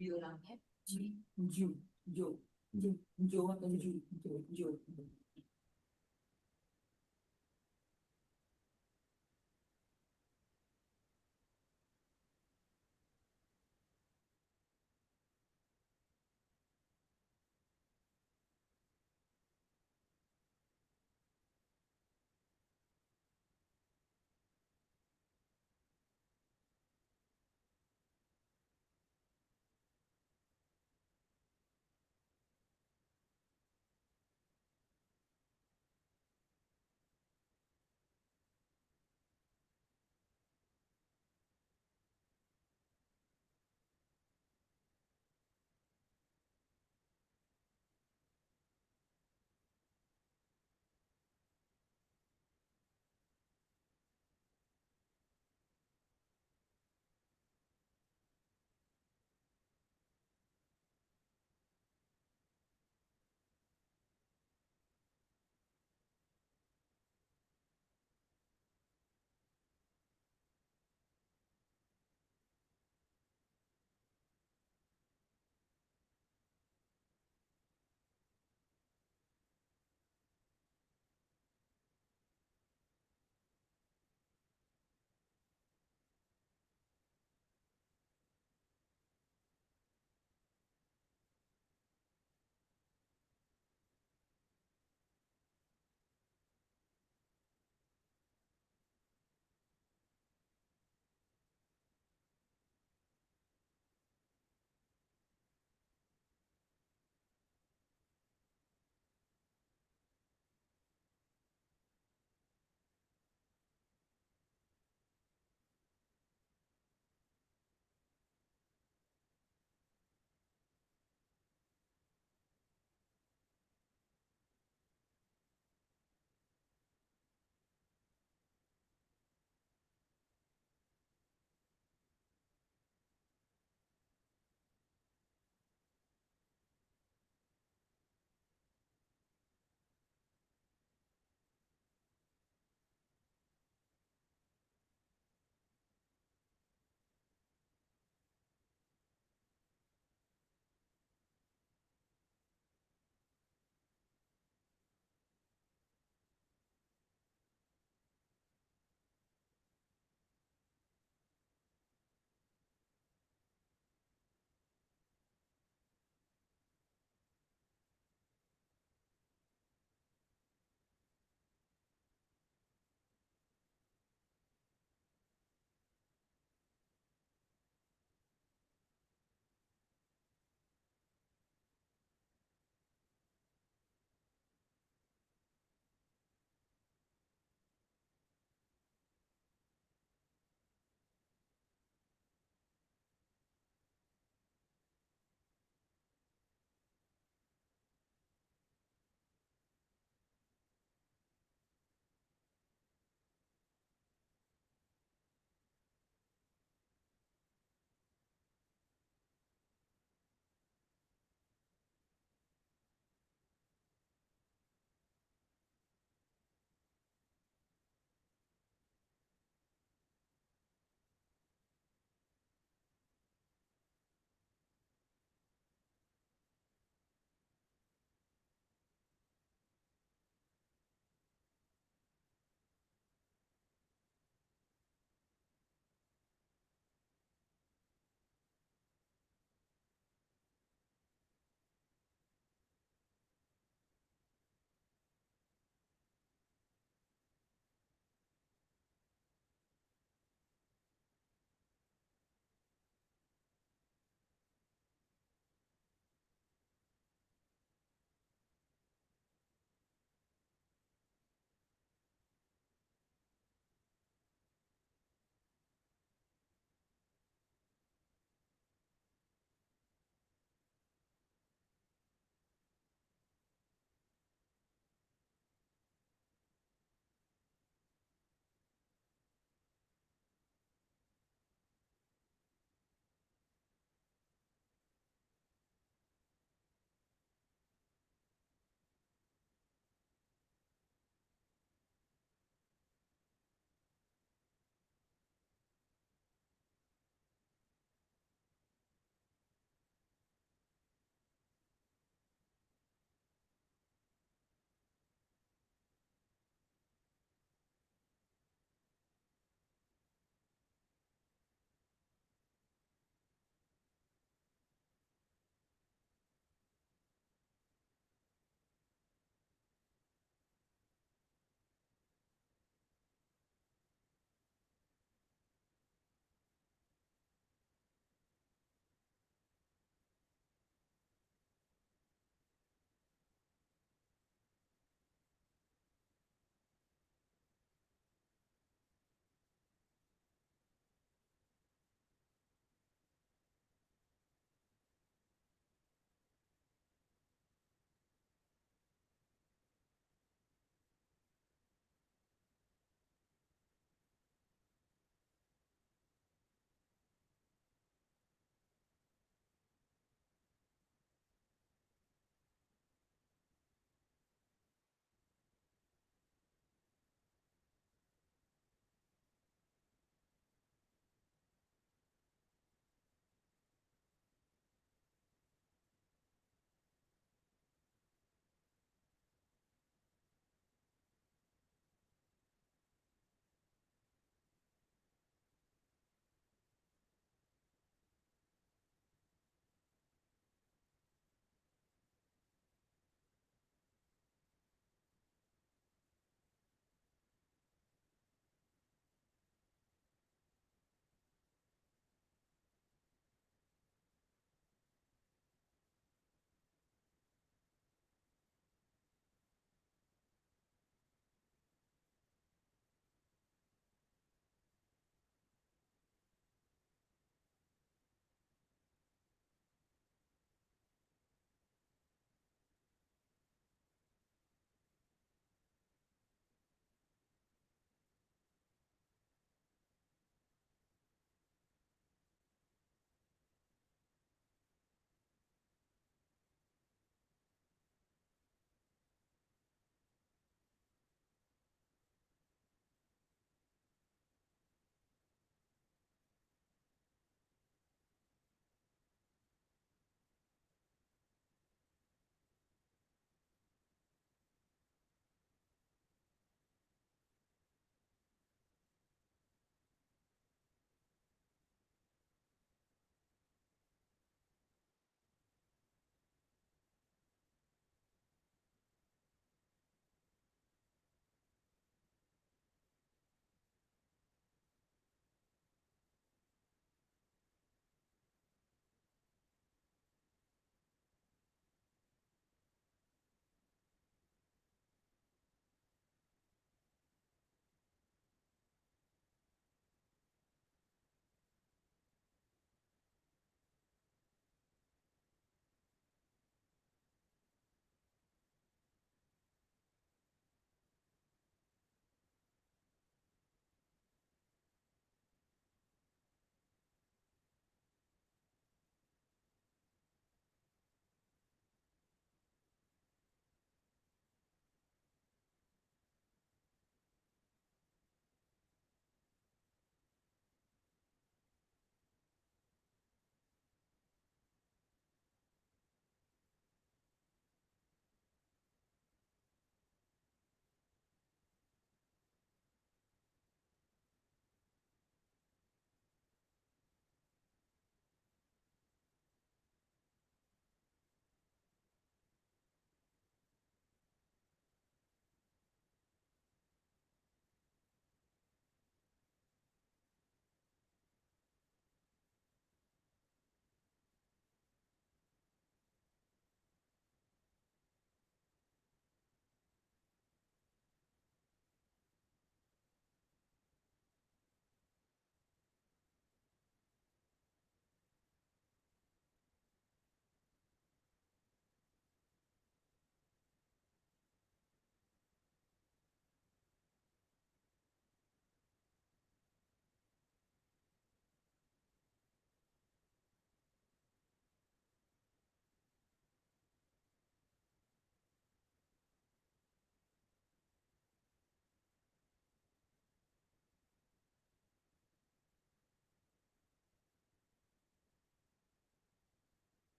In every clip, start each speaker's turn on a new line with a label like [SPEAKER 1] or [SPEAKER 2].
[SPEAKER 1] bilangnya ju, jo, jo, jo atau ju, jo, jo.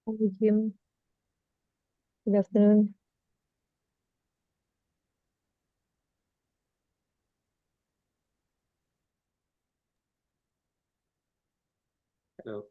[SPEAKER 2] Hi, Jim. Good afternoon.
[SPEAKER 3] Hello.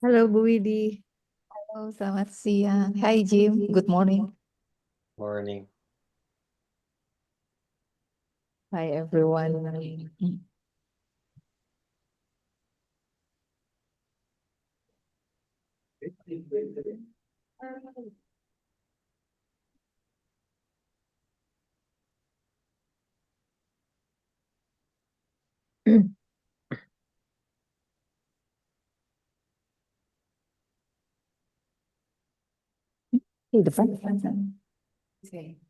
[SPEAKER 2] Halo Bu Widi.
[SPEAKER 4] Halo, selamat siang. Hai Jim, good morning.
[SPEAKER 3] Morning.
[SPEAKER 4] Hi everyone. Di depan. Oke.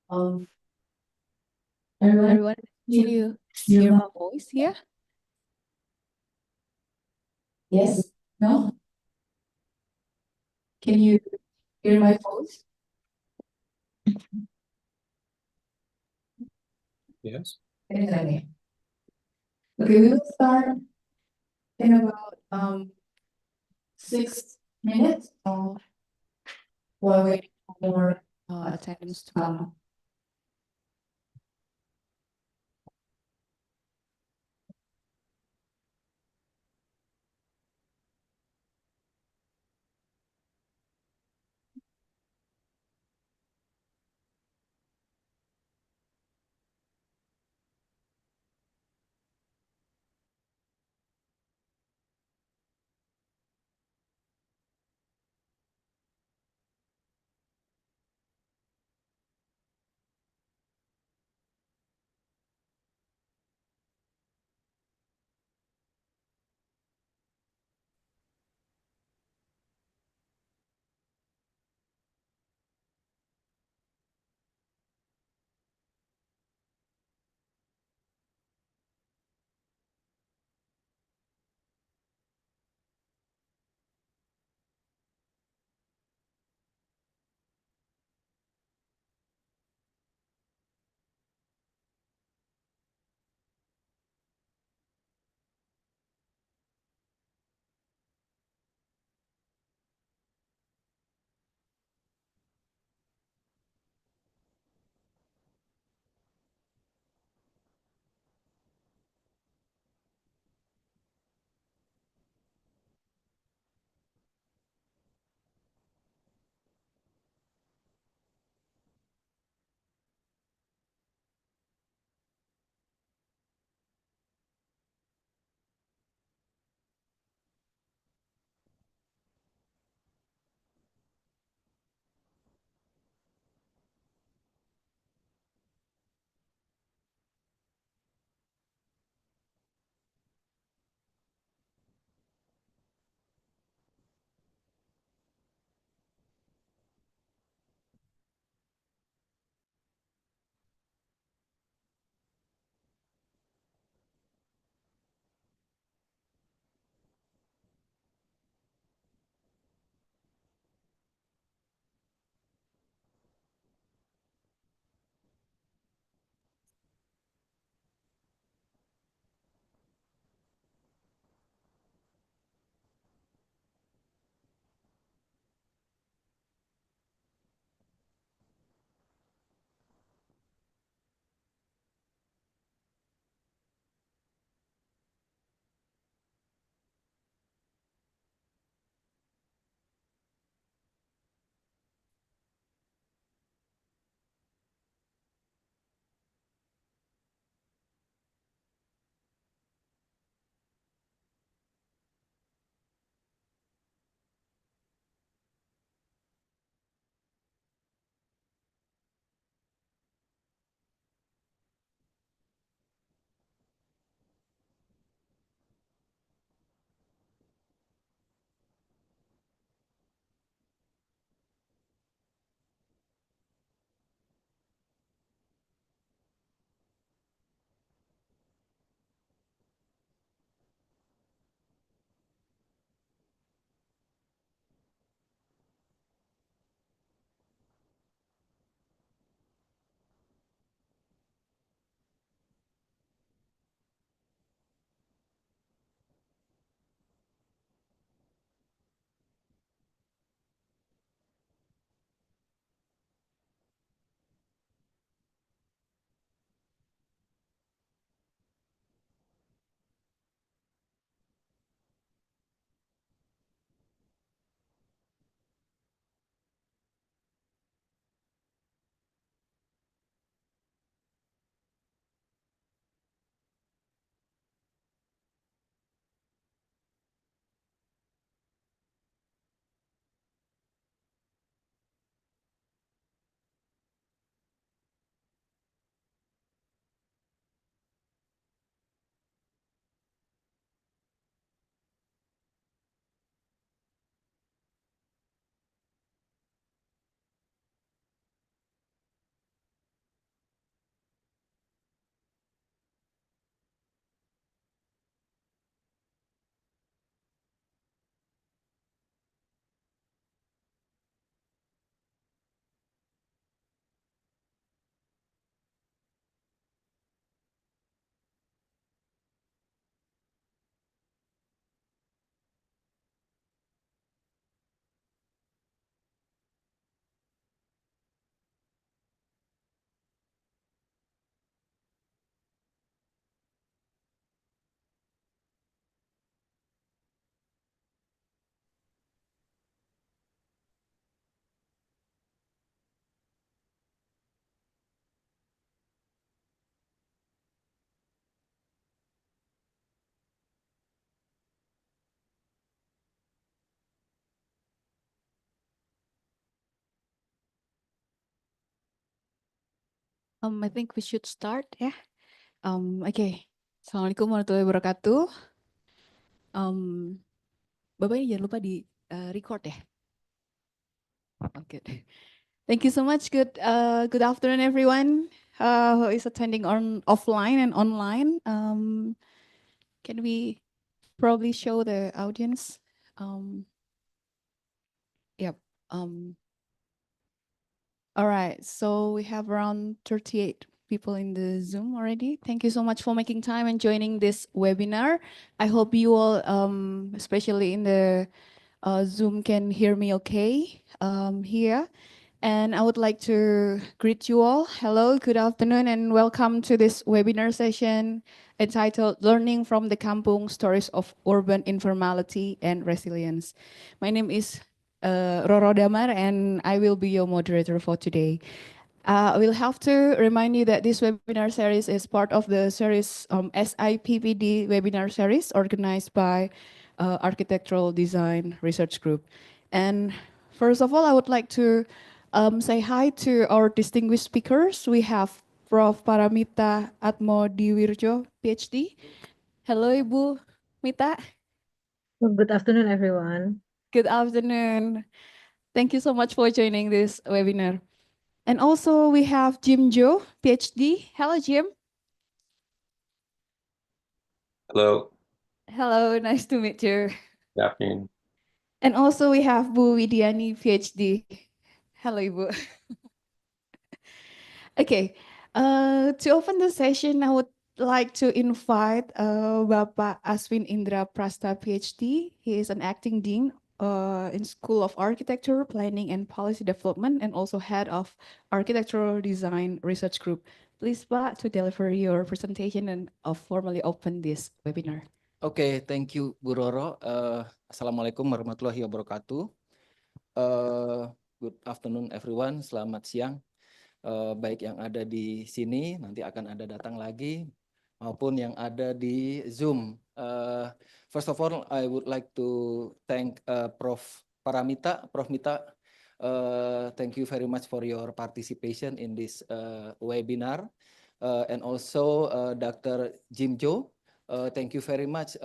[SPEAKER 4] Um, everyone, can you hear my voice here? Yes? No? Can you hear my voice?
[SPEAKER 3] Yes.
[SPEAKER 4] Okay, we will start in about 6 minutes while waiting for more attendants to come. I think we should start ya. Okay. Assalamualaikum warahmatullahi wabarakatuh. Bapak ini jangan lupa di record ya. Okay. Thank you so much. Good afternoon, everyone who is attending on offline and online. Can we probably show the audience? Yep. All right. So we have around 38 people in the Zoom already. Thank you so much for making time and joining this webinar. I hope you all, especially in the Zoom, can hear me okay here. And I would like to greet you all. Hello, good afternoon, and welcome to this webinar session entitled Learning from the Kampung Stories of Urban Informality and Resilience. My name is Roro Damar, and I will be your moderator for today. I will have to remind you that this webinar series is part of the series SIPPD webinar series organized by Architectural Design Research Group. And first of all, I would like to say hi to our distinguished speakers. We have Prof. Paramita Atmodiwirjo, PhD. Hello, Ibu Mita.
[SPEAKER 2] Good afternoon, everyone.
[SPEAKER 4] Good afternoon. Thank you so much for joining this webinar. And also we have Jim Jo, PhD. Hello, Jim.
[SPEAKER 3] Hello.
[SPEAKER 4] Hello, nice to meet you.
[SPEAKER 3] Good afternoon.
[SPEAKER 4] And also we have Bu Widiani, PhD. Hello, Ibu. Okay, to open the session, I would like to invite Bapak Aswin Indra Prasta, PhD. He is an acting dean in School of Architecture, Planning and Policy Development, and also head of Architectural Design Research Group. Please, Pak, to deliver your presentation and formally open this webinar.
[SPEAKER 5] Okay, thank you, Bu Roro. Assalamualaikum warahmatullahi wabarakatuh. Good afternoon, everyone. Selamat siang. Baik yang ada di sini, nanti akan ada datang lagi, maupun yang ada di Zoom. First of all, I would like to thank Prof. Paramita. Prof. Mita, thank you very much for your participation in this webinar. And also Dr. Jim Jo. Thank you very much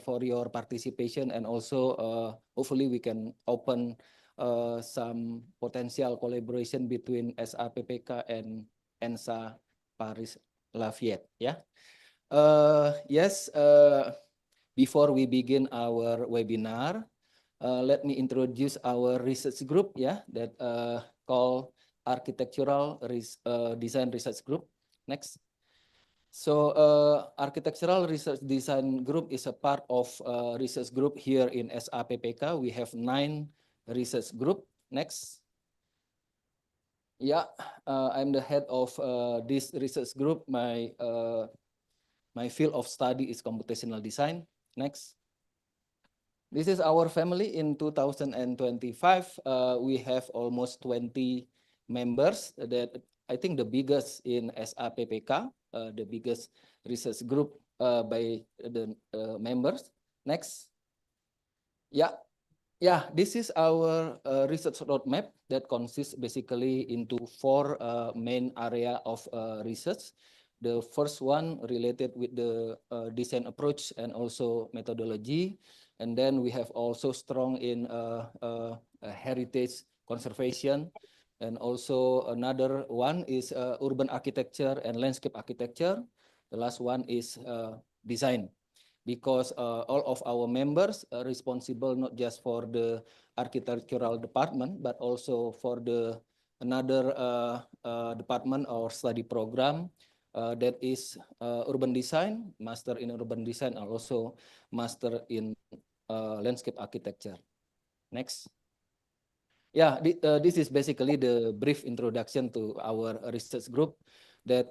[SPEAKER 5] for your participation, and also hopefully we can open some potential collaboration between SAPPK and ENSA Paris Lafayette. Yeah. Yes. Before we begin our webinar, let me introduce our research group. Yeah, that called Architectural Design Research Group. Next. So Architectural Research Design Group is a part of research group here in SAPPK. We have 9 research group. Next. Yeah, I'm the head of this research group. My field of study is computational design. Next. This is our family. In 2025, we have almost 20 members. That I think the biggest in SAPPK. The biggest research group by the members. Next. Yeah, this is our research roadmap that consists basically into 4 main area of research. The first one related with the design approach and also methodology. And then we have also strong in heritage conservation. And also another one is urban architecture and landscape architecture. The last one is design, because all of our members are responsible not just for the architectural department, but also for the another department or study program that is urban design, master in urban design, and also master in landscape architecture. Next. Yeah, this is basically the brief introduction to our research group. That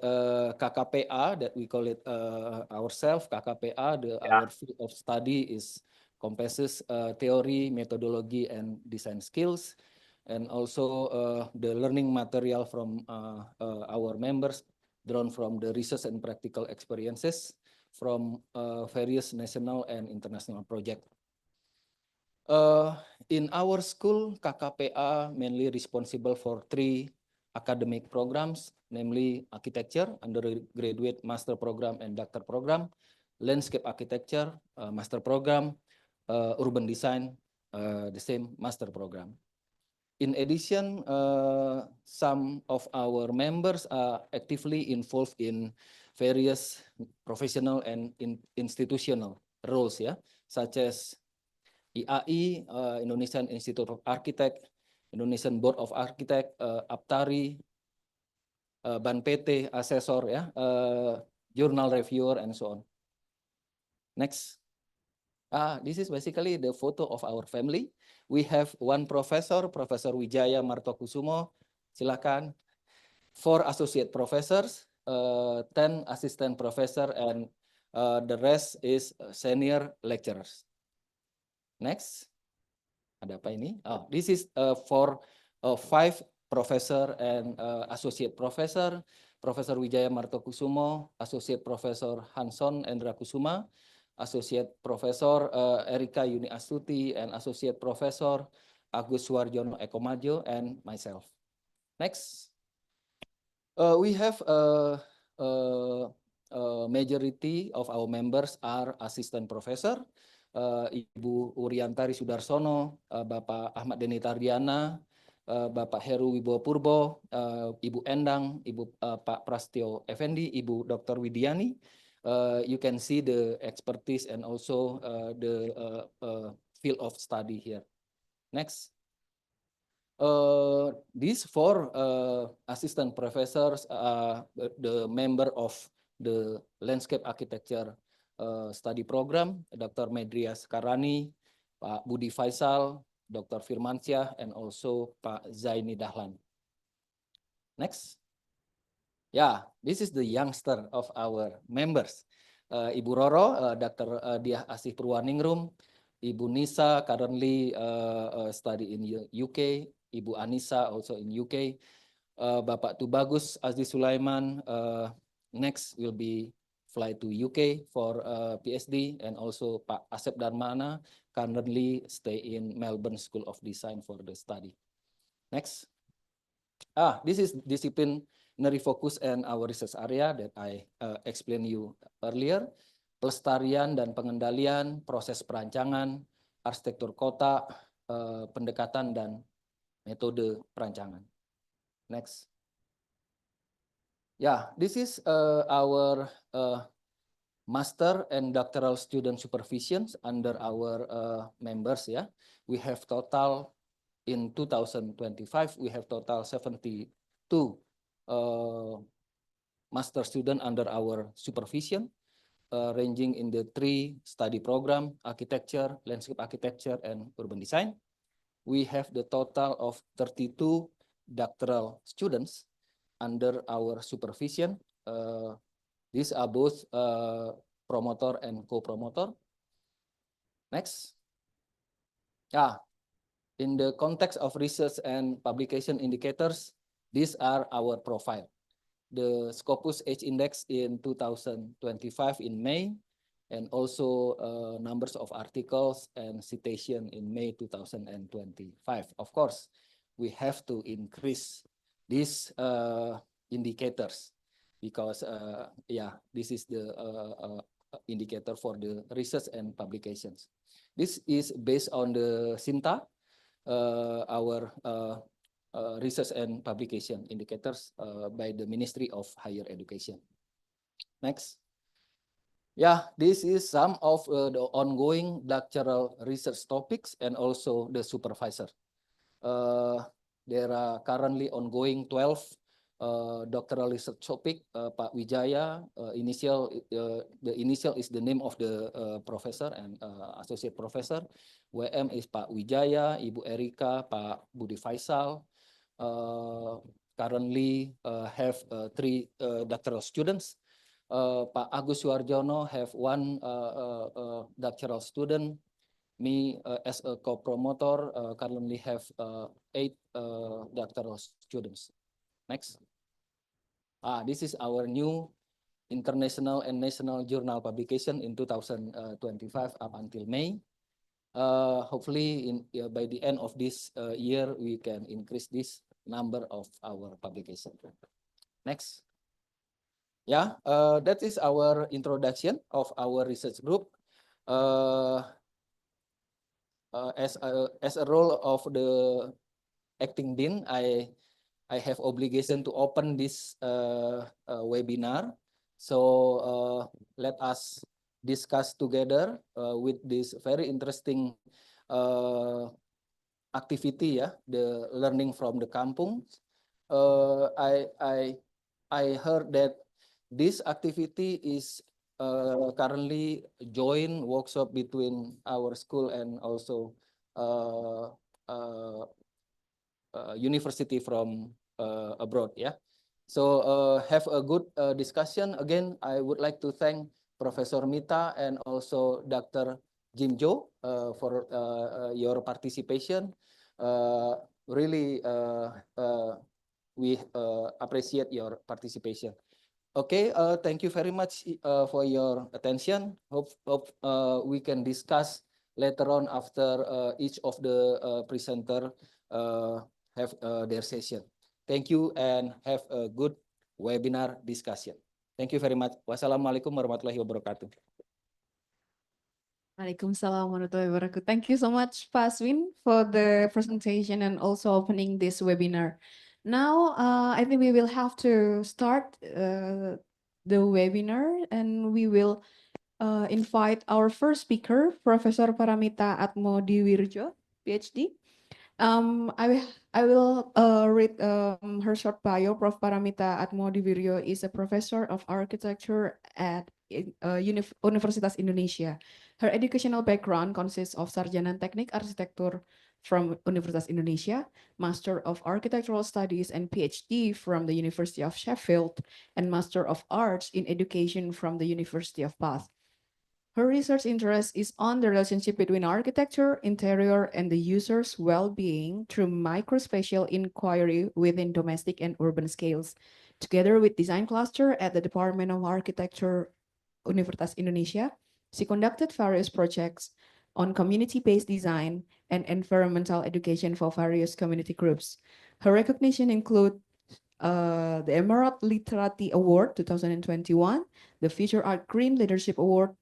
[SPEAKER 5] KKPA, that we call it ourselves, KKPA, our field of study is compasses theory, methodology, and design skills, and also the learning material from our members drawn from the research and practical experiences from various national and international projects. In our school, KKPA mainly responsible for 3 academic programs. namely architecture, undergraduate master program and doctor program, landscape architecture, master program, urban design, the same master program. In addition, some of our members are actively involved in various professional and institutional roles, such as IAI, Indonesian Institute of Architect, Indonesian Board of Architect, APTARI, Ban PT, assessor, journal reviewer, and so on. Next. This is basically the photo of our family. We have one professor, Professor Wijaya Martokusumo. Silakan. 4 associate professors, 10 assistant professor, and the rest is senior lecturers. Next. Ada apa ini? This is for 5 professor and associate professor. Professor Wijaya Martokusumo, Associate Professor Hanson Endra Kusuma, Associate Professor Erika Yuni Astuti, and Associate Professor Agus Suwarjono Ekomajo, and myself. Next. We have a majority of our members are assistant professor. Ibu Uriantari Sudarsono, Bapak Ahmad Deni Tardiana, Bapak Heru Wibowo Purbo, Ibu Endang, Pak Prastyo Effendi, Ibu Dr. Widiani. You can see the expertise and also the field of study here. Next. These 4 assistant professors are the member of the landscape architecture study program, Dr. Medrias Karani, Pak Budi Faisal, Dr. Firmansyah, and also Pak Zaini Dahlan. Next. This is the youngster of our members. Ibu Roro, Dr. Diah Asih Purwaningrum, Ibu Nisa currently study in UK, Ibu Anissa also in UK, Bapak Tubagus Aziz Sulaiman next will be fly to UK for PhD, and also Pak Asep Darmana currently stay in Melbourne School of Design for the study. Next. This is disciplinary focus and our research area that I explained you earlier. Pelestarian dan pengendalian, proses perancangan, arsitektur kota, pendekatan dan metode perancangan. Next. This is our master and doctoral student supervisions under our members. We have total in 2025 we have total 72 master student under our supervision, ranging in the 3 study program: architecture, landscape architecture, and urban design. We have the total of 32 doctoral students under our supervision. These are both promoter and co-promoter. Next. In the context of research and publication indicators, these are our profile. The Scopus H Index in 2025 in May, and also numbers of articles and citation in May 2025. Of course, we have to increase these indicators because this is the indicator for the research and publications. This is based on the SINTA, our research and publication indicators by the Ministry of Higher Education. Next. This is some of the ongoing doctoral research topics and also the supervisor. There are currently ongoing 12 doctoral research topic. Pak Wijaya, the initial is the name of the professor and associate professor. WM is Pak Wijaya, Ibu Erika, Pak Budi Faisal. Currently have 3 doctoral students. Pak Agus Suwarjono have 1 doctoral student. Me as a co-promoter currently have 8 doctoral students. Next. This is our new international and national journal publication in 2025 up until May. Hopefully by the end of this year we can increase this number of our publication. Next. Yeah, that is our introduction of our research group. As a role of the acting dean, I have obligation to open this webinar. So let us discuss together with this very interesting activity, yeah, the learning from the kampung. I heard that this activity is currently joint workshop between our school and also uh, uh, university from abroad. Yeah. So have a good discussion. Again, I would like to thank Professor Mita and also Dr. Jim Jo for your participation. Really, we appreciate your participation. Okay, thank you very much for your attention. Hope we can discuss later on after each of the presenter have their session. Thank you and have a good webinar discussion. Thank you very much. Wassalamualaikum warahmatullahi wabarakatuh.
[SPEAKER 4] Waalaikumsalam warahmatullahi wabarakatuh. Thank you so much, Pak Aswin, for the presentation and also opening this webinar. Now, I think we will have to start the webinar, and we will invite our first speaker, Professor Paramita Atmodiwirjo, PhD. I will read her short bio. Prof. Paramita Atmodiwirjo is a professor of architecture at Universitas Indonesia. Her educational background consists of Sarjana Teknik Arsitektur from Universitas Indonesia, Master of Architectural Studies and PhD from the University of Sheffield, and Master of Arts in Education from the University of Bath. Her research interest is on the relationship between architecture, interior, and the user's well-being through microspatial inquiry within domestic and urban scales. Together with design cluster at the Department of Architecture, Universitas Indonesia, she conducted various projects on community-based design and environmental education for various community groups. Her recognition include the Emerald Literati Award 2021, the Future Art Green Leadership Award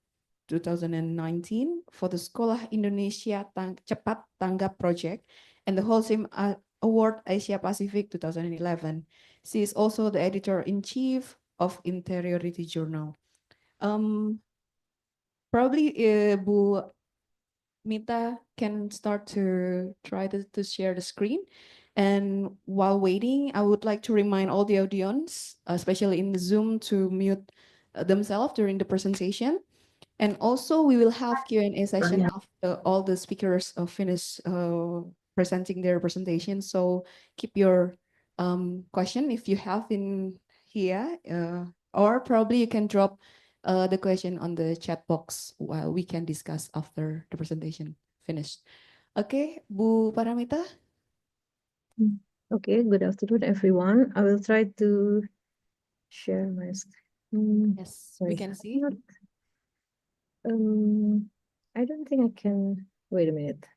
[SPEAKER 4] 2019 for the Sekolah Indonesia Cepat Tanggap Project and the Holcim Award Asia Pacific 2011. She is also the editor-in-chief of Interiority Journal. Probably Bu Mita can start to try to share the screen. And while waiting, I would like to remind all the audience, especially in the Zoom, to mute themselves during the presentation. And also we will have Q&A session after all the speakers finish presenting their presentation. So keep your question if you have in here, or probably you can drop the question on the chat box while we can discuss after the presentation finished. Okay, Bu Paramita.
[SPEAKER 2] Okay, good afternoon, everyone. I will try to share my screen.
[SPEAKER 4] Yes, we can see.
[SPEAKER 2] I don't think I can. Wait a minute.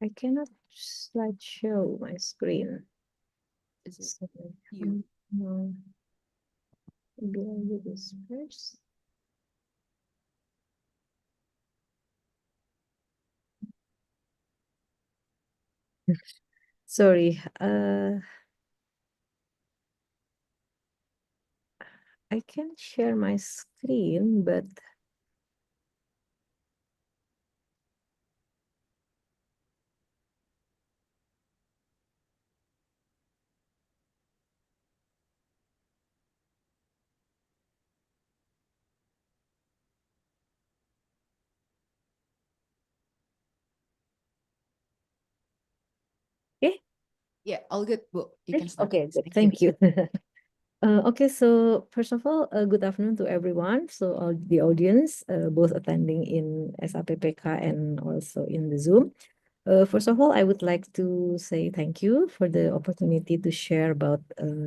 [SPEAKER 2] I cannot slideshow my screen.
[SPEAKER 4] Is it
[SPEAKER 2] So,
[SPEAKER 4] you?
[SPEAKER 2] maybe I'll do this first. Sorry. I can share my screen, but okay.
[SPEAKER 4] Yeah, all good, Bu. You can start.
[SPEAKER 2] Okay, good. Thank you. Okay, so first of all, good afternoon to everyone. So the audience, both attending in SAPPK and also in the Zoom. First of all, I would like to say thank you for the opportunity to share about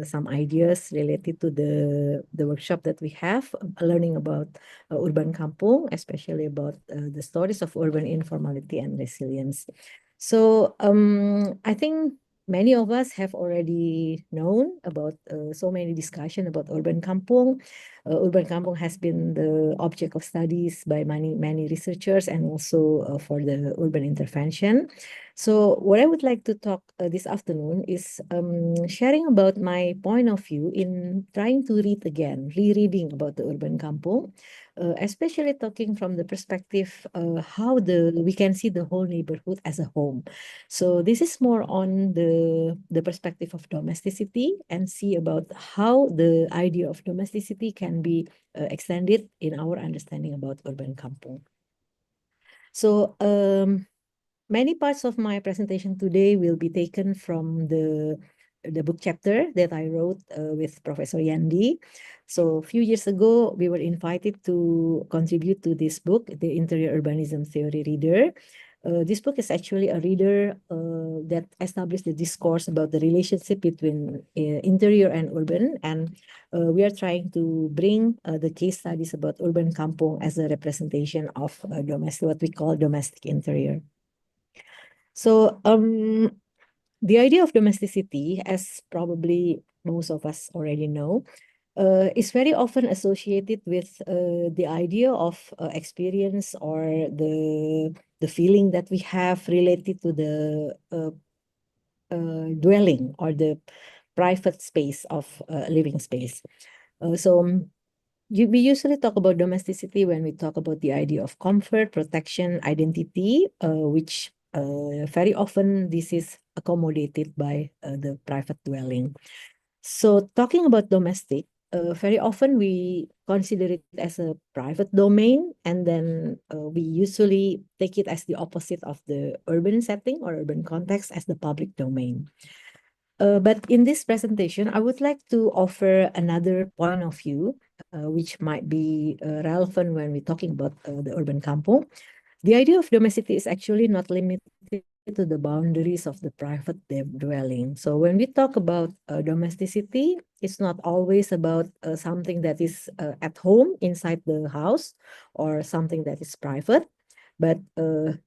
[SPEAKER 2] some ideas related to the workshop that we have, learning about urban kampung, especially about the stories of urban informality and resilience. So I think many of us have already known about so many discussion about urban kampung. Urban kampung has been the object of studies by many researchers and also for the urban intervention. So what I would like to talk this afternoon is sharing about my point of view in trying to rereading about the urban kampung, especially talking from the perspective how we can see the whole neighborhood as a home. So this is more on the perspective of domesticity and see about how the idea of domesticity can be extended in our understanding about urban kampung. So many parts of my presentation today will be taken from the book chapter that I wrote with Professor Yandi. So a few years ago, we were invited to contribute to this book, The Interior Urbanism Theory Reader. This book is actually a reader that established the discourse about the relationship between interior and urban, and we are trying to bring the case studies about urban kampung as a representation of domestic, what we call domestic interior. So the idea of domesticity, as probably most of us already know, is very often associated with the idea of experience or the feeling that we have related to the dwelling or the private space of living space. We usually talk about domesticity when we talk about the idea of comfort, protection, identity, which very often this is accommodated by the private dwelling. So talking about domestic, very often we consider it as a private domain, and then we usually take it as the opposite of the urban setting or urban context as the public domain. But in this presentation, I would like to offer another point of view, which might be relevant when we're talking about the urban kampung. The idea of domesticity is actually not limited to the boundaries of the private dwelling. So when we talk about domesticity, it's not always about something that is at home inside the house or something that is private, but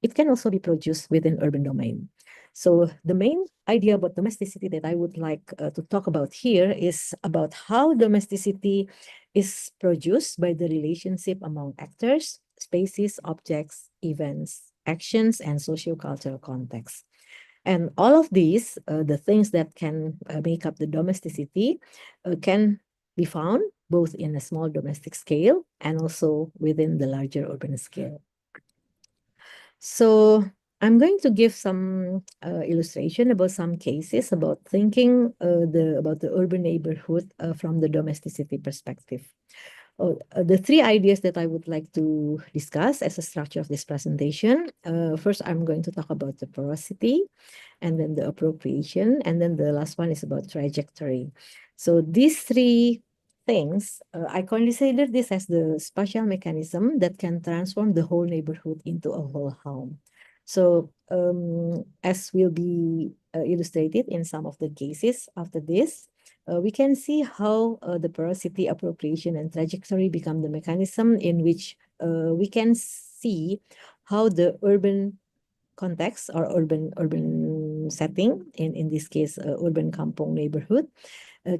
[SPEAKER 2] it can also be produced within urban domain. So the main idea about domesticity that I would like to talk about here is about how domesticity is produced by the relationship among actors, spaces, objects, events, actions, and socio-cultural contexts. And all of these, the things that can make up the domesticity, can be found both in a small domestic scale and also within the larger urban scale. So I'm going to give some illustration about some cases about thinking about the urban neighborhood from the domesticity perspective. The three ideas that I would like to discuss as a structure of this presentation. First, I'm going to talk about the porosity, and then the appropriation, and then the last one is about trajectory. So these three things, I consider this as the spatial mechanism that can transform the whole neighborhood into a whole home. So as will be illustrated in some of the cases after this, we can see how the porosity, appropriation, and trajectory become the mechanism in which we can see how the urban context or urban setting, in this case, urban kampung neighborhood,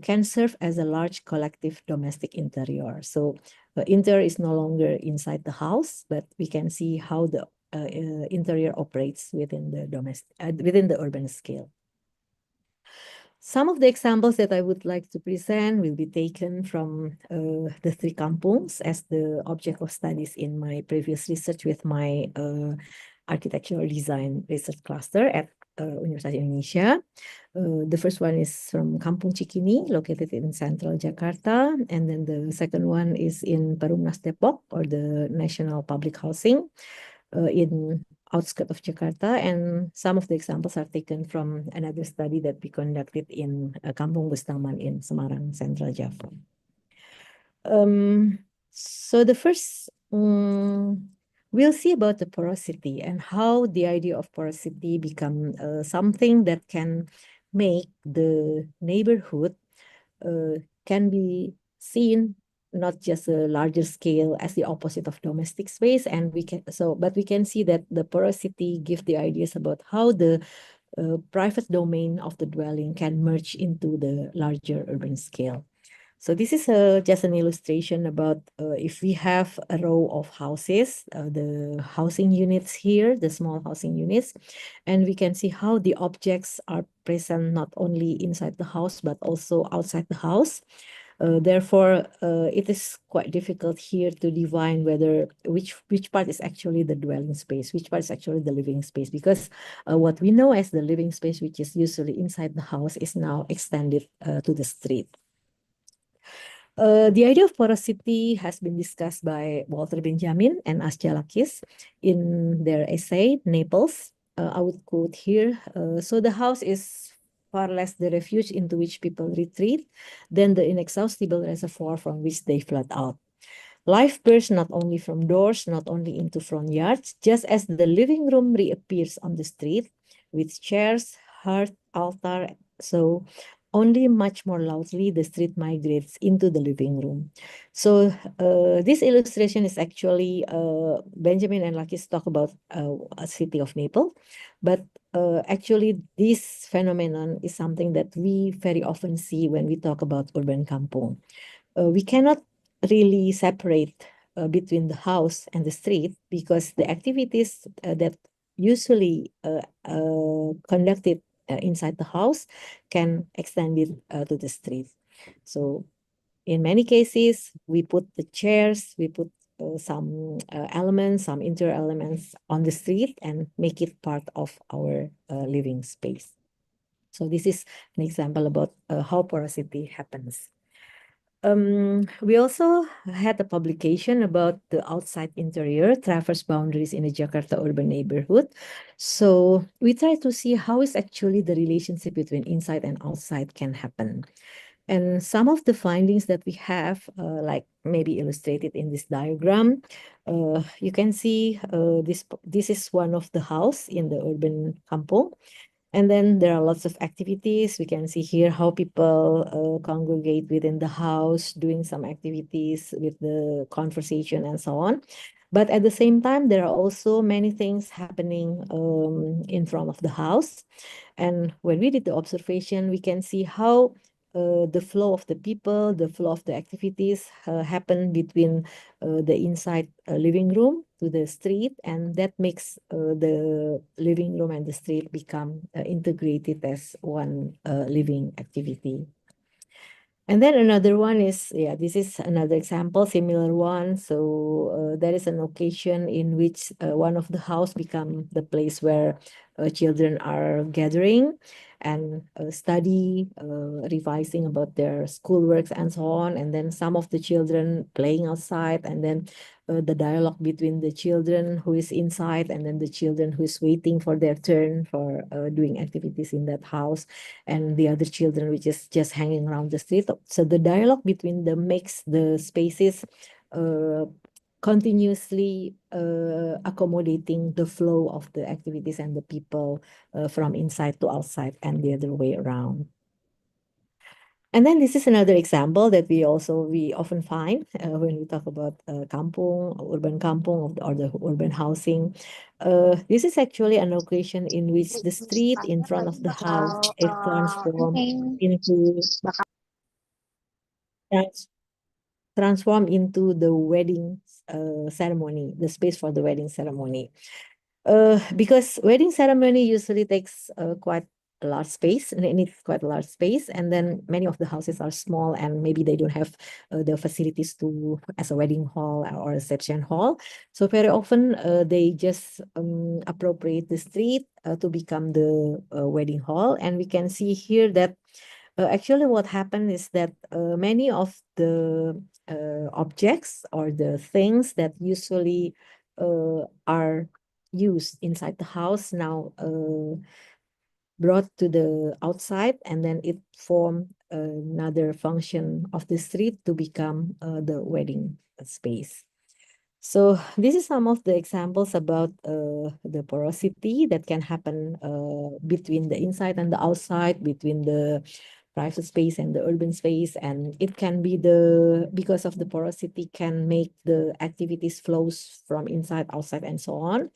[SPEAKER 2] can serve as a large collective domestic interior. So interior is no longer inside the house, but we can see how the interior operates within the urban scale. Some of the examples that I would like to present will be taken from the three kampungs as the object of studies in my previous research with my architectural design research cluster at Universitas Indonesia. The first one is from Kampung Cikini, located in central Jakarta, and then the second one is in Perumnas Depok, or the National Public Housing, in outskirts of Jakarta, and some of the examples are taken from another study that we conducted in Kampung Bustaman in Semarang, Central Java. So the first, we'll see about the porosity and how the idea of porosity become something that can make the neighborhood can be seen not just a larger scale as the opposite of domestic space. And but we can see that the porosity gives the ideas about how the private domain of the dwelling can merge into the larger urban scale. So this is just an illustration about if we have a row of houses, the housing units here, the small housing units, and we can see how the objects are present not only inside the house, but also outside the house. Therefore, it is quite difficult here to define whether which part is actually the dwelling space, which part is actually the living space, because what we know as the living space, which is usually inside the house, is now extended to the street. The idea of porosity has been discussed by Walter Benjamin and Asjalakis in their essay, Naples. I would quote here, so the house is far less the refuge into which people retreat than the inexhaustible reservoir from which they flood out. Life bursts not only from doors, not only into front yards, just as the living room reappears on the street with chairs, hearth, altar, so only much more loudly the street migrates into the living room. So this illustration is actually Benjamin and Lakis talk about a city of Naples, but actually this phenomenon is something that we very often see when we talk about urban kampung. We cannot really separate between the house and the street because the activities that usually conducted inside the house can extend it to the street. So in many cases, we put the chairs, we put some elements, some interior elements on the street and make it part of our living space. So this is an example about how porosity happens. We also had a publication about the outside interior traverse boundaries in a Jakarta urban neighborhood. So we try to see how is actually the relationship between inside and outside can happen. And some of the findings that we have, like maybe illustrated in this diagram, you can see this is one of the house in the urban kampung. And then there are lots of activities. We can see here how people congregate within the house, doing some activities with the conversation and so on. But at the same time, there are also many things happening in front of the house. And when we did the observation, we can see how the flow of the people, the flow of the activities happen between the inside living room to the street, and that makes the living room and the street become integrated as one living activity. And then another one is, this is another example, similar one. So there is an occasion in which one of the house become the place where children are gathering and study, revising about their schoolworks and so on. And then some of the children playing outside, and then the dialogue between the children who is inside and then the children who is waiting for their turn for doing activities in that house, and the other children which is just hanging around the street. So the dialogue between them makes the spaces continuously accommodating the flow of the activities and the people from inside to outside and the other way around. And then this is another example that we often find when we talk about kampung, urban kampung, or the urban housing. This is actually an occasion in which the street in front of the house is transformed into the wedding ceremony, the space for the wedding ceremony. Because wedding ceremony usually takes quite a large space, and it needs quite a large space, and then many of the houses are small and maybe they don't have the facilities to as a wedding hall or reception hall. So very often they just appropriate the street to become the wedding hall. And we can see here that actually what happened is that many of the objects or the things that usually are used inside the house now brought to the outside, and then it formed another function of the street to become the wedding space. So this is some of the examples about the porosity that can happen between the inside and the outside, between the private space and the urban space, and it can be because of the porosity can make the activities flows from inside, outside, and so on.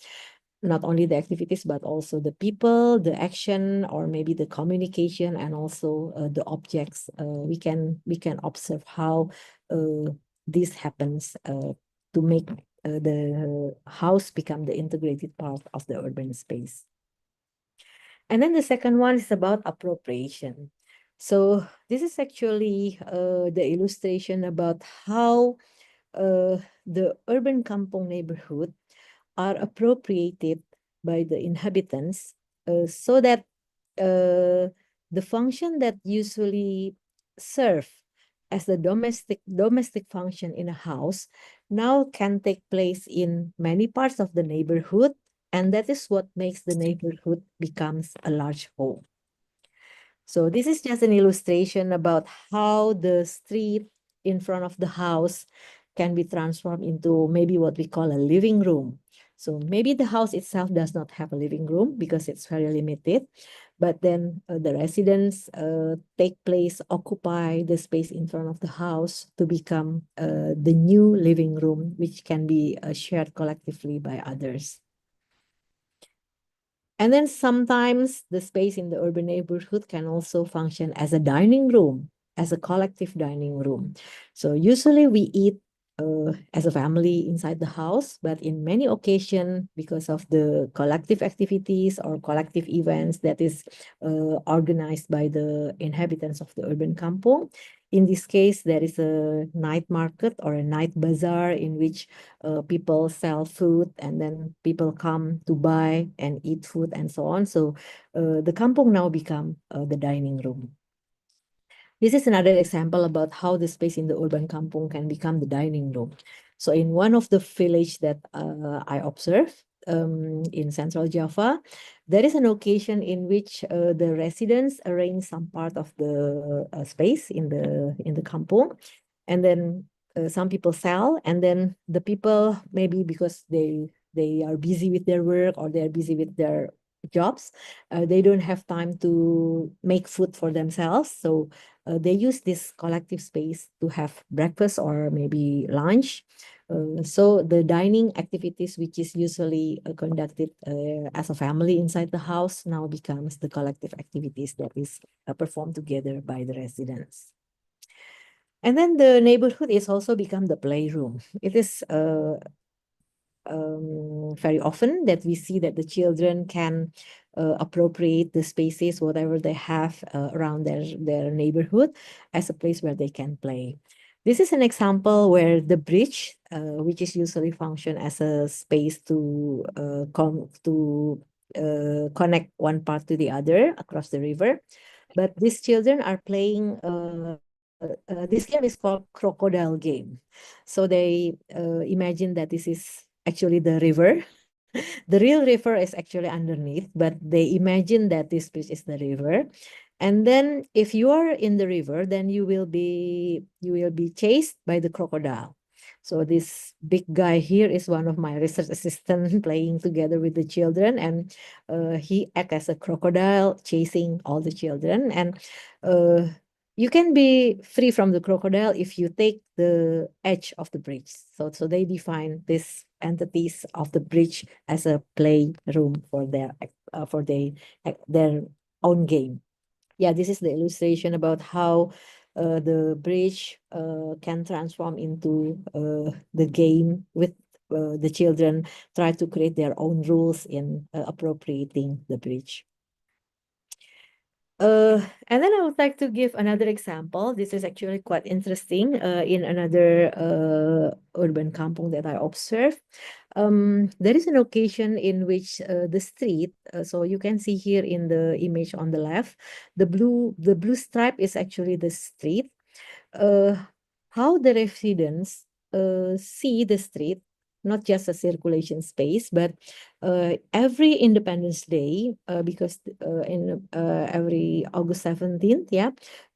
[SPEAKER 2] Not only the activities, but also the people, the action, or maybe the communication, and also the objects. We can observe how this happens to make the house become the integrated part of the urban space. And then the second one is about appropriation. So this is actually the illustration about how the urban kampung neighborhood are appropriated by the inhabitants so that the function that usually serve as the domestic function in a house now can take place in many parts of the neighborhood, and that is what makes the neighborhood becomes a large home. So this is just an illustration about how the street in front of the house can be transformed into maybe what we call a living room. So maybe the house itself does not have a living room because it's very limited, but then the residents occupy the space in front of the house to become the new living room, which can be shared collectively by others. And then sometimes the space in the urban neighborhood can also function as a dining room, as a collective dining room. So usually we eat as a family inside the house, but in many occasions, because of the collective activities or collective events that is organized by the inhabitants of the urban kampung, in this case, there is a night market or a night bazaar in which people sell food and then people come to buy and eat food and so on. So the kampung now become the dining room. This is another example about how the space in the urban kampung can become the dining room. So in one of the village that I observed in Central Java, there is an occasion in which the residents arrange some part of the space in the kampung, and then some people sell, and then the people, maybe because they are busy with their work or they are busy with their jobs, they don't have time to make food for themselves. So they use this collective space to have breakfast or maybe lunch. So the dining activities, which is usually conducted as a family inside the house, now becomes the collective activities that is performed together by the residents. And then the neighborhood is also become the playroom. It is very often that we see that the children can appropriate the spaces, whatever they have around their neighborhood, as a place where they can play. This is an example where the bridge, which is usually function as a space to connect one part to the other across the river, but these children are playing. This game is called crocodile game. So they imagine that this is actually the river. The real river is actually underneath, but they imagine that this place is the river. And then if you are in the river, then you will be chased by the crocodile. So this big guy here is one of my research assistants playing together with the children, and he acts as a crocodile chasing all the children. And you can be free from the crocodile if you take the edge of the bridge. So they define these entities of the bridge as a playroom for their own game. Yeah, this is the illustration about how the bridge can transform into the game with the children try to create their own rules in appropriating the bridge. And then I would like to give another example. This is actually quite interesting in another urban kampung that I observed. There is an occasion in which the street, so you can see here in the image on the left, the blue stripe is actually the street. How the residents see the street, not just a circulation space, but every Independence Day, because in every August 17th,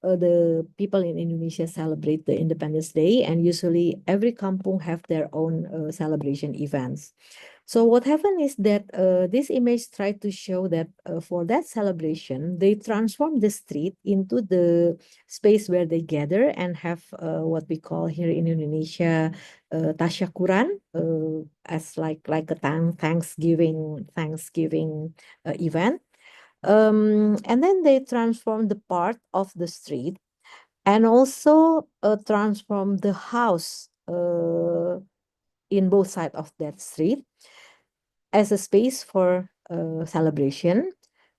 [SPEAKER 2] the people in Indonesia celebrate the Independence Day, and usually every kampung have their own celebration events. So what happened is that this image tried to show that for that celebration, they transform the street into the space where they gather and have what we call here in Indonesia tasyakuran, as like a Thanksgiving event. And then they transform the part of the street and also transform the house in both sides of that street as a space for celebration.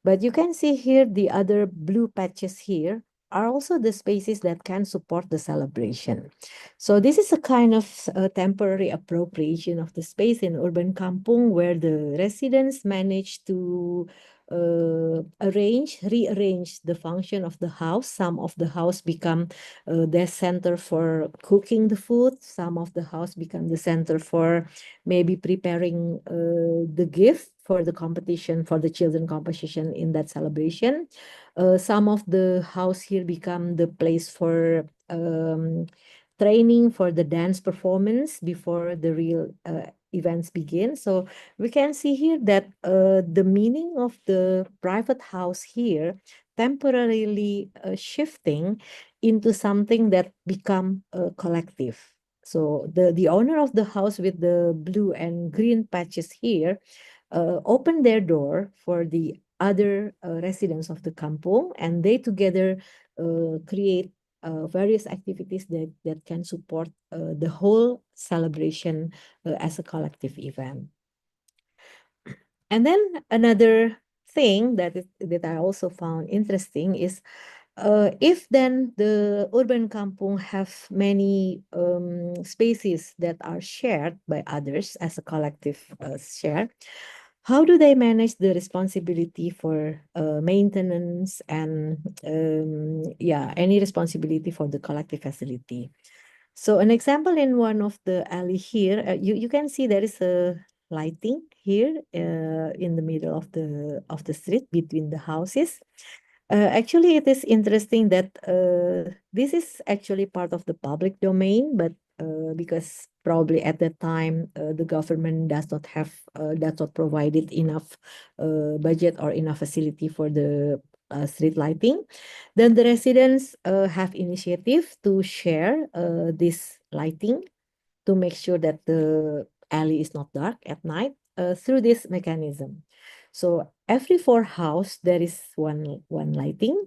[SPEAKER 2] But you can see here the other blue patches here are also the spaces that can support the celebration. So this is a kind of temporary appropriation of the space in urban kampung where the residents manage to rearrange the function of the house. Some of the house become their center for cooking the food. Some of the house become the center for maybe preparing the gift for the competition, for the children competition in that celebration. Some of the house here become the place for training for the dance performance before the real events begin. So we can see here that the meaning of the private house here temporarily shifting into something that become collective. So the owner of the house with the blue and green patches here opened their door for the other residents of the kampung, and they together create various activities that can support the whole celebration as a collective event. And then another thing that I also found interesting is if then the urban kampung have many spaces that are shared by others as a collective share, how do they manage the responsibility for maintenance and any responsibility for the collective facility? So an example in one of the alley here, you can see there is a lighting here in the middle of the street between the houses. Actually, it is interesting that this is actually part of the public domain, but because probably at that time the government does not provided enough budget or enough facility for the street lighting, then the residents have initiative to share this lighting to make sure that the alley is not dark at night through this mechanism. So every 4 house there is one lighting,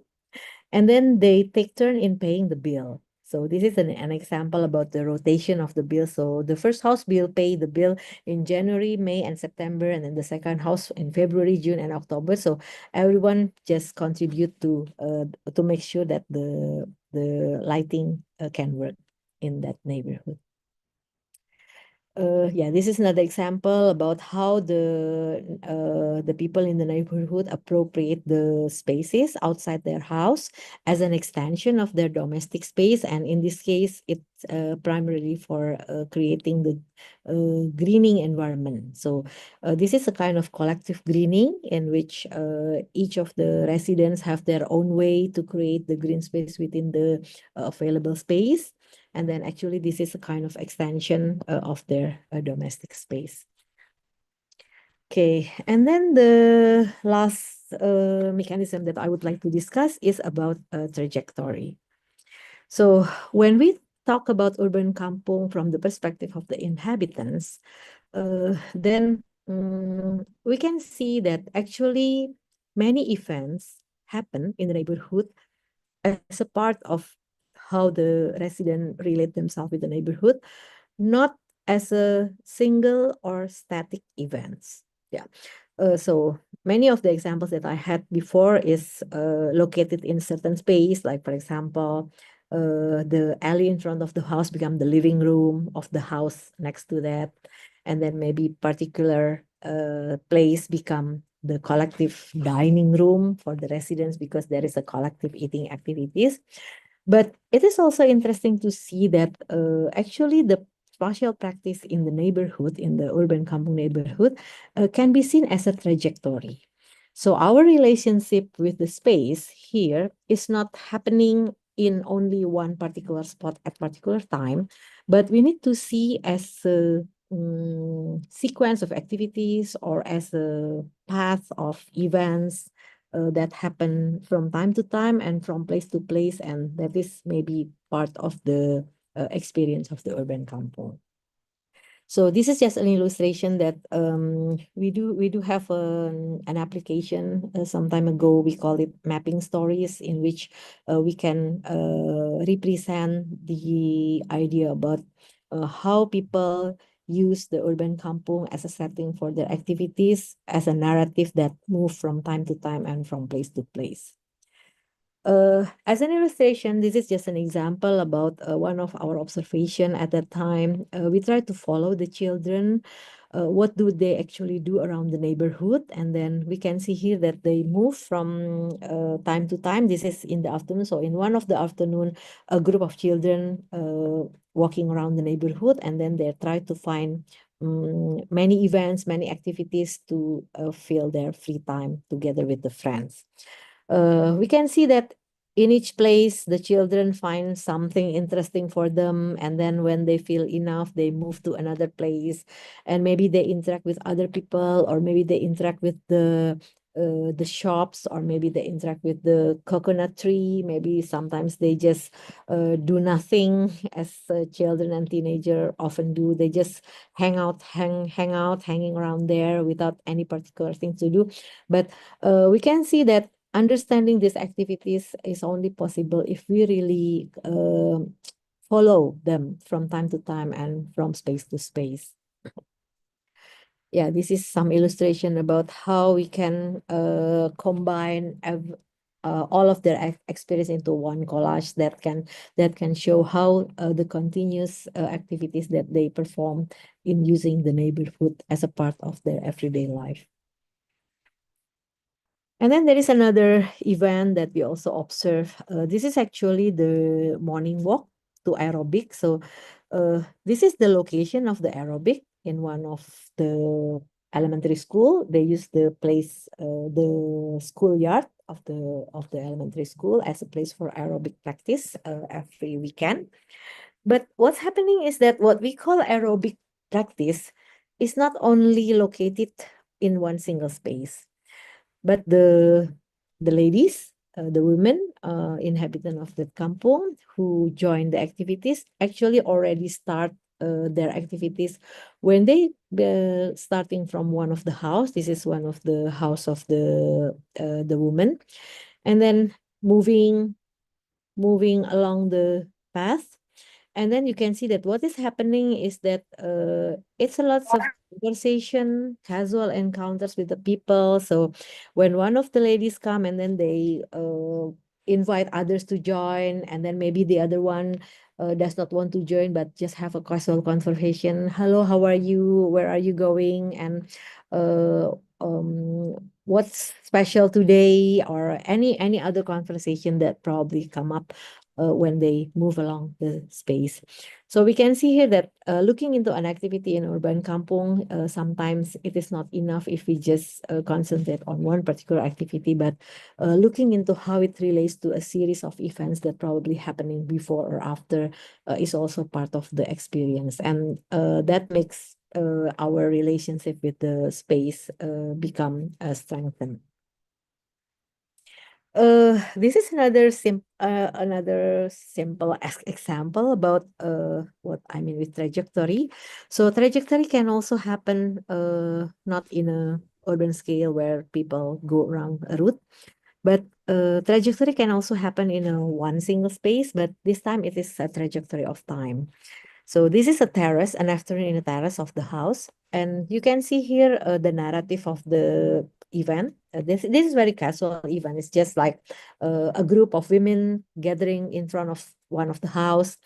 [SPEAKER 2] and then they take turn in paying the bill. So this is an example about the rotation of the bill. So the first house will pay the bill in January, May, and September, and then the second house in February, June, and October. So everyone just contribute to make sure that the lighting can work in that neighborhood. This is another example about how the people in the neighborhood appropriate the spaces outside their house as an extension of their domestic space, and in this case, it's primarily for creating the greening environment. So this is a kind of collective greening in which each of the residents have their own way to create the green space within the available space. And then actually this is a kind of extension of their domestic space. Okay, and then the last mechanism that I would like to discuss is about trajectory. So when we talk about urban kampung from the perspective of the inhabitants, then we can see that actually many events happen in the neighborhood as a part of how the resident relate themselves with the neighborhood, not as a single or static events. So many of the examples that I had before is located in certain space, like for example, the alley in front of the house become the living room of the house next to that, and then maybe particular place become the collective dining room for the residents because there is a collective eating activities. But it is also interesting to see that actually the spatial practice in the neighborhood, in the urban kampung neighborhood, can be seen as a trajectory. So our relationship with the space here is not happening in only one particular spot at particular time, but we need to see as sequence of activities or as a path of events that happen from time to time and from place to place, and that is maybe part of the experience of the urban kampung. So this is just an illustration that we do have an application some time ago. We call it mapping stories, in which we can represent the idea about how people use the urban kampung as a setting for their activities, as a narrative that move from time to time and from place to place. As an illustration, this is just an example about one of our observation at that time. We try to follow the children. What do they actually do around the neighborhood? And then we can see here that they move from time to time. This is in the afternoon. So in one of the afternoon, a group of children walking around the neighborhood, and then they try to find many events, many activities to fill their free time together with the friends. We can see that in each place, the children find something interesting for them. And then when they feel enough, they move to another place. And maybe they interact with other people, or maybe they interact with the shops, or maybe they interact with the coconut tree. Maybe sometimes they just do nothing, as children and teenagers often do. They just hanging around there without any particular thing to do. But we can see that understanding these activities is only possible if we really follow them from time to time and from space to space. Yeah, this is some illustration about how we can combine all of their experience into one collage that can show how the continuous activities that they perform in using the neighborhood as a part of their everyday life. And then there is another event that we also observe. This is actually the morning walk to aerobic. So this is the location of the aerobic in one of the elementary school. They use the place, the schoolyard of the elementary school, as a place for aerobic practice every weekend. But what's happening is that what we call aerobic practice is not only located in one single space, but the ladies, the women, inhabitant of the kampung who join the activities actually already start their activities when they starting from one of the house. This is one of the house of the woman, and then moving along the path. And then you can see that what is happening is that it's a lot of conversation, casual encounters with the people. So when one of the ladies come, and then they invite others to join, and then maybe the other one does not want to join, but just have a casual conversation. Hello, how are you? Where are you going? And what's special today? Or any other conversation that probably come up when they move along the space. So we can see here that looking into an activity in urban kampung, sometimes it is not enough if we just concentrate on one particular activity, but looking into how it relates to a series of events that probably happening before or after is also part of the experience. And that makes our relationship with the space become strengthened. This is another simple example about what I mean with trajectory. So trajectory can also happen not in a urban scale where people go around a route, but trajectory can also happen in a one single space, but this time it is a trajectory of time. So this is a terrace, an afternoon in a terrace of the house. And you can see here the narrative of the event. This is very casual event. It's just like a group of women gathering in front of one of the house.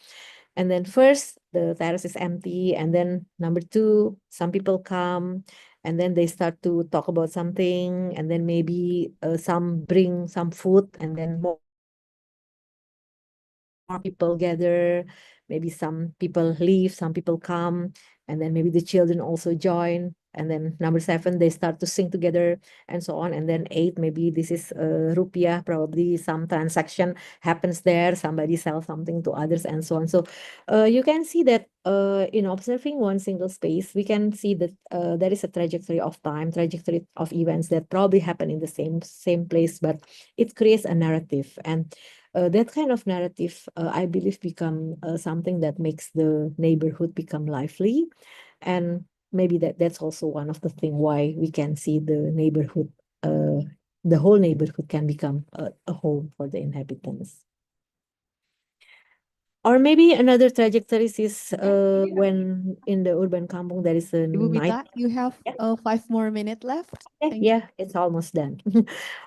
[SPEAKER 2] And then first, the terrace is empty. And then number two, some people come. And then they start to talk about something. And then maybe some bring some food. And then more people gather. maybe some people leave, some people come, and then maybe the children also join. And then number 7, they start to sing together and so on. And then 8, maybe this is rupiah, probably some transaction happens there. Somebody sells something to others and so on. So you can see that in observing one single space, we can see that there is a trajectory of time, trajectory of events that probably happen in the same place, but it creates a narrative. And that kind of narrative, I believe, become something that makes the neighborhood become lively. And maybe that's also one of the things why we can see the neighborhood, the whole neighborhood can become a home for the inhabitants. Or maybe another trajectory is when in the urban kampung there is a
[SPEAKER 4] Ibu
[SPEAKER 2] night.
[SPEAKER 4] Mita, you have
[SPEAKER 2] Yeah.
[SPEAKER 4] 5 more minutes left. Thank you.
[SPEAKER 2] Yeah, it's almost done.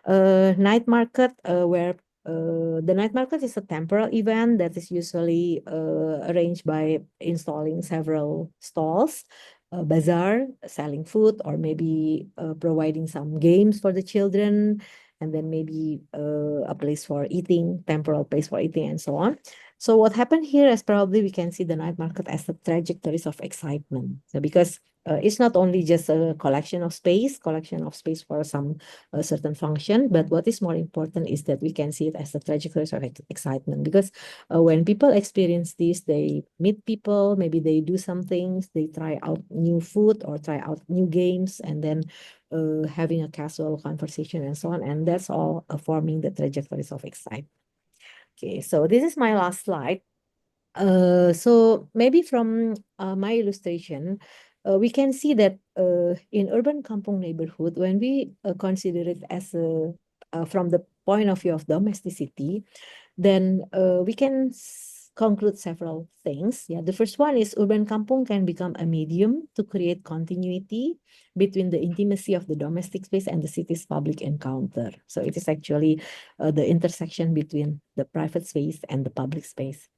[SPEAKER 2] Night market, where the night market is a temporal event that is usually arranged by installing several stalls, bazaar, selling food, or maybe providing some games for the children, and then maybe a place for eating, temporal place for eating, and so on. So what happened here is probably we can see the night market as the trajectories of excitement. So because it's not only just a collection of space for some certain function, but what is more important is that we can see it as the trajectories of excitement. Because when people experience this, they meet people, maybe they do some things, they try out new food or try out new games, and then having a casual conversation and so on. And that's all forming the trajectories of excitement. Okay, so this is my last slide. So maybe from my illustration, we can see that in urban kampung neighborhood, when we consider it as from the point of view of domesticity, then we can conclude several things. Yeah, the first one is urban kampung can become a medium to create continuity between the intimacy of the domestic space and the city's public encounter. So it is actually the intersection between the private space and the public space.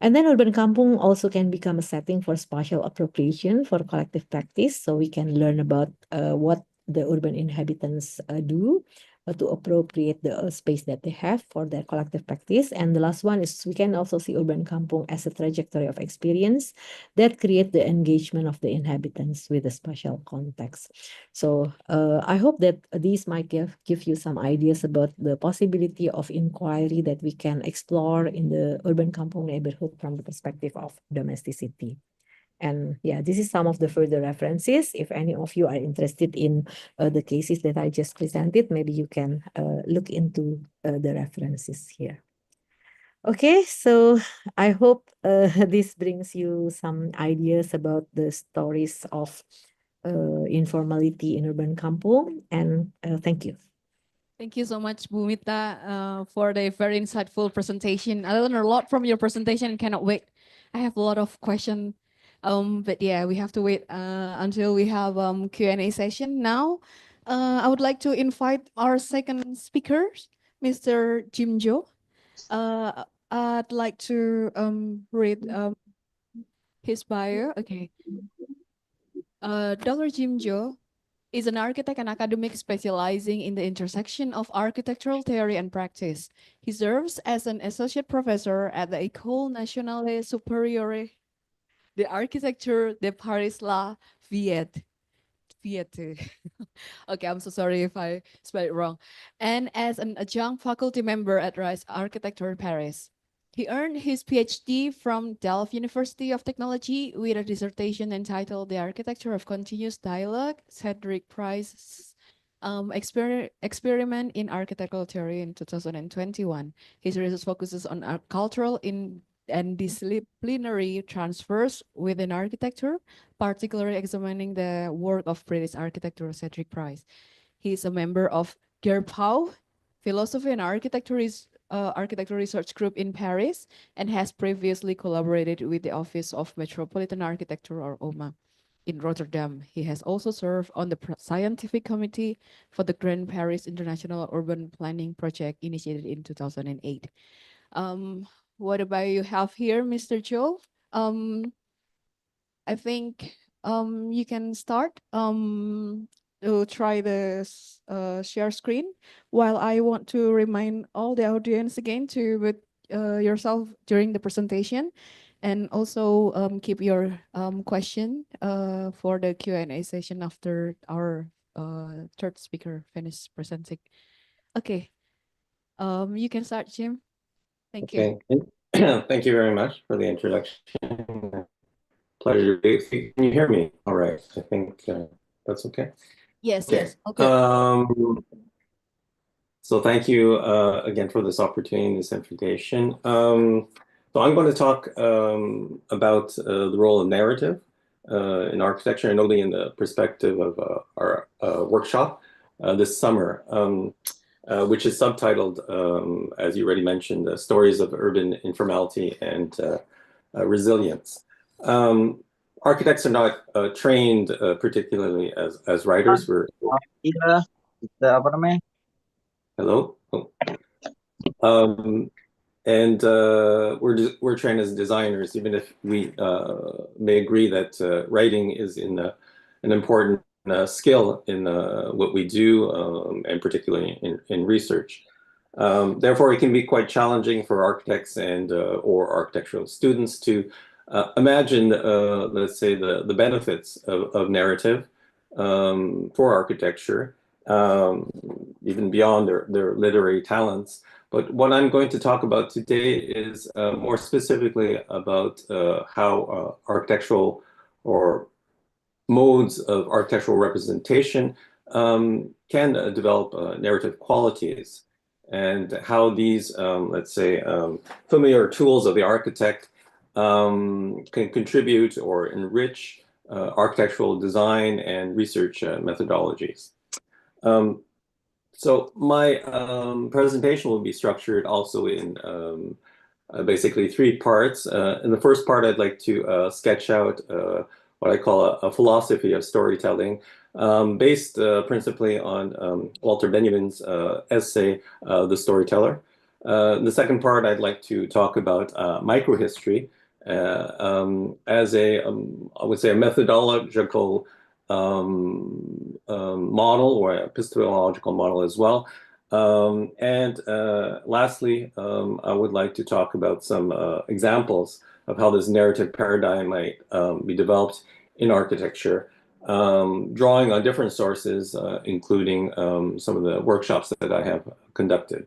[SPEAKER 2] And then urban kampung also can become a setting for spatial appropriation for collective practice. So we can learn about what the urban inhabitants do to appropriate the space that they have for their collective practice. And the last one is we can also see urban kampung as a trajectory of experience that create the engagement of the inhabitants with a spatial context. So I hope that these might give you some ideas about the possibility of inquiry that we can explore in the urban kampung neighborhood from the perspective of domesticity. And yeah, this is some of the further references. If any of you are interested in the cases that I just presented, maybe you can look into the references here. Okay, so I hope this brings you some ideas about the stories of informality in urban kampung, and thank you.
[SPEAKER 4] Thank you so much, Bu Mita, for the very insightful presentation. I learned a lot from your presentation and cannot wait. I have a lot of questions, but yeah, we have to wait until we have Q&A session now. I would like to invite our second speaker, Mr. Jim Jo. I'd like to read his bio. Okay. Dr. Jim Jo is an architect and academic specializing in the intersection of architectural theory and practice. He serves as an associate professor at the École Nationale Supérieure d'Architecture de Paris La Villette. Okay, I'm so sorry if I spelled it wrong. And as an adjunct faculty member at Rice Architecture Paris. He earned his PhD from Delft University of Technology with a dissertation entitled The Architecture of Continuous Dialogue, Seri-3 Experiment in Architectural Theory in 2021. His research focuses on cultural and disciplinary transfers within architecture, particularly examining the work of British architecture Seri-3. He is a member of GERPAU, Philosophy and Architecture Research Group in Paris, and has previously collaborated with the Office of Metropolitan Architecture, or OMA, in Rotterdam. He has also served on the scientific committee for the Grand Paris International Urban Planning Project initiated in 2008. What about you have here, Mr. Jo? I think you can start to try the share screen, while I want to remind all the audience again to put yourself during the presentation. And also keep your question for the Q&A session after our third speaker finishes presenting. Okay, you can start, Jim. Thank you.
[SPEAKER 3] Okay. Thank you very much for the introduction. Pleasure to be with you. Can you hear me? All right. I think that's okay.
[SPEAKER 4] Yes,
[SPEAKER 3] Okay.
[SPEAKER 4] yes. Okay.
[SPEAKER 3] So thank you again for this opportunity and this invitation. So I'm going to talk about the role of narrative in architecture, and only in the perspective of our workshop this summer, which is subtitled, as you already mentioned, Stories of Urban Informality and Resilience. Architects are not trained particularly as writers.
[SPEAKER 6] Iya, kita apa namanya?
[SPEAKER 3] Hello? And we're trained as designers, even if we may agree that writing is an important skill in what we do, and particularly in research. Therefore, it can be quite challenging for architects and or architectural students to imagine, let's say, the benefits of narrative for architecture, even beyond their literary talents. But what I'm going to talk about today is more specifically about how architectural or modes of architectural representation can develop narrative qualities, and how these, let's say, familiar tools of the architect can contribute or enrich architectural design and research methodologies. So my presentation will be structured also in basically three parts. In the first part, I'd like to sketch out what I call a philosophy of storytelling, based principally on Walter Benjamin's essay, The Storyteller. In the second part, I'd like to talk about microhistory as a, I would say, a methodological model, or epistemological model as well. And lastly, I would like to talk about some examples of how this narrative paradigm might be developed in architecture, drawing on different sources, including some of the workshops that I have conducted.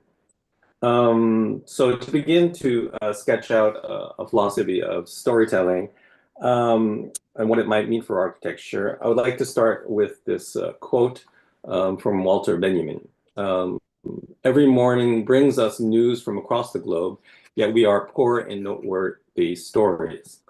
[SPEAKER 3] So to begin to sketch out a philosophy of storytelling, and what it might mean for architecture, I would like to start with this quote from Walter Benjamin. Every morning brings us news from across the globe, yet we are poor in noteworthy stories.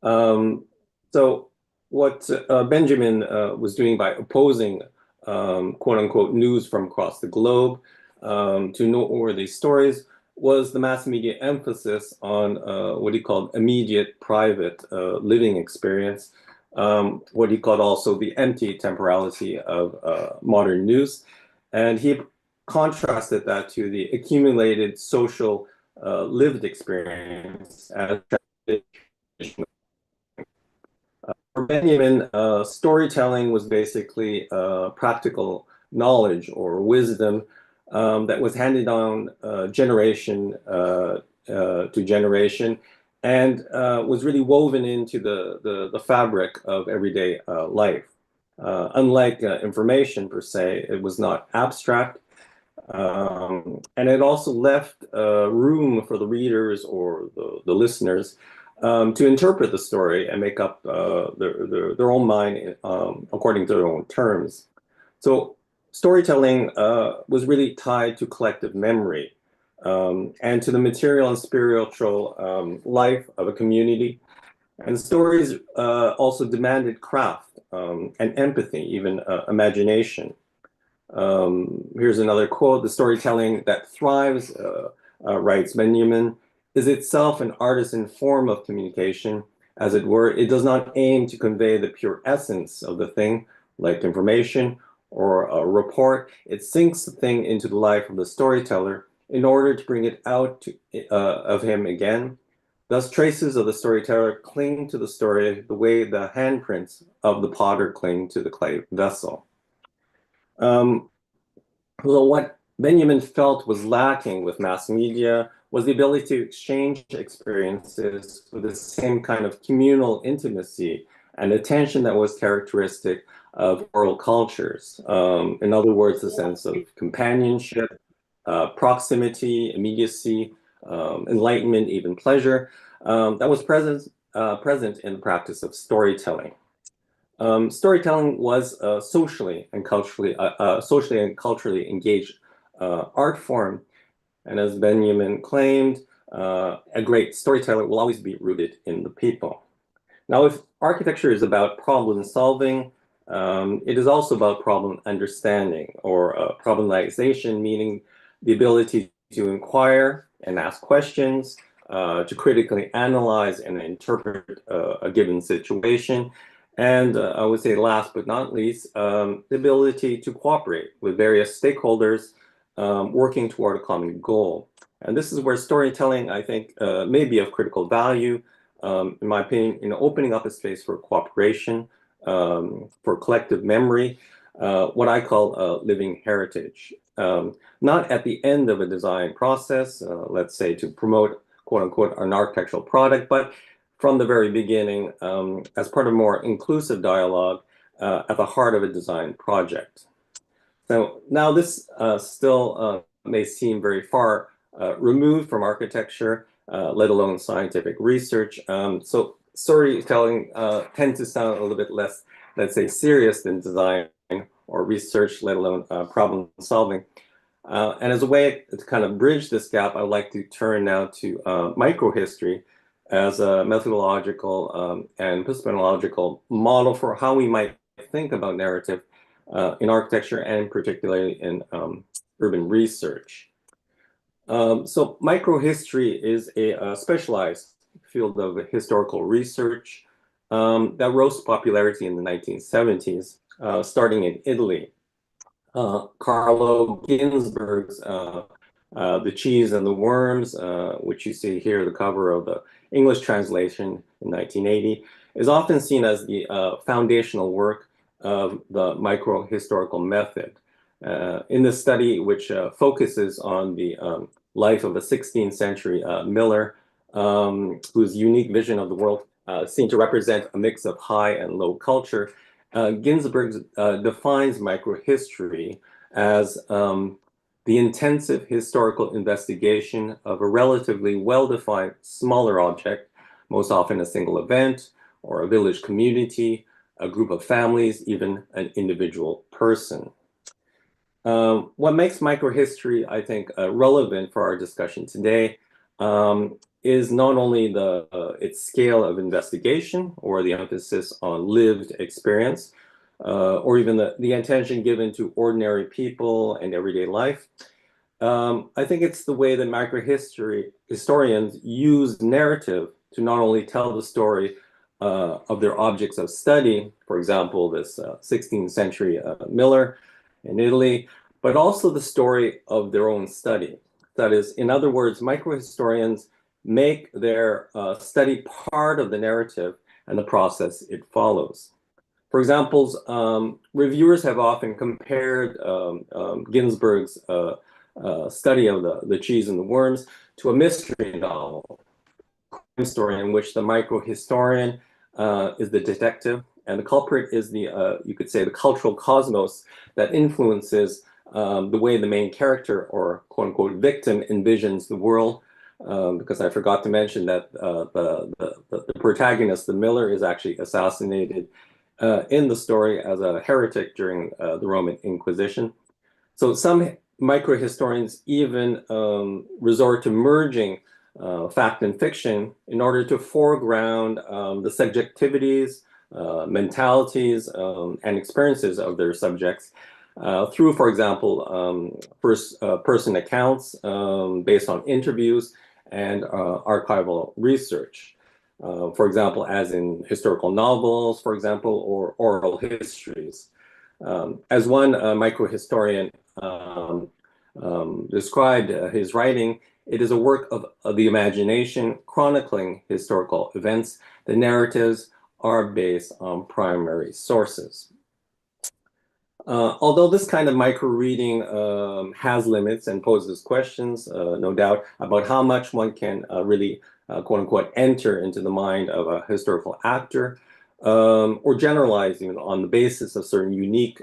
[SPEAKER 3] So what Benjamin was doing by opposing quote unquote news from across the globe to noteworthy stories was the mass media emphasis on what he called immediate private living experience, what he called also the empty temporality of modern news. And he contrasted that to the accumulated social lived experience as for Benjamin, storytelling was basically practical knowledge or wisdom that was handed on generation to generation, and was really woven into the fabric of everyday life. Unlike information per se, it was not abstract, and it also left room for the readers or the listeners to interpret the story and make up their own mind according to their own terms. So storytelling was really tied to collective memory and to the material and spiritual life of a community. And stories also demanded craft and empathy, even imagination. Here's another quote: "The storytelling that thrives," writes Benjamin, "is itself an artisan form of communication. As it were, it does not aim to convey the pure essence of the thing, like information or a report. It sinks the thing into the life of the storyteller in order to bring it out of him again. Thus, traces of the storyteller cling to the story the way the handprints of the potter cling to the clay vessel." Well, what Benjamin felt was lacking with mass media was the ability to exchange experiences with the same kind of communal intimacy and attention that was characteristic of oral cultures. In other words, the sense of companionship, proximity, immediacy, enlightenment, even pleasure, that was present in the practice of storytelling. Storytelling was socially and culturally engaged art form, and as Benjamin claimed, a great storyteller will always be rooted in the people. Now, if architecture is about problem solving, it is also about problem understanding, or problematization, meaning the ability to inquire and ask questions, to critically analyze and interpret a given situation. And I would say last but not least, the ability to cooperate with various stakeholders working toward a common goal. And this is where storytelling, I think, may be of critical value, in my opinion, in opening up a space for cooperation, for collective memory, what I call living heritage. Not at the end of a design process, let's say to promote, quote unquote, an architectural product, but from the very beginning, as part of more inclusive dialogue at the heart of a design project. So now this still may seem very far removed from architecture, let alone scientific research. So storytelling tends to sound a little bit less, let's say, serious than design or research, let alone problem solving. And as a way to kind of bridge this gap, I would like to turn now to microhistory as a methodological and epistemological model for how we might think about narrative in architecture, and particularly in urban research. So microhistory is a specialized field of historical research that rose to popularity in the 1970s, starting in Italy. Carlo Ginzburg's The Cheese and the Worms, which you see here, the cover of the English translation in 1980, is often seen as the foundational work of the microhistorical method. In this study, which focuses on the life of a 16th century miller, whose unique vision of the world seemed to represent a mix of high and low culture, Ginsburg defines microhistory as the intensive historical investigation of a relatively well-defined smaller object, most often a single event or a village community, a group of families, even an individual person. What makes microhistory, I think, relevant for our discussion today is not only its scale of investigation or the emphasis on lived experience, or even the attention given to ordinary people and everyday life. I think it's the way that historians use narrative to not only tell the story of their objects of study, for example, this 16th century miller in Italy, but also the story of their own study. That is, in other words, microhistorians make their study part of the narrative and the process it follows. For example, reviewers have often compared Ginsburg's study of the cheese and the worms to a mystery novel, crime story in which the microhistorian is the detective and the culprit is the, you could say, the cultural cosmos that influences the way the main character, or quote unquote victim, envisions the world. Because I forgot to mention that the protagonist, the miller, is actually assassinated in the story as a heretic during the Roman Inquisition. So some microhistorians even resort to merging fact and fiction in order to foreground the subjectivities, mentalities, and experiences of their subjects through, for example, first-person accounts based on interviews and archival research. For example, as in historical novels, for example, or oral histories. As one microhistorian described his writing, it is a work of the imagination chronicling historical events. The narratives are based on primary sources. Although this kind of micro-reading has limits and poses questions, no doubt, about how much one can really, quote-unquote, enter into the mind of a historical actor, or generalize even on the basis of certain unique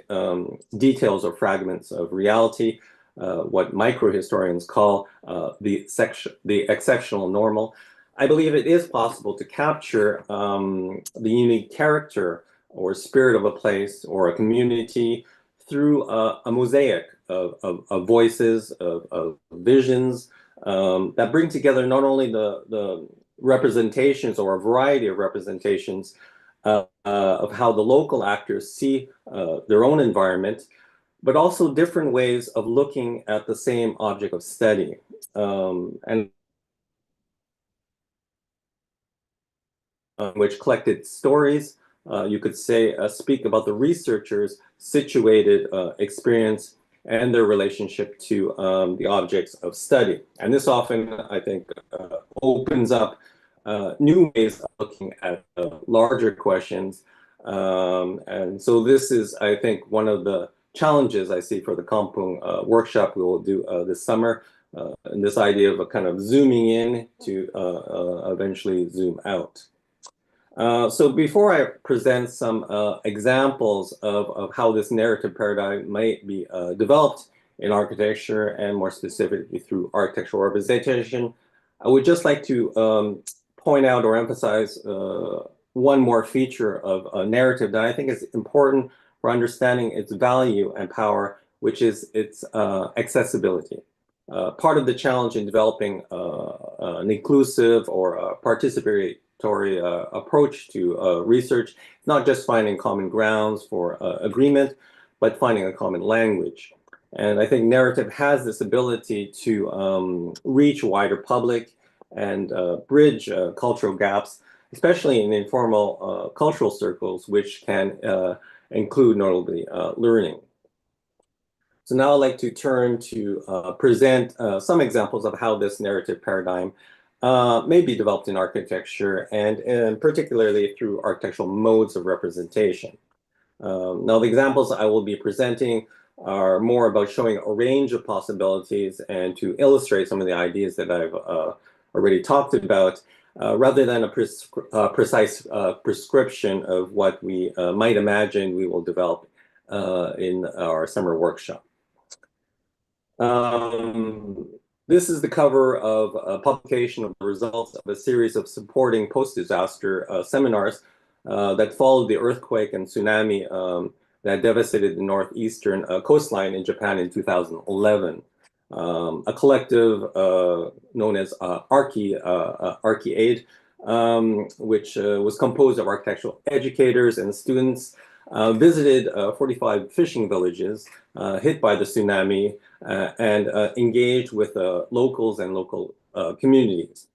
[SPEAKER 3] details or fragments of reality, what micro-historians call the exceptional normal. I believe it is possible to capture the unique character or spirit of a place or a community through a mosaic of voices, of visions that bring together not only the representations or a variety of representations of how the local actors see their own environment, but also different ways of looking at the same object of study. And which collected stories, you could say, speak about the researchers' situated experience and their relationship to the objects of study. And this often, I think, opens up new ways of looking at larger questions. And so this is, I think, one of the challenges I see for the Kampung workshop we will do this summer, and this idea of a kind of zooming in to eventually zoom out. So before I present some examples of how this narrative paradigm might be developed in architecture and more specifically through architectural representation, I would just like to point out or emphasize one more feature of a narrative that I think is important for understanding its value and power, which is its accessibility. Part of the challenge in developing an inclusive or participatory approach to research, not just finding common grounds for agreement, but finding a common language. And I think narrative has this ability to reach a wider public and bridge cultural gaps, especially in informal cultural circles, which can include notably learning. So now I'd like to turn to present some examples of how this narrative paradigm may be developed in architecture and particularly through architectural modes of representation. Now the examples I will be presenting are more about showing a range of possibilities and to illustrate some of the ideas that I've already talked about, rather than a precise prescription of what we might imagine we will develop in our summer workshop. This is the cover of a publication of the results of a series of supporting post-disaster seminars that followed the earthquake and tsunami that devastated the northeastern coastline in Japan in 2011. A collective known as Archi-Aid, which was composed of architectural educators and students, visited 45 fishing villages hit by the tsunami and engaged with locals and local communities.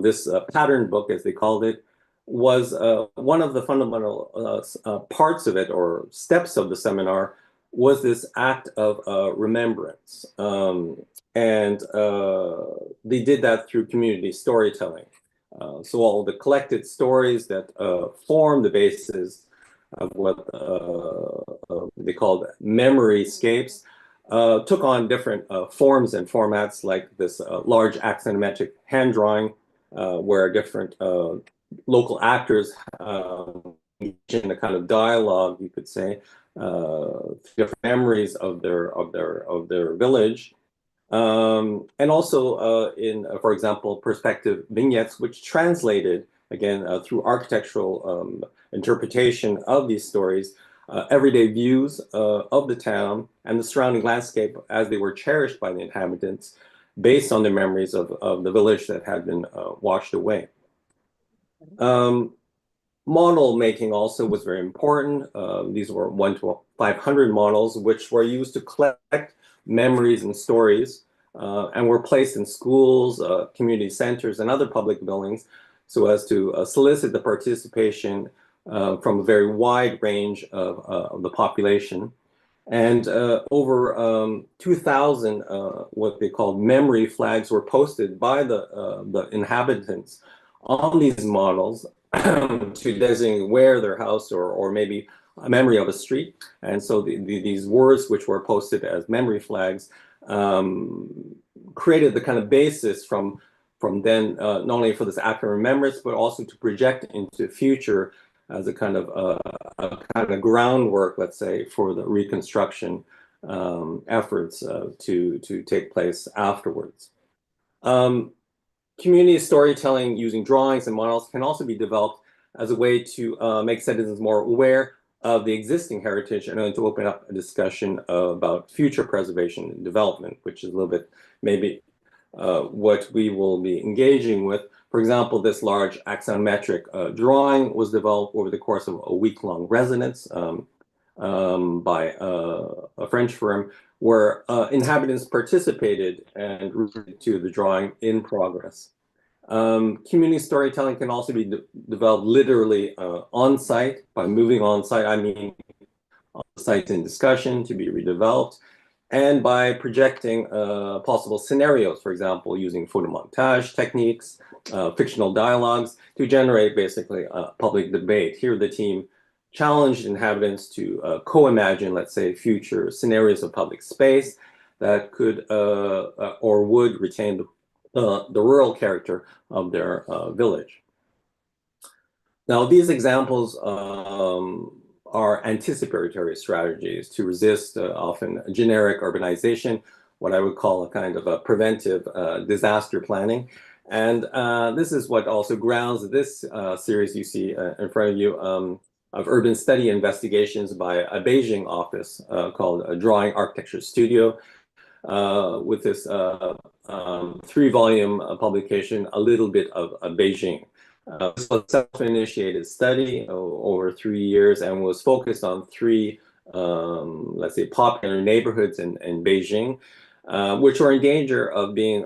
[SPEAKER 3] This pattern book, as they called it, was one of the fundamental parts of it, or steps of the seminar, was this act of remembrance. And they did that through community storytelling. So all the collected stories that form the basis of what they called memoryscapes took on different forms and formats, like this large axonometric hand drawing, where different local actors engage in a kind of dialogue, you could say, different memories of their village. And also in, for example, perspective vignettes, which translated, again, through architectural interpretation of these stories, everyday views of the town and the surrounding landscape as they were cherished by the inhabitants based on their memories of the village that had been washed away. Model making also was very important. These were 1 to 500 models, which were used to collect memories and stories and were placed in schools, community centers, and other public buildings so as to solicit the participation from a very wide range of the population. And over 2,000 what they called memory flags were posted by the inhabitants on these models to designate where their house or maybe a memory of a street. And so these words, which were posted as memory flags, created the kind of basis from then, not only for this act of remembrance, but also to project into the future as a kind of groundwork, let's say, for the reconstruction efforts to take place afterwards. Community storytelling using drawings and models can also be developed as a way to make citizens more aware of the existing heritage and to open up a discussion about future preservation and development, which is a little bit maybe what we will be engaging with. For example, this large axonometric drawing was developed over the course of a week-long residence by a French firm, where inhabitants participated and related to the drawing in progress. Community storytelling can also be developed literally on-site. By moving on-site, I mean on-site in discussion to be redeveloped, and by projecting possible scenarios, for example, using photomontage techniques, fictional dialogues, to generate basically public debate. Here the team challenged inhabitants to co-imagine, let's say, future scenarios of public space that could or would retain the rural character of their village. Now, these examples are anticipatory strategies to resist often generic urbanization, what I would call a kind of a preventive disaster planning. And this is what also grounds this series you see in front of you of urban study investigations by a Beijing office called Drawing Architecture Studio, with this 3-volume publication, A Little Bit of Beijing. This was a self-initiated study over 3 years and was focused on 3, let's say, popular neighborhoods in Beijing, which were in danger of being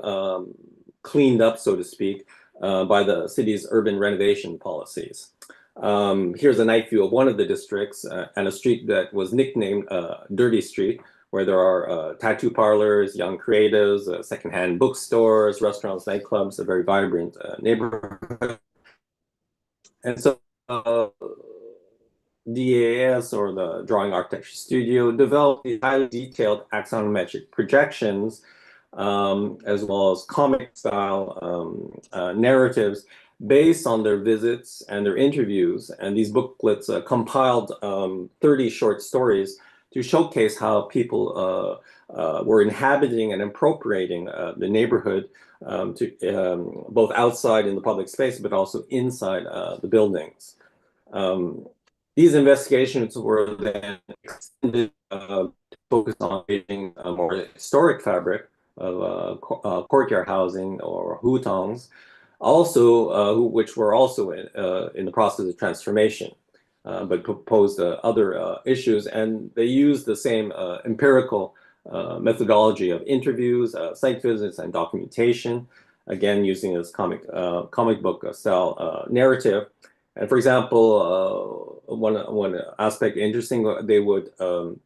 [SPEAKER 3] cleaned up, so to speak, by the city's urban renovation policies. Here's a night view of one of the districts and a street that was nicknamed Dirty Street, where there are tattoo parlors, young creatives, secondhand bookstores, restaurants, nightclubs, a very vibrant neighborhood. And so DAS, or the Drawing Architecture Studio, developed these highly detailed axonometric projections, as well as comic-style narratives based on their visits and their interviews. And these booklets compiled 30 short stories to showcase how people were inhabiting and appropriating the neighborhood, to both outside in the public space, but also inside the buildings. These investigations were then extended to focus on Beijing more historic fabric of courtyard housing, or hutongs, also which were also in the process of transformation, but posed other issues, and they used the same empirical methodology of interviews, site visits, and documentation, again using this comic book style narrative. And for example, one aspect interesting, they would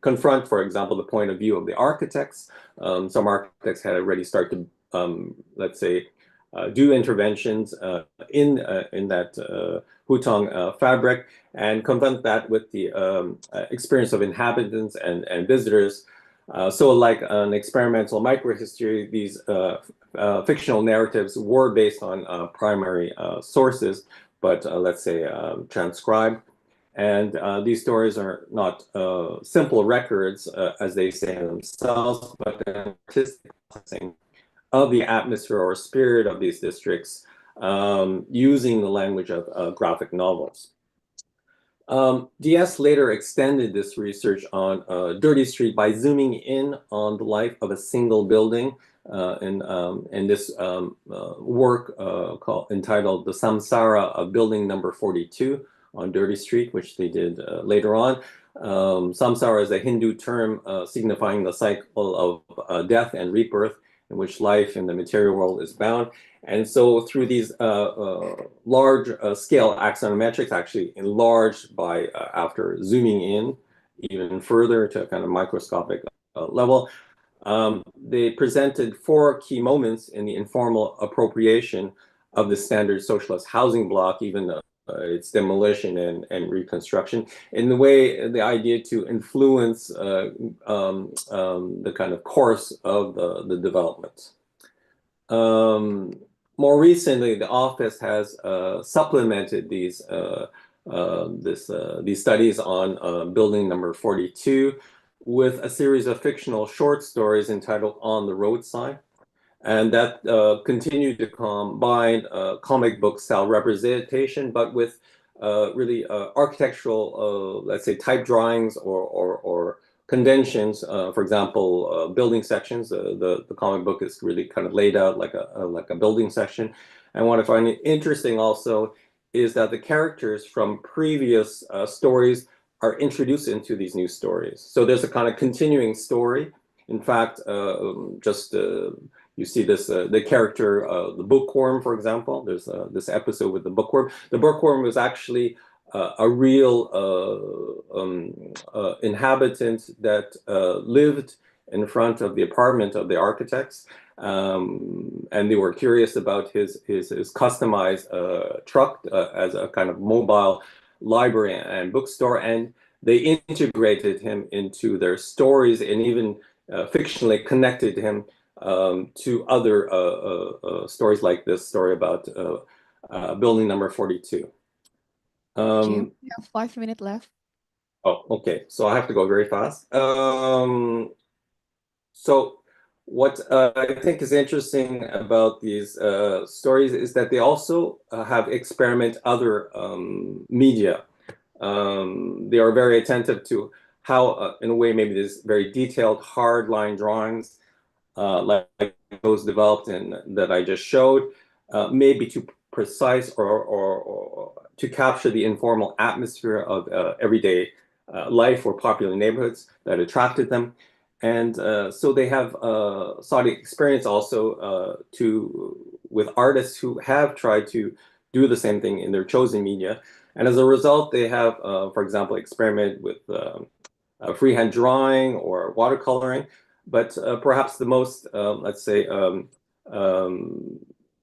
[SPEAKER 3] confront, for example, the point of view of the architects. Some architects had already started to, let's say, do interventions in that hutong fabric, and confront that with the experience of inhabitants and visitors. So like an experimental microhistory, these fictional narratives were based on primary sources, but let's say transcribed. And these stories are not simple records, as they say themselves, but an artistic processing of the atmosphere or spirit of these districts, using the language of graphic novels. DS later extended this research on Dirty Street by zooming in on the life of a single building in this work entitled The Samsara of Building Number 42 on Dirty Street, which they did later on. Samsara is a Hindu term signifying the cycle of death and rebirth, in which life in the material world is bound. And so through these large scale axonometrics, actually enlarged by after zooming in even further to a kind of microscopic level, they presented 4 key moments in the informal appropriation of the standard socialist housing block, even its demolition and reconstruction, in the way the idea to influence the kind of course of the development. More recently, the office has supplemented these studies on building number 42 with a series of fictional short stories entitled On the Roadside. And that continued to combine comic book style representation, but with really architectural, let's say, type drawings or conventions. For example, building sections. The comic book is really kind of laid out like a building section. And what I find interesting also is that the characters from previous stories are introduced into these new stories. So there's a kind of continuing story. In fact, you see this, the character, the bookworm, for example. There's this episode with the bookworm. The bookworm was actually a real inhabitant that lived in front of the apartment of the architects. And they were curious about his customized truck as a kind of mobile library and bookstore. And they integrated him into their stories and even fictionally connected him to other stories like this story about building number 42.
[SPEAKER 4] Jim, we have 5 minutes left.
[SPEAKER 3] Oh, okay. So I have to go very fast. So what I think is interesting about these stories is that they also have experiment other media. They are very attentive to how, in a way, maybe there's very detailed hard line drawings like those developed and that I just showed, may be too precise or to capture the informal atmosphere of everyday life or popular neighborhoods that attracted them. And so they have sought experience also with artists who have tried to do the same thing in their chosen media. And as a result, they have, for example, experimented with freehand drawing or watercoloring. But perhaps the most, let's say,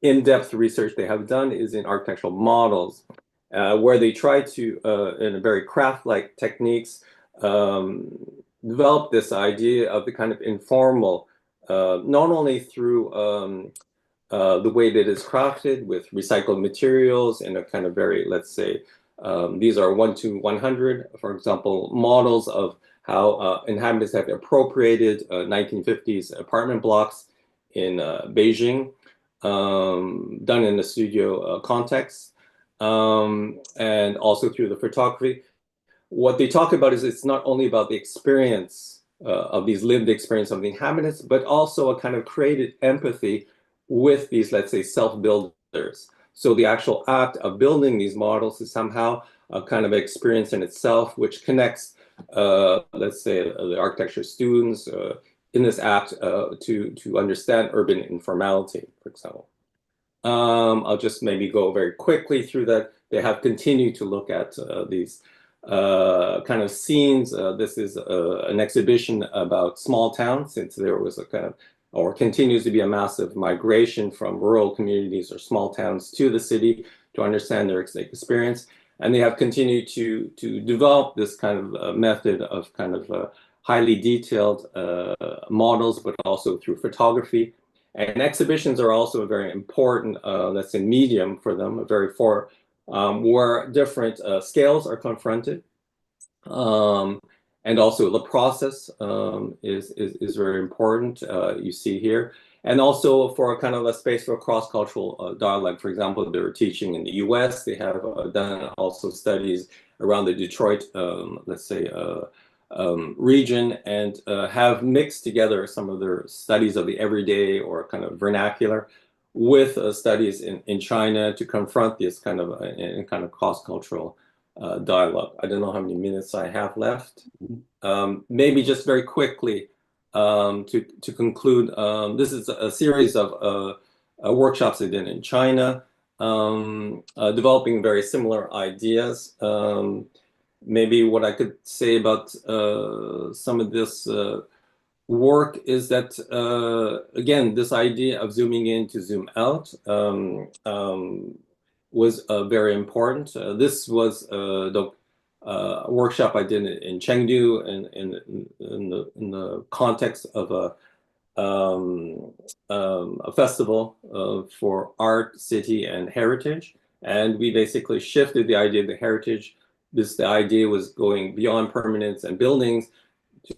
[SPEAKER 3] in-depth research they have done is in architectural models, where they try to, in a very craft-like techniques, develop this idea of the kind of informal, not only through the way that it's crafted with recycled materials in a kind of very, let's say, these are 1 to 100, for example, models of how inhabitants have appropriated 1950s apartment blocks in Beijing, done in the studio context, and also through the photography. What they talk about is it's not only about the experience of these lived experience of the inhabitants, but also a kind of created empathy with these, let's say, self-builders. So the actual act of building these models is somehow a kind of experience in itself, which connects, let's say, the architecture students in this act to understand urban informality, for example. I'll just maybe go very quickly through that. They have continued to look at these kind of scenes. This is an exhibition about small towns, since there was a kind of, or continues to be a massive migration from rural communities or small towns to the city to understand their experience. And they have continued to develop this kind of method of kind of highly detailed models, but also through photography. And exhibitions are also a very important, let's say, medium for them, where different scales are confronted. And also the process is very important, you see here. And also for a kind of a space for cross-cultural dialogue. For example, they were teaching in the US. They have done also studies around the Detroit, let's say, region, and have mixed together some of their studies of the everyday or kind of vernacular with studies in China to confront this kind of cross-cultural dialogue. I don't know how many minutes I have left. Maybe just very quickly to conclude, this is a series of workshops they did in China, developing very similar ideas. Maybe what I could say about some of this work is that, again, this idea of zooming in to zoom out was very important. This was the workshop I did in Chengdu in the context of a festival for art, city, and heritage. And we basically shifted the idea of the heritage. The idea was going beyond permanence and buildings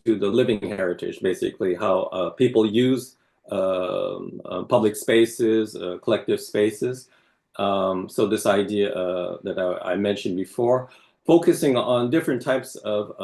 [SPEAKER 3] to the living heritage, basically how people use public spaces, collective spaces. So this idea that I mentioned before, focusing on different types of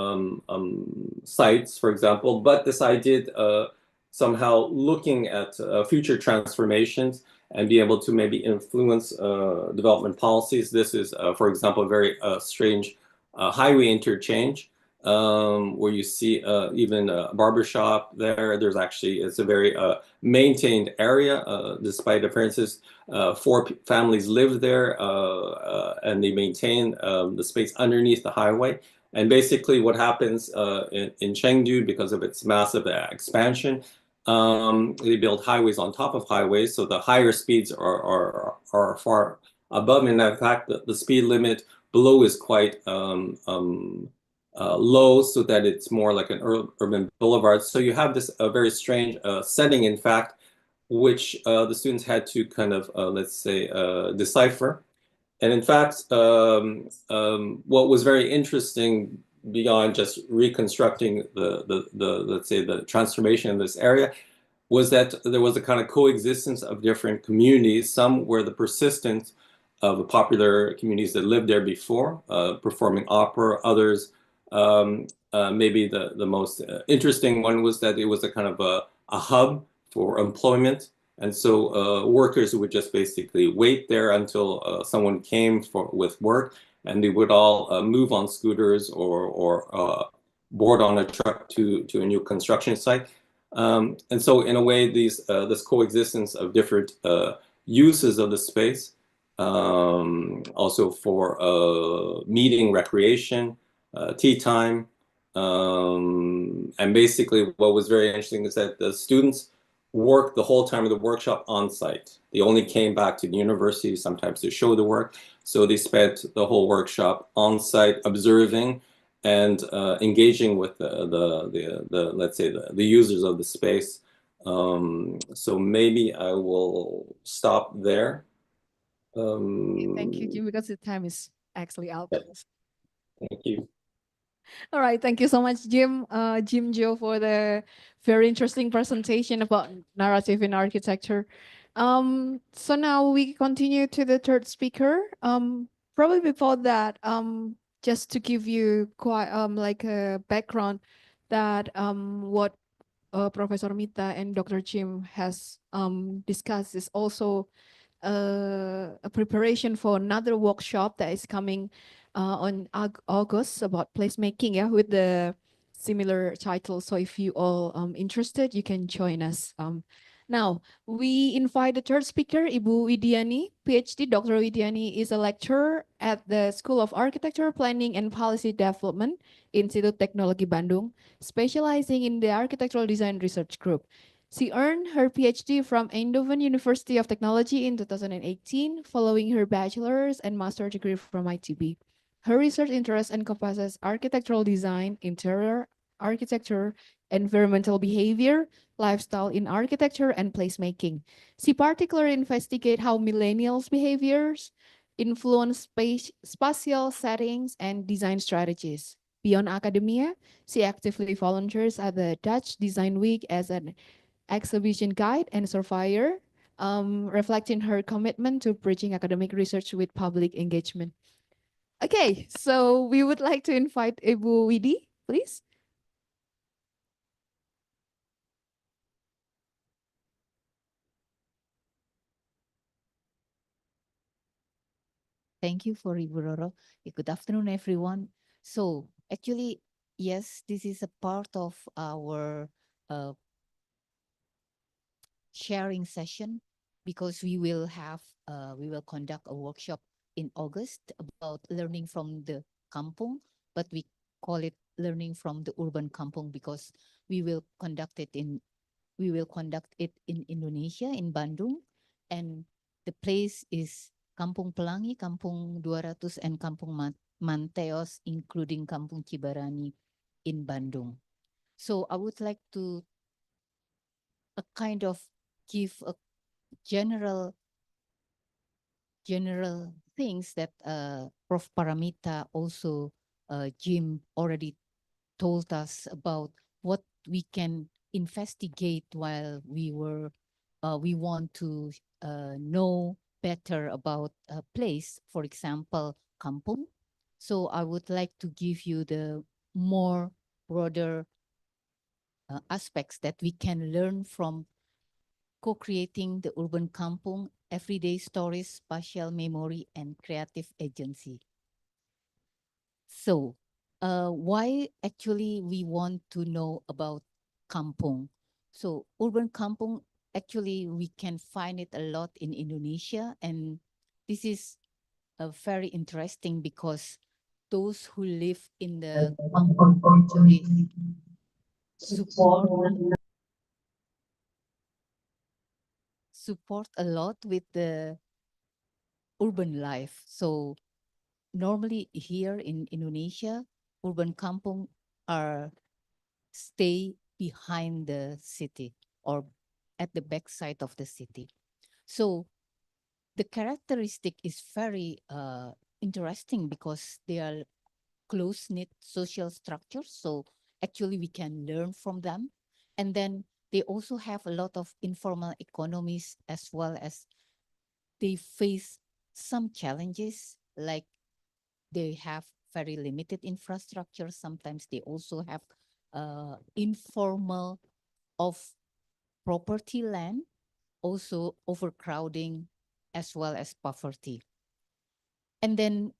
[SPEAKER 3] sites, for example, but this idea somehow looking at future transformations and be able to maybe influence development policies. This is, for example, a very strange highway interchange where you see even a barbershop there. There's actually, it's a very maintained area, despite appearances. Four families live there and they maintain the space underneath the highway. And basically what happens in Chengdu, because of its massive expansion, they build highways on top of highways, so the higher speeds are far above. And in fact, the speed limit below is quite low, so that it's more like an urban boulevard. So you have this very strange setting, in fact, which the students had to kind of, let's say, decipher. And in fact, what was very interesting beyond just reconstructing the let's say the transformation in this area was that there was a kind of coexistence of different communities. Some were the persistence of the popular communities that lived there before, performing opera. Others, maybe the most interesting one was that it was a kind of a hub for employment. And so workers would just basically wait there until someone came with work, and they would all move on scooters or board on a truck to a new construction site. And so in a way, this coexistence of different uses of the space, also for meeting, recreation, tea time. And basically what was very interesting is that the students worked the whole time of the workshop on site. They only came back to the university sometimes to show the work. So they spent the whole workshop on site observing and engaging with the let's say the users of the space. So maybe I will stop there.
[SPEAKER 4] Thank you, Jim, because the time is actually out.
[SPEAKER 3] Thank you.
[SPEAKER 4] All right, thank you so much, Jim Joe, for the very interesting presentation about narrative in architecture. So now we continue to the third speaker. Probably before that, just to give you quite like a background that what Professor Mita and Dr. Jim has discussed is also a preparation for another workshop that is coming on August about placemaking, yeah, with the similar title. So if you all interested, you can join us. Now, we invite the third speaker, Ibu Widiani, PhD. Dr. Widiani is a lecturer at the School of Architecture, Planning and Policy Development, Institut Teknologi Bandung, specializing in the Architectural Design Research Group. She earned her PhD from Eindhoven University of Technology in 2018, following her bachelor's and master's degree from ITB. Her research interest encompasses architectural design, interior architecture, environmental behavior, lifestyle in architecture, and placemaking. She particularly investigates how millennials' behaviors influence spatial settings and design strategies. Beyond academia, she actively volunteers at the Dutch Design Week as an exhibition guide and surveyor, reflecting her commitment to bridging academic research with public engagement. Okay, so we would like to invite Ibu Widi, please.
[SPEAKER 7] Thank you for Ibu Roro. Good afternoon, everyone. So actually, yes, this is a part of our sharing session because we will conduct a workshop in August about learning from the kampung, but we call it learning from the urban kampung because we will conduct it in Indonesia, in Bandung, and the place is Kampung Pelangi, Kampung 200, and Kampung Manteos, including Kampung Cibarani in Bandung. So I would like to kind of give a general things that Prof. Paramita also Jim already told us about what we can investigate while we want to know better about a place, for example, Kampung. So I would like to give you the more broader aspects that we can learn from co-creating the urban kampung, everyday stories, spatial memory, and creative agency. So, why actually we want to know about kampung? So, urban kampung, actually we can find it a lot in Indonesia, and this is very interesting because those who live in the kampung actually support a lot with the urban life. So normally here in Indonesia, urban kampung are stay behind the city or at the backside of the city. So the characteristic is very interesting because they are close-knit social structures. So actually we can learn from them. And then they also have a lot of informal economies, as well as they face some challenges, like they have very limited infrastructure. Sometimes they also have informal of property land, also overcrowding, as well as poverty. And then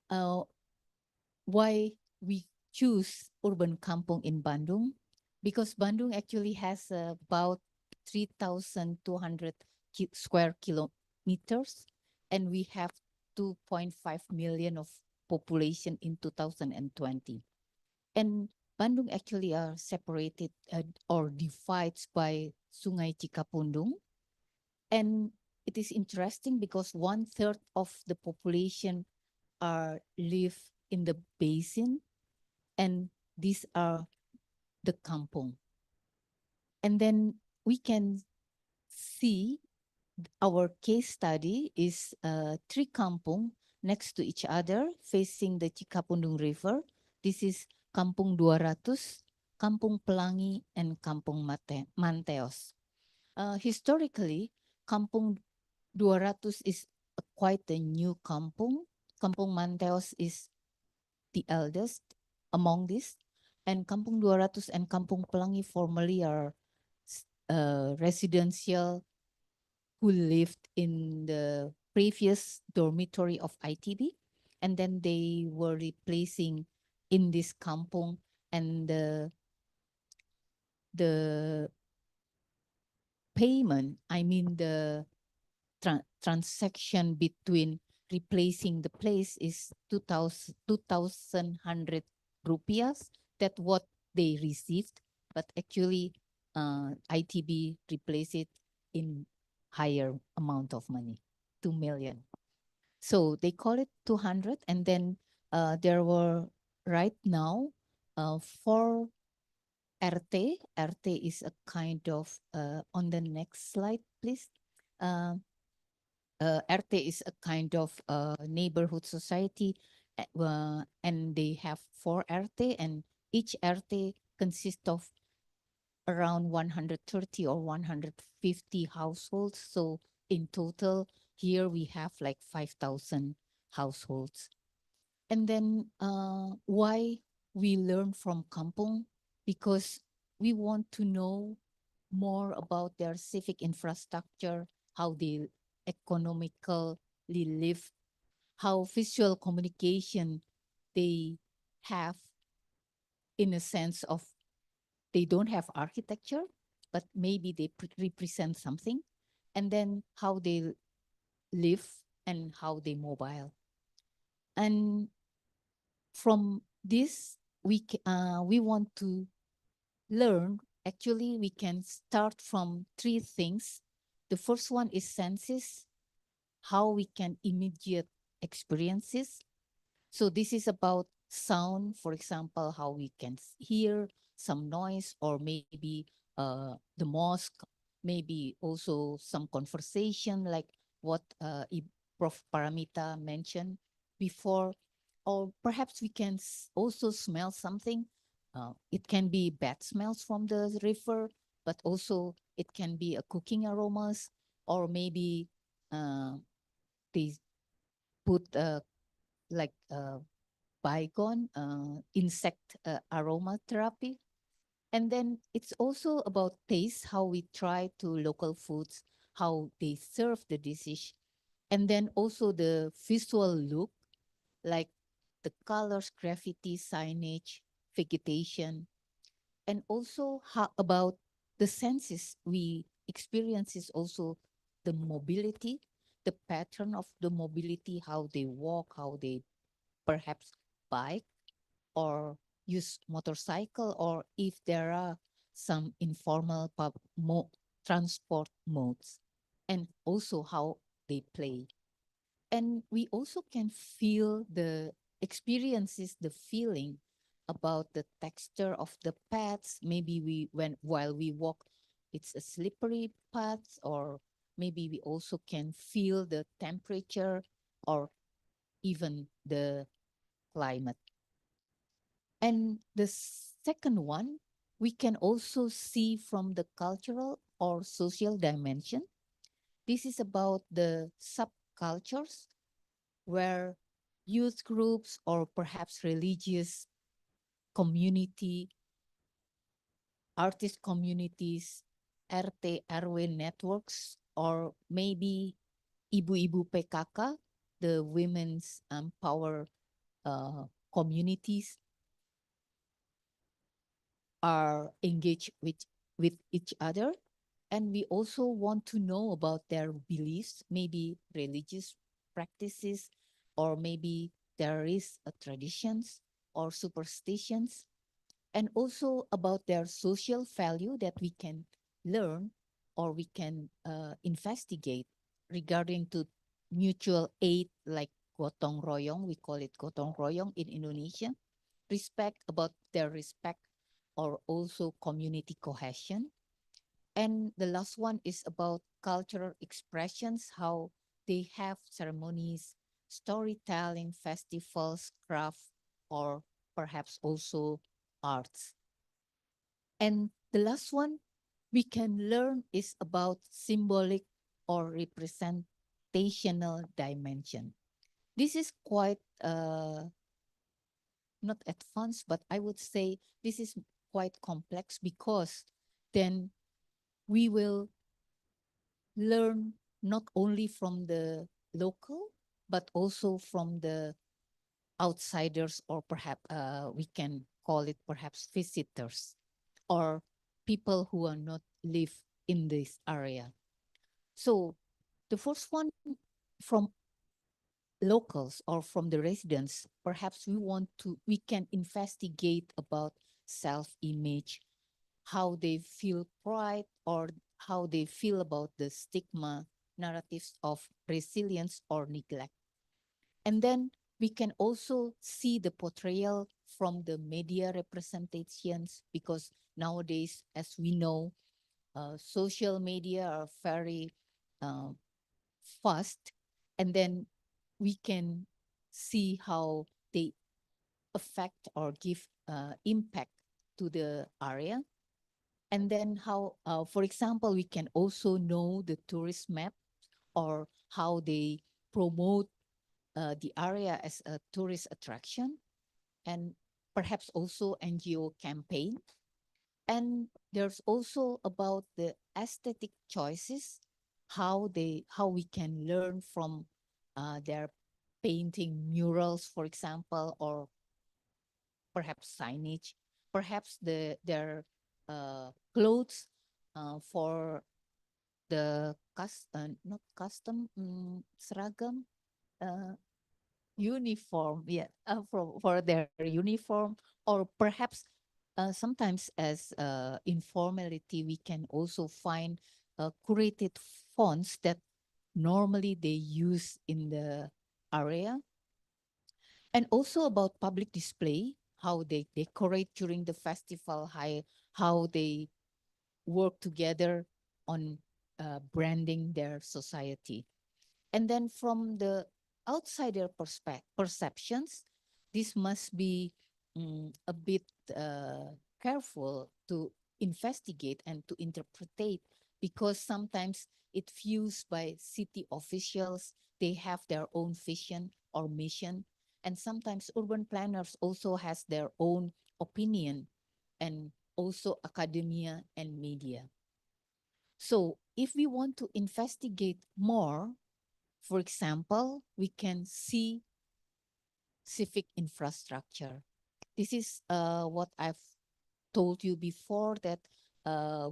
[SPEAKER 7] why we choose urban kampung in Bandung? Because Bandung actually has about 3,200 square kilometers, and we have 2.5 million of population in 2020. And Bandung actually are separated or divided by Sungai Cikapundung. And it is interesting because 1/3 of the population live in the basin, and these are the kampung. And then we can see our case study is 3 kampung next to each other facing the Cikapundung River. This is Kampung 200, Kampung Pelangi, and Kampung Manteos. Historically, Kampung 200 is quite a new kampung. Kampung Manteos is the eldest among these, and Kampung 200 and Kampung Pelangi formerly are residential who lived in the previous dormitory of ITB, and then they were replacing in this kampung, and the payment, I mean the transaction between replacing the place is 2,100 rupiahs. That what they received, but actually ITB replaced it in higher amount of money, 2 million. So they call it 200, and then there were right now 4 RT. RT is a kind of on the next slide, please. RT is a kind of neighborhood society, and they have 4 RT, and each RT consists of around 130 or 150 households. So in total, here we have like 5,000 households. And then why we learn from kampung? Because we want to know more about their civic infrastructure, how they economically live, how visual communication they have, in a sense of they don't have architecture, but maybe they represent something, and then how they live and how they mobile. And from this, we want to learn. Actually, we can start from 3 things. The first one is senses, how we can immediate experiences. So this is about sound, for example, how we can hear some noise, or maybe the mosque, maybe also some conversation like what Prof. Paramita mentioned before, or perhaps we can also smell something. It can be bad smells from the river, but also it can be a cooking aromas, or maybe they put like bygone insect aromatherapy. And then it's also about taste, how we try to local foods, how they serve the dish. And then also the visual look, like the colors, graffiti, signage, vegetation, and also how about the senses we experiences, also the mobility, the pattern of the mobility, how they walk, how they perhaps bike or use motorcycle, or if there are some informal transport modes, and also how they play. And we also can feel the experiences, the feeling about the texture of the paths. Maybe we, when while we walk, it's a slippery path, or maybe we also can feel the temperature or even the climate. And the second one, we can also see from the cultural or social dimension. This is about the subcultures, where youth groups or perhaps religious community, artist communities, RT, RW networks, or maybe Ibu-Ibu PKK, the women's power communities, are engaged with each other. And we also want to know about their beliefs, maybe religious practices, or maybe there is a traditions or superstitions, and also about their social value that we can learn or we can investigate regarding to mutual aid, like gotong royong. We call it gotong royong in Indonesia. Respect, about their respect, or also community cohesion. And the last one is about cultural expressions, how they have ceremonies, storytelling, festivals, craft, or perhaps also arts. And the last one we can learn is about symbolic or representational dimension. This is quite not advanced, but I would say this is quite complex, because then we will learn not only from the local, but also from the outsiders, or perhaps we can call it perhaps visitors, or people who are not live in this area. So the first one, from locals or from the residents, perhaps we can investigate about self-image, how they feel pride, or how they feel about the stigma narratives of resilience or neglect. And then we can also see the portrayal from the media representations, because nowadays, as we know, social media are very uh, fast, and then we can see how they affect or give impact to the area. And then how, for example, we can also know the tourist map, or how they promote the area as a tourist attraction, and perhaps also NGO campaign. And there's also about the aesthetic choices, how we can learn from their painting murals, for example, or perhaps signage, perhaps their clothes for the not custom, seragam, uniform, yeah, for their uniform, or perhaps sometimes as informality, we can also find curated fonts that normally they use in the area. And also about public display, how they decorate during the festival, how they work together on branding their society. And then from the outsider perceptions, this must be a bit careful to investigate and to interpret, because sometimes it fused by city officials. They have their own vision or mission, and sometimes urban planners also has their own opinion, and also academia and media. So if we want to investigate more, for example, we can see civic infrastructure. This is what I've told you before, that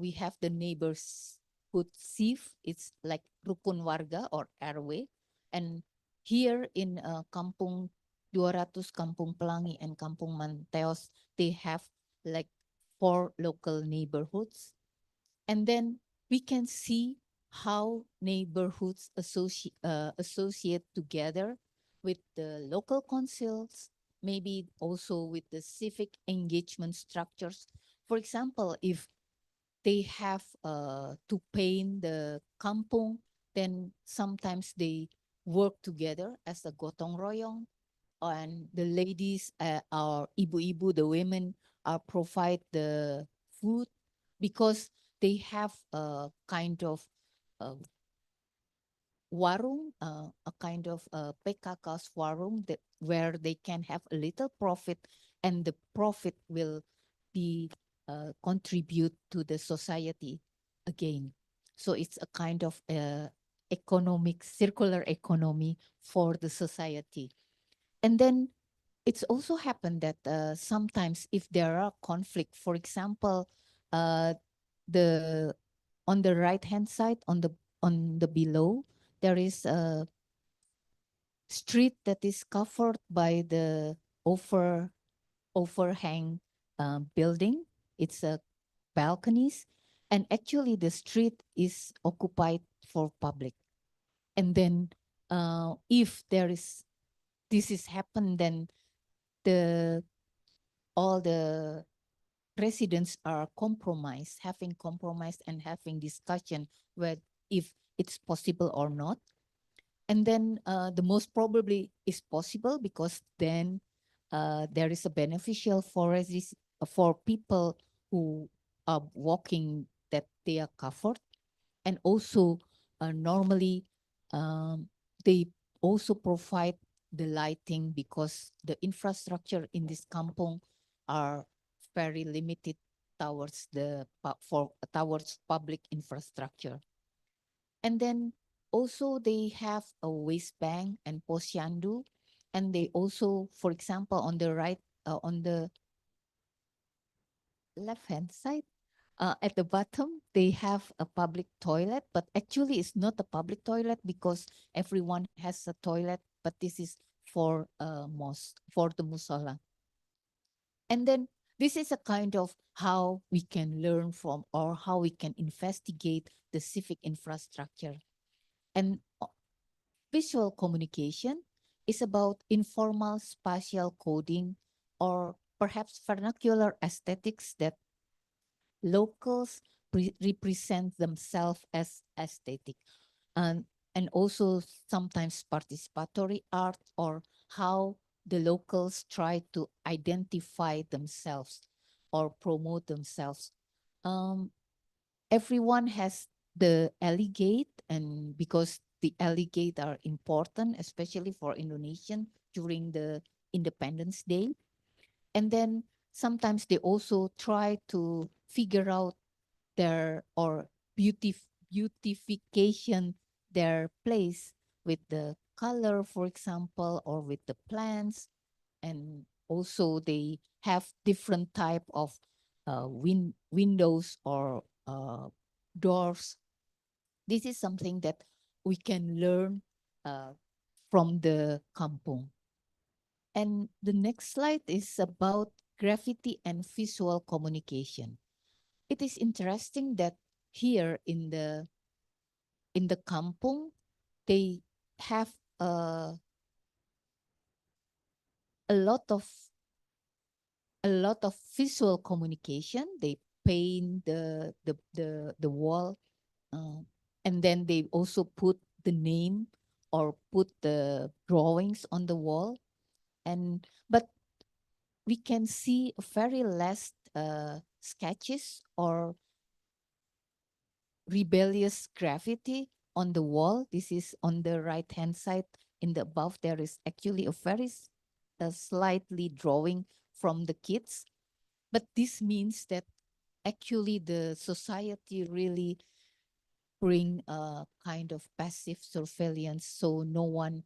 [SPEAKER 7] we have the neighborhood civ. It's like rukun warga or RW. And here in Kampung 200, Kampung Pelangi, and Kampung Manteos, they have like 4 local neighborhoods. And then we can see how neighborhoods associate together with the local councils, maybe also with the civic engagement structures. For example, if they have to paint the kampung, then sometimes they work together as a gotong royong, and the ladies, our ibu-ibu, the women, provide the food, because they have a kind of uh, warung, a kind of PKK's warung, that where they can have a little profit, and the profit will be contribute to the society again. So it's a kind of economic, circular economy for the society. And then it's also happened that sometimes if there are conflict, for example, the on the right hand side, on the below, there is a street that is covered by the overhang building. It's a balconies, and actually the street is occupied for public. And then if this is happened, then the all the residents are having compromised and having discussion with if it's possible or not. And then the most probably is possible, because then there is a beneficial for people who are walking, that they are covered. And also normally they also provide the lighting, because the infrastructure in this kampung are very limited towards towards public infrastructure. And then also they have a waste bank and posyandu, and they also, for example, on the right, on the left hand side, at the bottom, they have a public toilet, but actually it's not a public toilet, because everyone has a toilet, but this is for mosque, for the musalla. And then this is a kind of how we can learn from, or how we can investigate the civic infrastructure. And visual communication is about informal spatial coding, or perhaps vernacular aesthetics, that locals represent themselves as aesthetic, and also sometimes participatory art, or how the locals try to identify themselves or promote themselves. Everyone has the alligate, and because the alligate are important, especially for Indonesian during the Independence Day. And then sometimes they also try to figure out their, or beautification their place with the color, for example, or with the plants. And also they have different type of windows or doors. This is something that we can learn from the kampung. And the next slide is about graffiti and visual communication. It is interesting that here in the kampung, they have a lot of visual communication. They paint the wall, and then they also put the name or put the drawings on the wall. And but we can see very less sketches or rebellious graffiti on the wall. This is on the right hand side. In the above, there is actually a very slightly drawing from the kids. But this means that actually the society really bring a kind of passive surveillance, so no one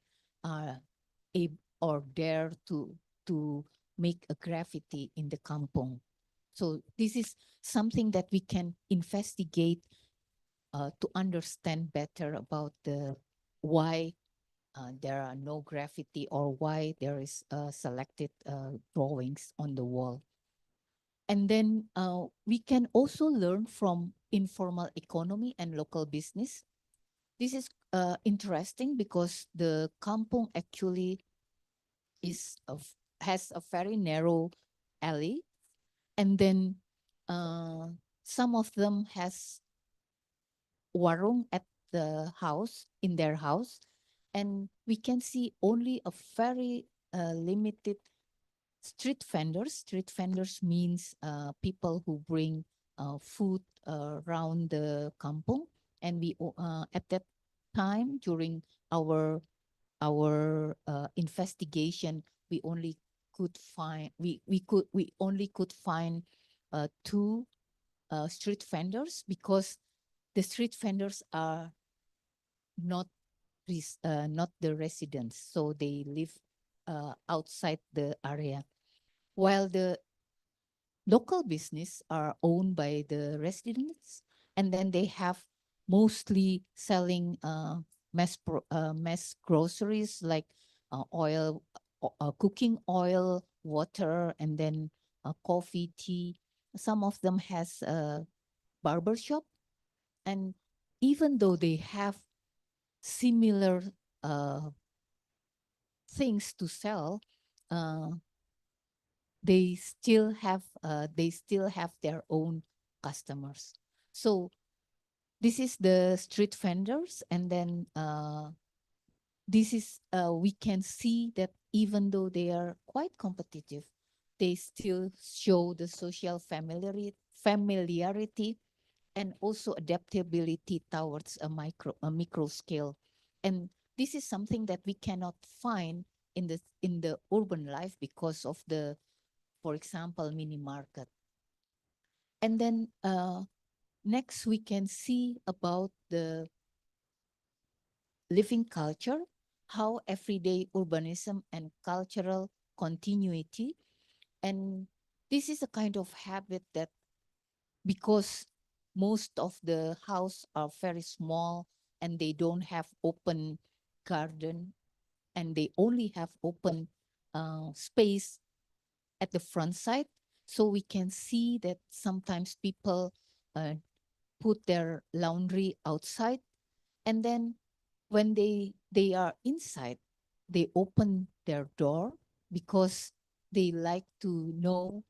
[SPEAKER 7] able or dare to make a graffiti in the kampung. So this is something that we can investigate to understand better about the why there are no graffiti or why there is selected drawings on the wall. And then we can also learn from informal economy and local business. This is interesting because the kampung actually has a very narrow alley, and then some of them has warung at the house, in their house, and we can see only a very limited street vendors. Street vendors means people who bring food around the kampung, and we at that time during our investigation, we only could find we only could find two street vendors, because the street vendors are not not the residents, so they live outside the area, while the local business are owned by the residents, and then they have mostly selling mass groceries like oil, cooking oil, water, and then coffee, tea. Some of them has a barber shop, and even though they have similar things to sell, uh, they still have their own customers. So this is the street vendors, and then this is we can see that even though they are quite competitive, they still show the social familiarity and also adaptability towards a micro scale. And this is something that we cannot find in the urban life because of the, for example, mini market. And then next we can see about the living culture, how everyday urbanism and cultural continuity. And this is a kind of habit that, because most of the house are very small and they don't have open garden, and they only have open space at the front side. So we can see that sometimes people put their laundry outside, and then when they are inside, they open their door because they like to know,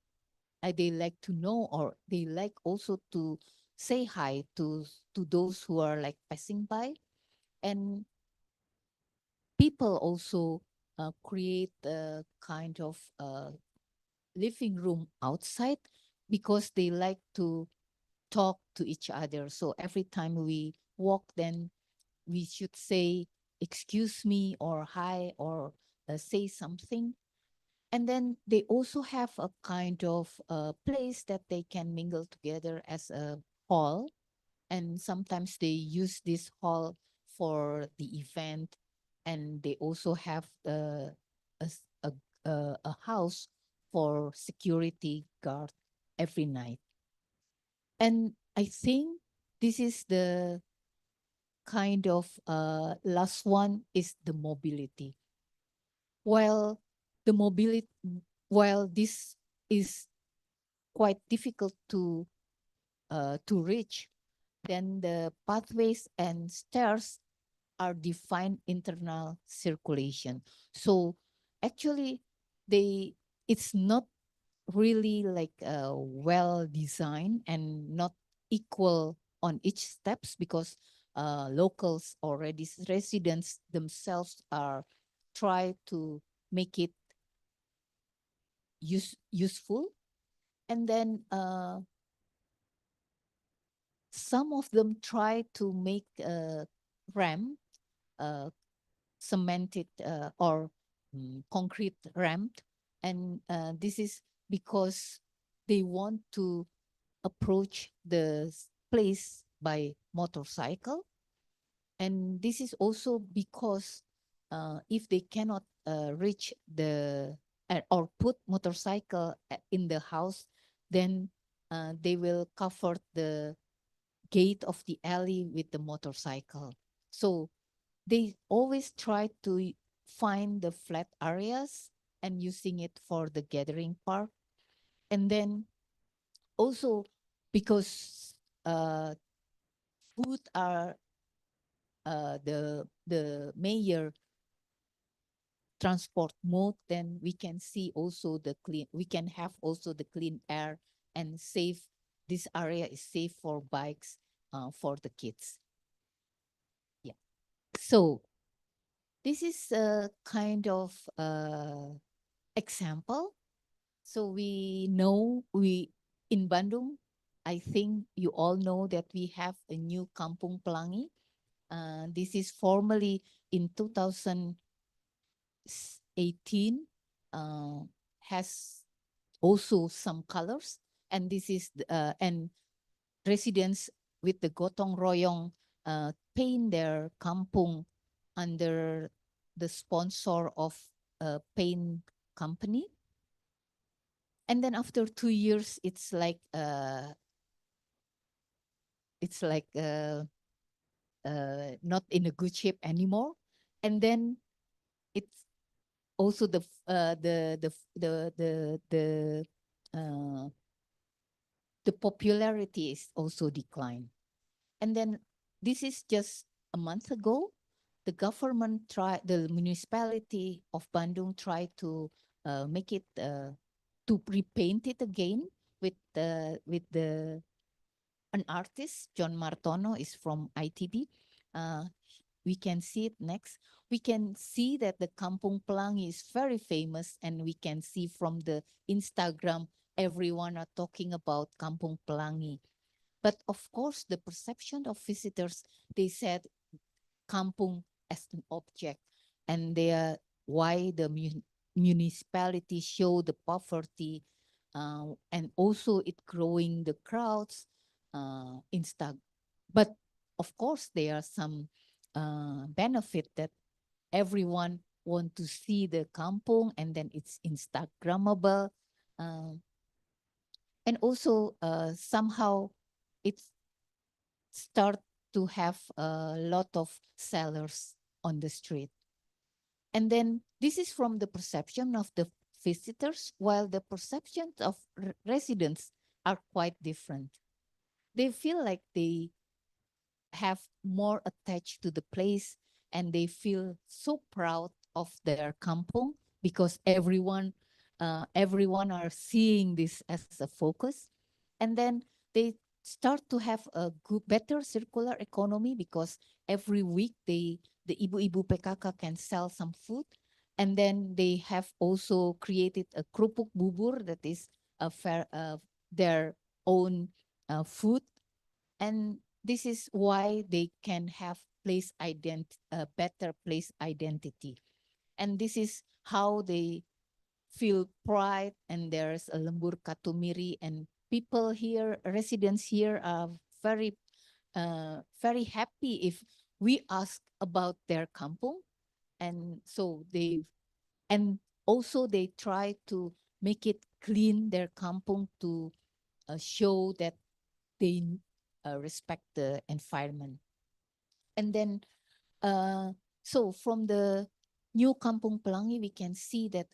[SPEAKER 7] or they like also to say hi to those who are like passing by. And people also create a kind of living room outside because they like to talk to each other. So every time we walk, then we should say, excuse me, or hi, or say something. And then they also have a kind of place that they can mingle together as a hall. And sometimes they use this hall for the event. And they also have a, s- a house for security guard every night. And I think this is the kind of last one is the mobility. While the mobility, while this is quite difficult to reach, then the pathways and stairs are defined internal circulation. So actually, it's not really like well designed and not equal on each steps, because locals or residents themselves are try to make it useful. And then some of them try to make a ramp, cemented or concrete ramp. And this is because they want to approach the place by motorcycle. And this is also because if they cannot reach the or put motorcycle in the house, then they will cover the gate of the alley with the motorcycle. So they always try to find the flat areas and using it for the gathering park. And then also because food are the major transport mode, then we can see also the clean, we can have also the clean air and safe. This area is safe for bikes for the kids. Yeah. So this is a kind of example. So we know in Bandung, I think you all know that we have a new Kampung Pelangi. This is formally in 2018, has also some colors, and this is and residents with the gotong royong paint their kampung under the sponsor of a paint company. And then after 2 years, it's like not in a good shape anymore. And then it's also the popularity is also declined. And then this is just a month ago, the government the municipality of Bandung tried to make it to repaint it again with an artist. John Martono is from ITB. We can see it next. We can see that the Kampung Pelangi is very famous, and we can see from the Instagram, everyone are talking about Kampung Pelangi. But of course, the perception of visitors, they said kampung as an object, and they are why the municipality show the poverty, and also it growing the crowds, but of course there are some benefit that everyone want to see the kampung, and then it's Instagrammable, and also somehow it's start to have a lot of sellers on the street. And then this is from the perception of the visitors, while the perceptions of residents are quite different. They feel like they have more attached to the place, and they feel so proud of their kampung because everyone are seeing this as a focus. And then they start to have a good, better circular economy, because every week the ibu-ibu PKK can sell some food. And then they have also created a kerupuk bubur that is their own food. And this is why they can have better place identity. And this is how they feel pride, and there's a lembur katumiri, and people here, residents here are very, very happy if we ask about their kampung. And so and also they try to make it clean, their kampung, to show that they respect the environment. And then, so from the new Kampung Pelangi, we can see that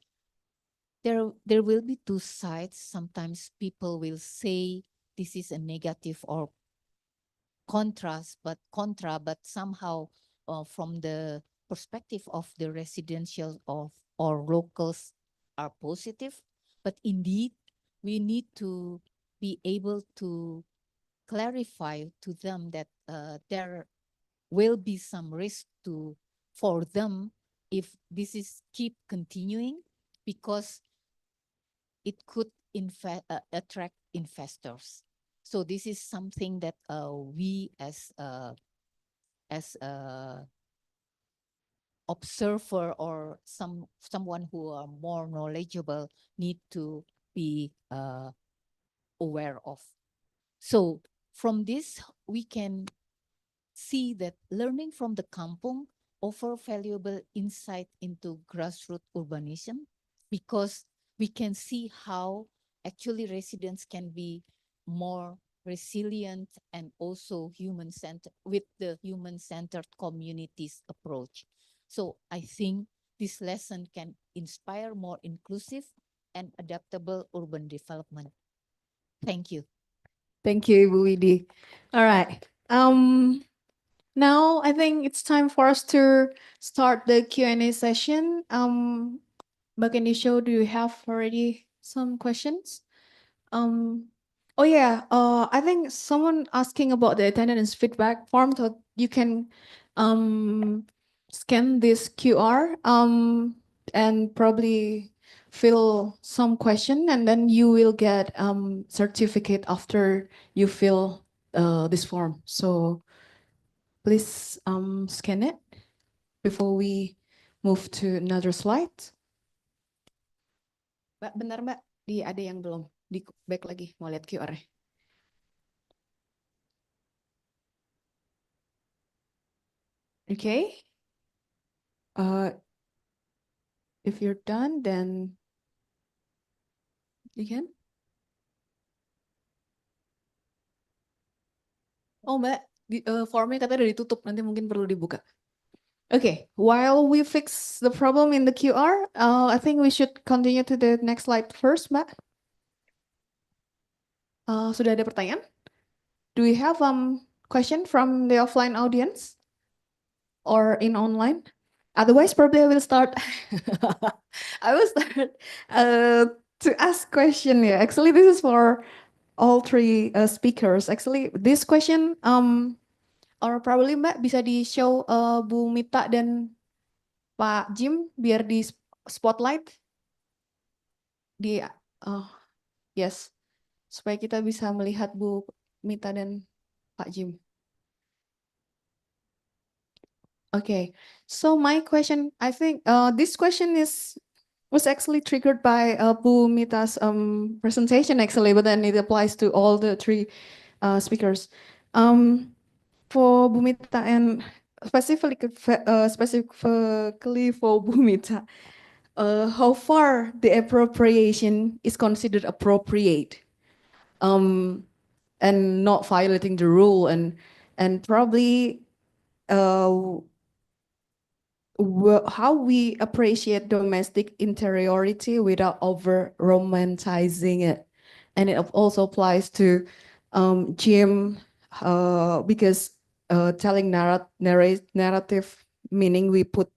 [SPEAKER 7] there will be two sides. Sometimes people will say this is a negative or contrast, but somehow from the perspective of the residential of or locals are positive, but indeed we need to be able to clarify to them that there will be some risk for them if this is keep continuing, because it could attract investors. So this is something that we as observer or someone who are more knowledgeable need to be aware of. So from this, we can see that learning from the kampung offer valuable insight into grassroots urbanism, because we can see how actually residents can be more resilient and also human-centered with the human-centered communities approach. So I think this lesson can inspire more inclusive and adaptable urban development. Thank you.
[SPEAKER 4] Thank you, Ibu Widi. All right. Now I think it's time for us to start the Q&A session. Back in the show, do you have already some questions? Oh yeah, I think someone asking about the attendance feedback form, so you can scan this QR and probably fill some question, and then you will get certificate after you fill this form. So please scan it before we move to another slide. Mbak, benar Mbak, ada yang belum di back lagi, mau lihat QR-nya. Okay. If you're done, then you can. Oh Mbak, formnya katanya udah ditutup, nanti mungkin perlu dibuka. Okay, while we fix the problem in the QR, I think we should continue to the next slide first, Mbak. Sudah ada pertanyaan? Do we have question from the offline audience or in online? Otherwise, probably I will start. I will start to ask question. Yeah, actually, this is for all three speakers. Actually, this question or probably Mbak bisa di show Bu Mita dan Pak Jim biar di spotlight di yes, supaya kita bisa melihat Bu Mita dan Pak Jim. Okay, so my question, I think this question was actually triggered by Bu Mita's presentation actually, but then it applies to all the three speakers. For Bu Mita and specifically for Bu Mita, how far the appropriation is considered appropriate, and not violating the rule, and probably how we appreciate domestic interiority without over romanticizing it. And it also applies to Jim, because telling narrative, meaning we put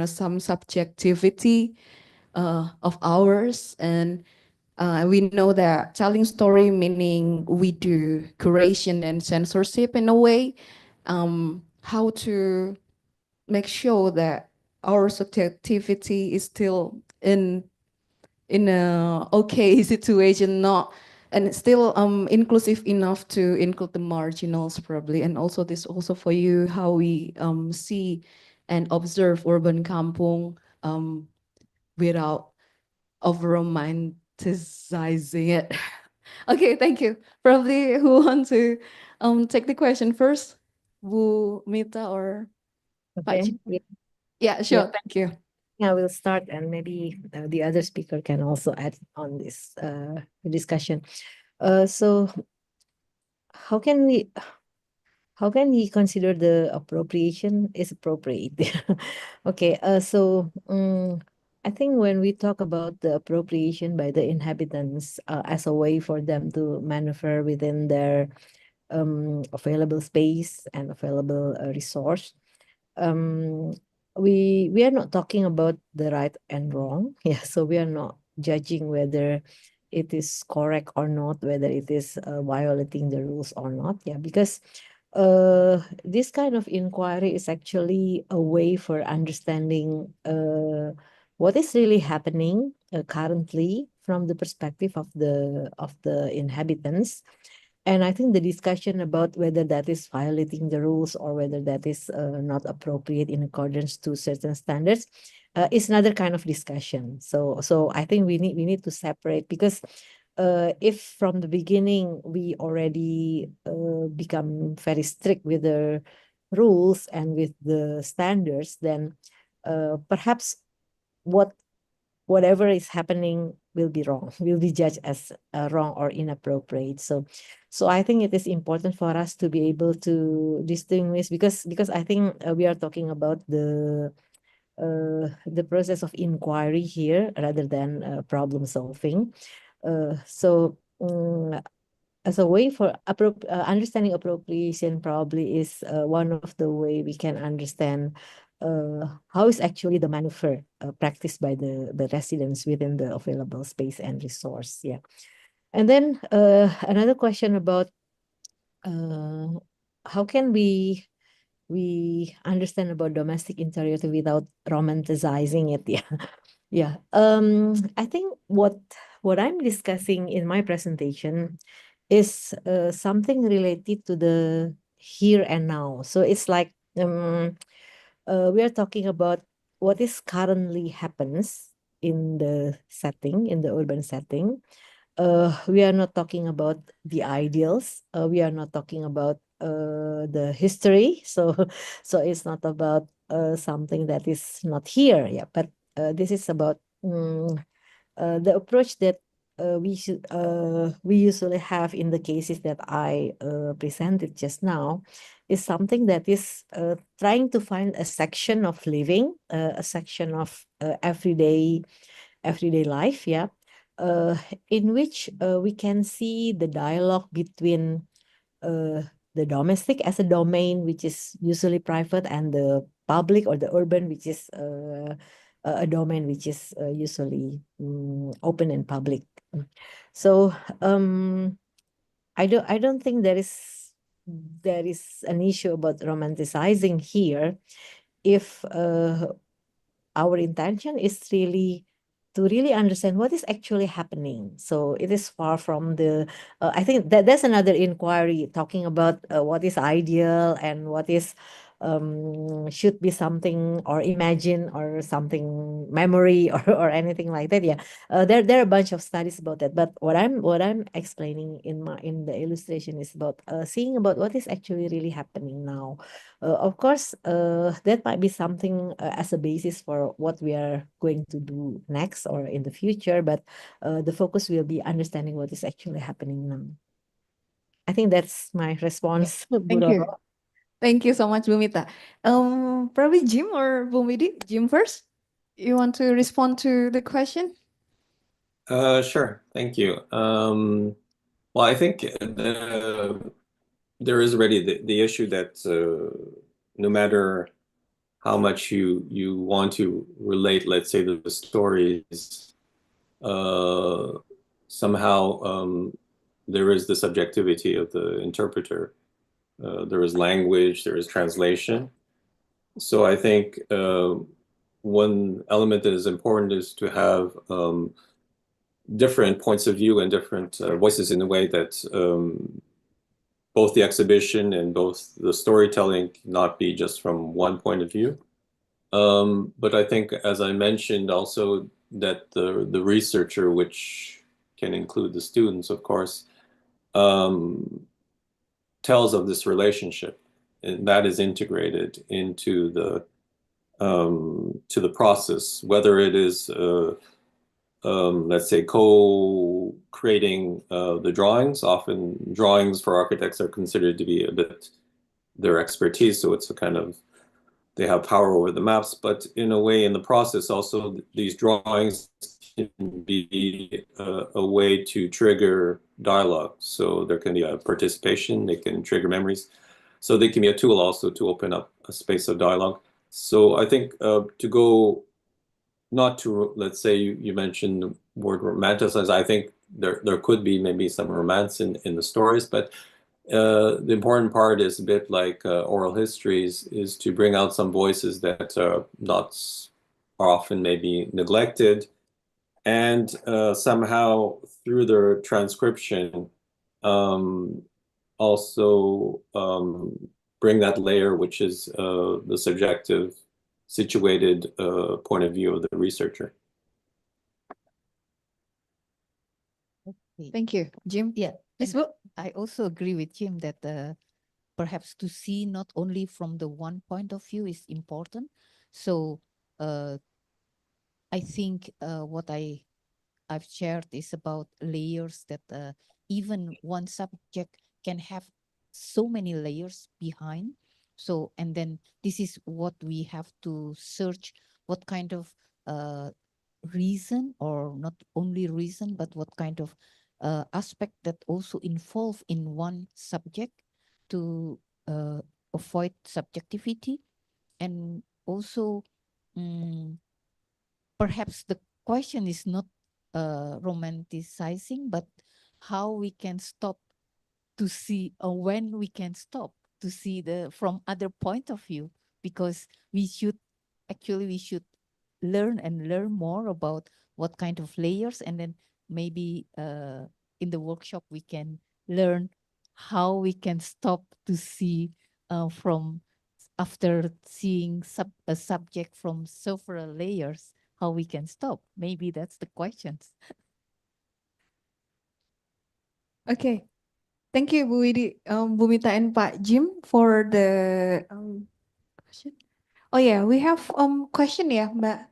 [SPEAKER 4] some subjectivity of ours, and we know that telling story, meaning we do curation and censorship in a way. How to make sure that our subjectivity is still in a okay situation, not, and still inclusive enough to include the marginals probably. And also this also for you, how we see and observe urban kampung without over romanticizing it. Okay, thank you. Probably who want to take the question first, Bu Mita or Pak
[SPEAKER 2] Okay.
[SPEAKER 4] Jim?
[SPEAKER 2] Yeah.
[SPEAKER 4] Yeah, sure.
[SPEAKER 2] Yeah.
[SPEAKER 4] Thank you.
[SPEAKER 2] Yeah, we'll start, and maybe the other speaker can also add on this discussion. So how can we consider the appropriation is appropriate? Okay, so I think when we talk about the appropriation by the inhabitants as a way for them to maneuver within their available space and available resource, um, we are not talking about the right and wrong. Yeah, so we are not judging whether it is correct or not, whether it is violating the rules or not. Yeah, because this kind of inquiry is actually a way for understanding what is really happening currently from the perspective of the inhabitants. And I think the discussion about whether that is violating the rules or whether that is not appropriate in accordance to certain standards is another kind of discussion. So I think we need to separate, because if from the beginning we already become very strict with the rules and with the standards, then perhaps whatever is happening will be wrong, will be judged as wrong or inappropriate. So I think it is important for us to be able to distinguish, because I think we are talking about the process of inquiry here rather than problem solving. So as a way for understanding appropriation probably is one of the way we can understand how is actually the maneuver practiced by the residents within the available space and resource. Yeah. And then another question about how can we understand about domestic interiority without romanticizing it? Yeah. Yeah. I think what I'm discussing in my presentation is something related to the here and now. So it's like we are talking about what is currently happens in the setting, in the urban setting. We are not talking about the ideals. We are not talking about the history. So it's not about something that is not here. Yeah, but this is about the approach that we usually have in the cases that I presented just now is something that is trying to find a section of living, a section of everyday life, yeah, uh, in which we can see the dialogue between the domestic as a domain, which is usually private, and the public or the urban, which is a domain which is usually open and public. So I don't think there is an issue about romanticizing here if our intention is really to really understand what is actually happening. So it is far from the, I think that's another inquiry talking about what is ideal and what is should be something or imagine or something memory or anything like that. Yeah, there are a bunch of studies about that. But what I'm explaining in the illustration is about seeing about what is actually really happening now. Of course, that might be something as a basis for what we are going to do next or in the future, but the focus will be understanding what is actually happening now. I think that's my response, Bu
[SPEAKER 4] Thank you.
[SPEAKER 2] Roro.
[SPEAKER 4] Thank you so much, Bumita. Probably Jim or Bumidi. Jim first. You want to respond to the question?
[SPEAKER 3] Sure. Thank you. Well, I think there is already the issue that no matter how much you want to relate, let's say, the stories, somehow there is the subjectivity of the interpreter. There is language, there is translation. So I think one element that is important is to have different points of view and different voices in a way that both the exhibition and both the storytelling not be just from one point of view. But I think, as I mentioned also, that the researcher, which can include the students, of course, tells of this relationship, and that is integrated into the to the process, whether it is let's say co-creating the drawings. Often drawings for architects are considered to be a bit their expertise, so it's a kind of they have power over the maps, but in a way in the process also these drawings can be a way to trigger dialogue. So there can be a participation, they can trigger memories. So they can be a tool also to open up a space of dialogue. So I think to go, not to, let's say you mentioned the word romanticize, I think there could be maybe some romance in the stories, but the important part is a bit like oral histories, is to bring out some voices that are often maybe neglected, and somehow through their transcription also bring that layer, which is the subjective, situated point of view of the researcher.
[SPEAKER 4] Thank you, Jim.
[SPEAKER 7] Yeah,
[SPEAKER 4] Please,
[SPEAKER 7] and
[SPEAKER 4] Bu.
[SPEAKER 7] I also agree with Jim that perhaps to see not only from the one point of view is important. So I think what I've shared is about layers that even one subject can have so many layers behind. So, and then this is what we have to search, what kind of reason, or not only reason, but what kind of aspect that also involve in one subject to avoid subjectivity. And also perhaps the question is not romanticizing, but how we can stop to see, or when we can stop to see the from other point of view, because we should learn and learn more about what kind of layers, and then maybe in the workshop we can learn how we can stop to see from after seeing a subject from several layers, how we can stop. Maybe that's the questions.
[SPEAKER 4] Okay. Thank you, Bu Widi, Bu Mita, and Pak Jim for the question. Oh yeah, we have question ya, Mbak.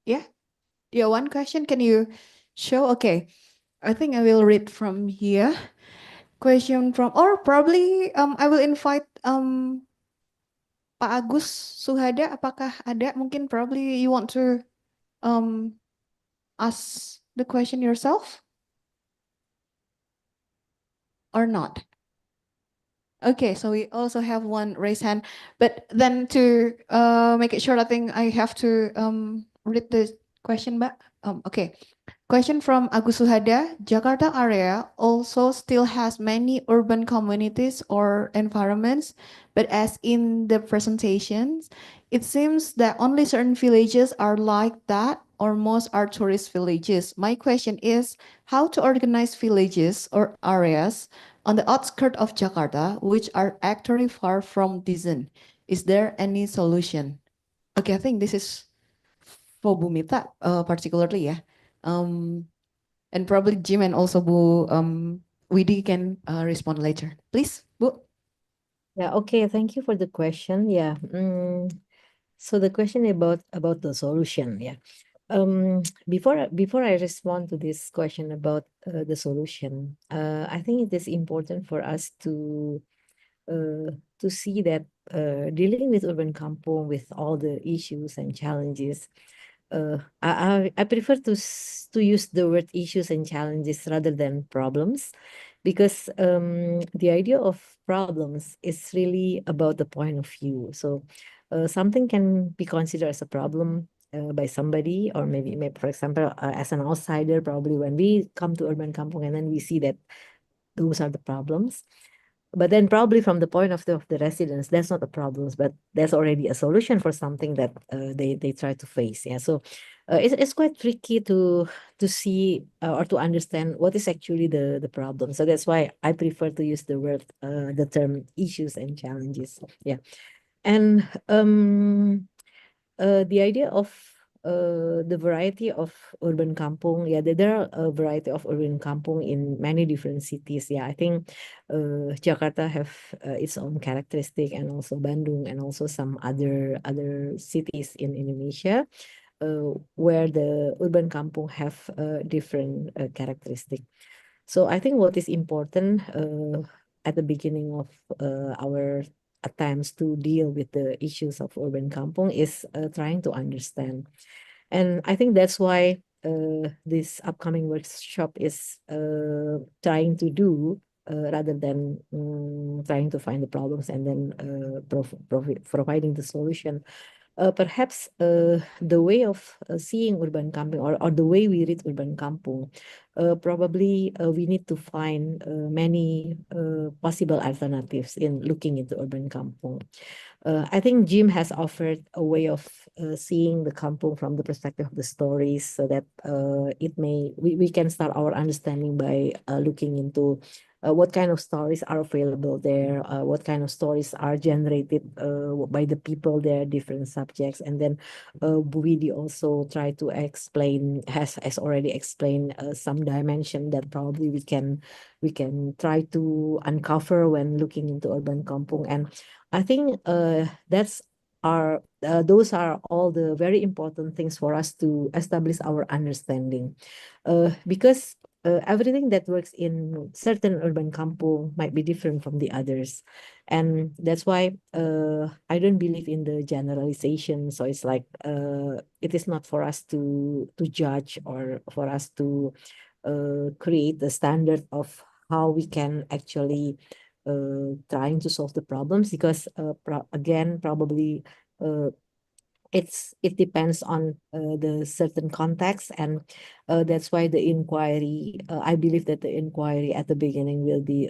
[SPEAKER 4] Yeah, yeah, one question. Can you show? Okay, I think I will read from here. Question from, or probably I will invite Pak Agus Suhada. Apakah ada? Mungkin probably you want to ask the question yourself or not? Okay, so we also have one raised hand, but then to make it short, I think I have to read the question back. Okay, question from Agus Suhada. Jakarta area also still has many urban communities or environments, but as in the presentations, it seems that only certain villages are like that, or most are tourist villages. My question is how to organize villages or areas on the outskirts of Jakarta, which are actually far from decent. Is there any solution? Okay, I think this is for Bu Mita, particularly, yeah. And probably Jim and also Bu Widi can respond later. Please, Bu.
[SPEAKER 2] Yeah, okay, thank you for the question. Yeah. So the question about the solution, yeah. Before I respond to this question about the solution, I think it is important for us to see that dealing with urban kampung, with all the issues and challenges, I prefer to use the word issues and challenges rather than problems, because the idea of problems is really about the point of view. So something can be considered as a problem by somebody, or maybe for example, as an outsider, probably when we come to urban kampung and then we see that those are the problems. But then probably from the point of the residents, that's not the problems, but there's already a solution for something that they try to face. Yeah, so it's quite tricky to see or to understand what is actually the problem. So that's why I prefer to use the term issues and challenges. Yeah, and the idea of the variety of urban kampung, yeah, there are a variety of urban kampung in many different cities. Yeah, I think Jakarta have its own characteristic, and also Bandung, and also some other cities in Indonesia where the urban kampung have different characteristic. So I think what is important at the beginning of our attempts to deal with the issues of urban kampung is trying to understand. And I think that's why this upcoming workshop is trying to do rather than trying to find the problems and then providing the solution. Perhaps the way of seeing urban camping or the way we read urban kampung, probably we need to find many possible alternatives in looking into urban kampung. I think Jim has offered a way of seeing the kampung from the perspective of the stories, so that we can start our understanding by looking into what kind of stories are available there, what kind of stories are generated by the people there, different subjects, and then Buidi also try to explain, has already explained some dimension that probably we can try to uncover when looking into urban kampung. And I think those are all the very important things for us to establish our understanding, because everything that works in certain urban kampung might be different from the others, and that's why I don't believe in the generalization. So it's like it is not for us to judge or for us to create the standard of how we can actually trying to solve the problems, because again, probably it depends on the certain context, and that's why the inquiry, I believe that the inquiry at the beginning will be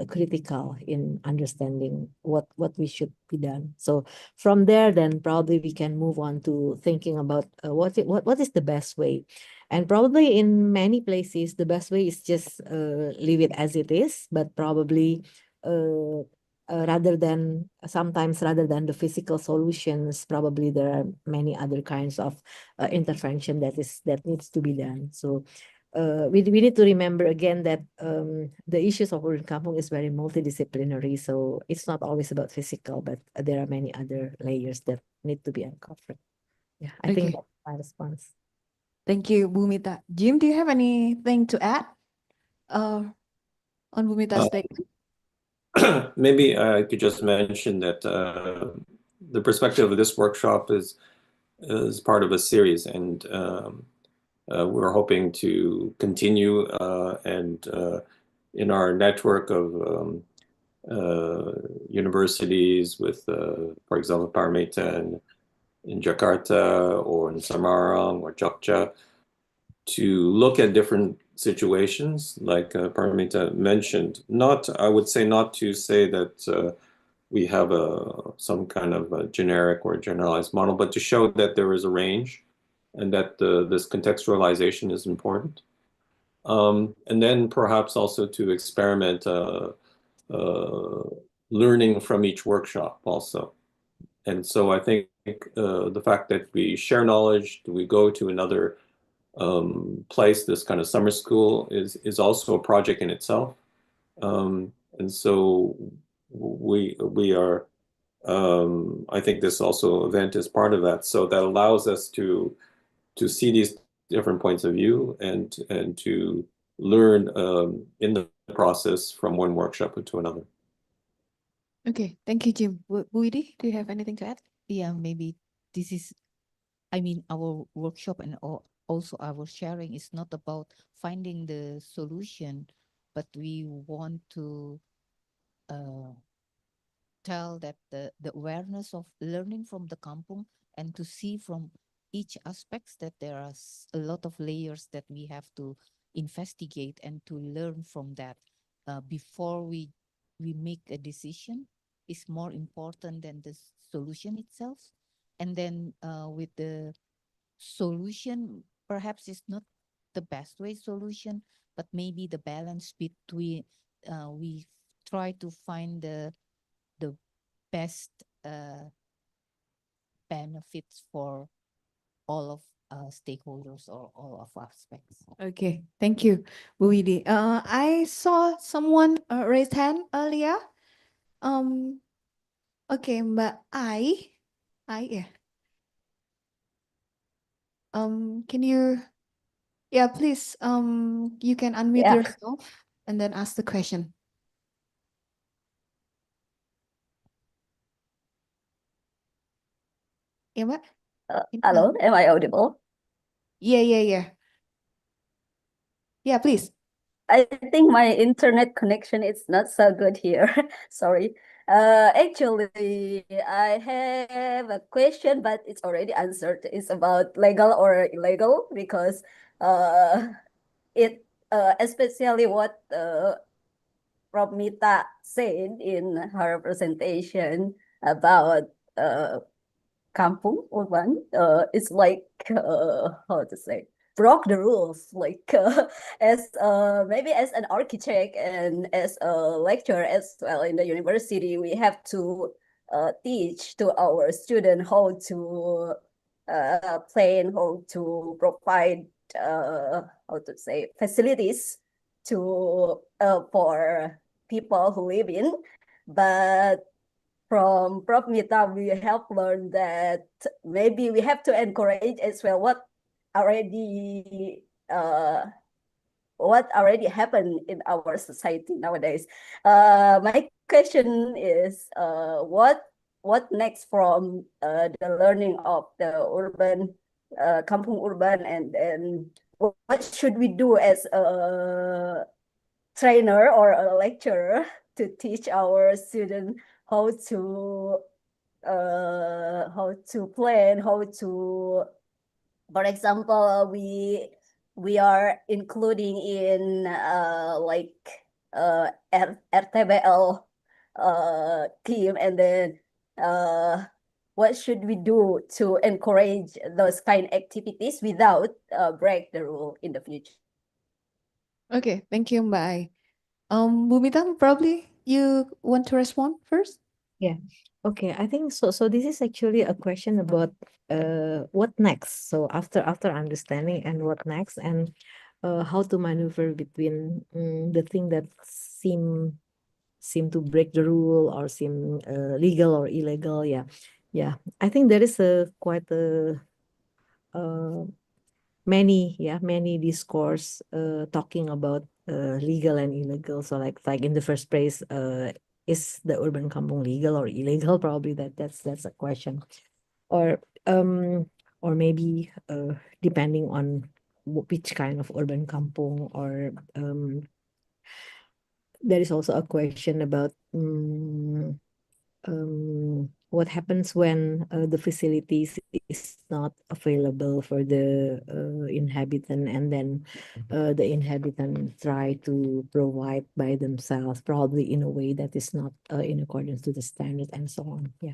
[SPEAKER 2] critical in understanding what we should be done. So from there, then probably we can move on to thinking about what is the best way. And probably in many places, the best way is just leave it as it is, but probably rather than the physical solutions, probably there are many other kinds of intervention that needs to be done. So we need to remember again that the issues of urban kampung is very multidisciplinary. So it's not always about physical, but there are many other layers that need to be uncovered. Yeah, I think
[SPEAKER 4] Okay.
[SPEAKER 2] that's my response.
[SPEAKER 4] Thank you, Bhumita. Jim, do you have anything to add on Bhumita's statement?
[SPEAKER 3] Maybe I could just mention that the perspective of this workshop is part of a series, and we're hoping to continue and in our network of universities with, for example, Parmesan in Jakarta or in Samarang or Jogja, to look at different situations, like Paramita mentioned. I would say not to say that we have some kind of a generic or generalized model, but to show that there is a range and that this contextualization is important. And then perhaps also to experiment learning from each workshop also. And so I think the fact that we share knowledge, we go to another place, this kind of summer school is also a project in itself. And so we are, I think this also event is part of that. So that allows us to see these different points of view and to learn in the process from one workshop to another.
[SPEAKER 4] Okay, thank you, Jim. Buidi, do you have anything to add?
[SPEAKER 7] Yeah, maybe this is, I mean, our workshop and also our sharing is not about finding the solution, but we want to tell that the awareness of learning from the kampung and to see from each aspects that there are a lot of layers that we have to investigate and to learn from that before we make a decision is more important than the solution itself. And then with the solution, perhaps it's not the best way solution, but maybe the balance between we try to find the best benefits for all of stakeholders or all of aspects.
[SPEAKER 4] Okay, thank you, Buidi. I saw someone raise hand earlier. Okay, Mbak yeah. Can you, yeah, please, you can unmute
[SPEAKER 8] Yeah.
[SPEAKER 4] yourself and then ask the question. Yeah, Mbak?
[SPEAKER 8] Hello, am I audible?
[SPEAKER 4] Yeah. Yeah, please.
[SPEAKER 8] I think my internet connection is not so good here. Sorry. Actually, I have a question, but it's already answered. It's about legal or illegal because it especially what Prof. Mita said in her presentation about Kampung urban. It's like how to say, broke the rules. Like as maybe as an architect and as a lecturer as well in the university, we have to teach to our student how to plan, how to provide how to say, facilities to for people who live in. But from Prof. Mita, we have learned that maybe we have to encourage as well already what already happened in our society nowadays. My question is, what next from the learning of the urban, kampung urban, and then what should we do as a trainer or a lecturer to teach our students how to plan, how to, for example, we are including in like RTBL team, and then what should we do to encourage those kind activities without break the rule in the future?
[SPEAKER 4] Okay, thank you, Mbak Ai. Bu Mita, probably you want to respond first?
[SPEAKER 2] Yeah. Okay. I think so. So this is actually a question about what next. So after understanding and what next, and how to maneuver between the thing that seem to break the rule or seem legal or illegal. Yeah. Yeah. I think there is a quite a many discourse talking about legal and illegal. So like in the first place, is the urban kampung legal or illegal? Probably that's a question. Or maybe depending on which kind of urban kampung, or there is also a question about what happens when the facilities is not available for the inhabitant, and then the inhabitant try to provide by themselves, probably in a way that is not in accordance to the standard, and so on. Yeah.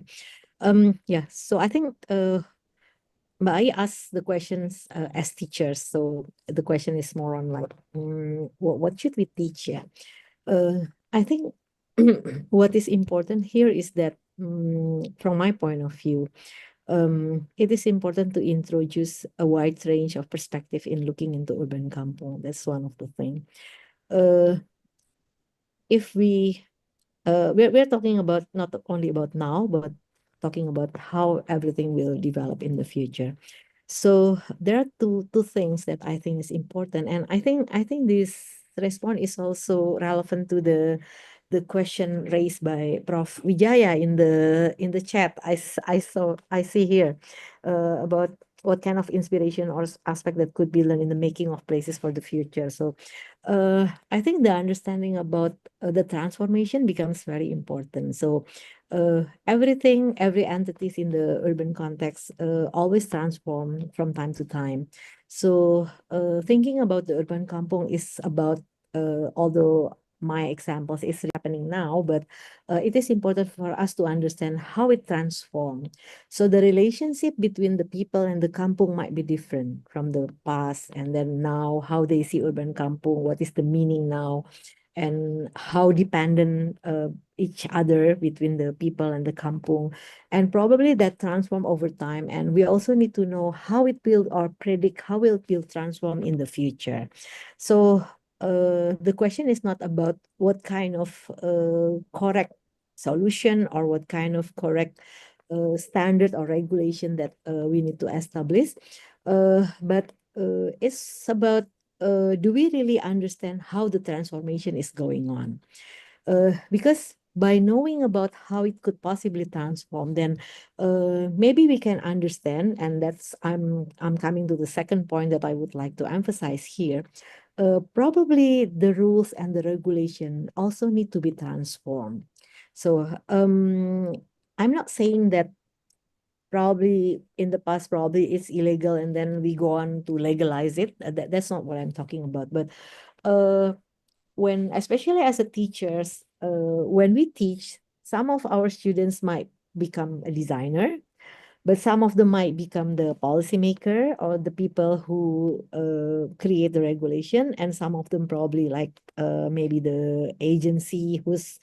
[SPEAKER 2] Yeah. So I think Mbak Ai asked the questions as teachers. So the question is more on like, what should we teach? Yeah. I think what is important here is that, from my point of view, it is important to introduce a wide range of perspective in looking into urban kampung. That's one of the things. If we're talking about not only about now, but talking about how everything will develop in the future. So there are two things that I think is important, and I think this response is also relevant to the question raised by Prof. Wijaya in the chat. I see here about what kind of inspiration or aspect that could be learned in the making of places for the future. So I think the understanding about the transformation becomes very important. So every entities in the urban context always transform from time to time. So thinking about the urban kampung is about, although my examples is happening now, but it is important for us to understand how it transformed. So the relationship between the people and the kampung might be different from the past, and then now how they see urban kampung, what is the meaning now, and how dependent each other between the people and the kampung, and probably that transform over time. And we also need to know how it will, or predict how it will transform in the future. So the question is not about what kind of correct solution or what kind of correct standard or regulation that we need to establish, but it's about, do we really understand how the transformation is going on? Because by knowing about how it could possibly transform, then maybe we can understand, and that's I'm coming to the second point that I would like to emphasize here. probably the rules and the regulation also need to be transformed. So I'm not saying that probably in the past probably it's illegal and then we go on to legalize it. That's not what I'm talking about. But when, especially as a teachers, when we teach, some of our students might become a designer, but some of them might become the policymaker or the people who create the regulation, and some of them probably like maybe the agency who's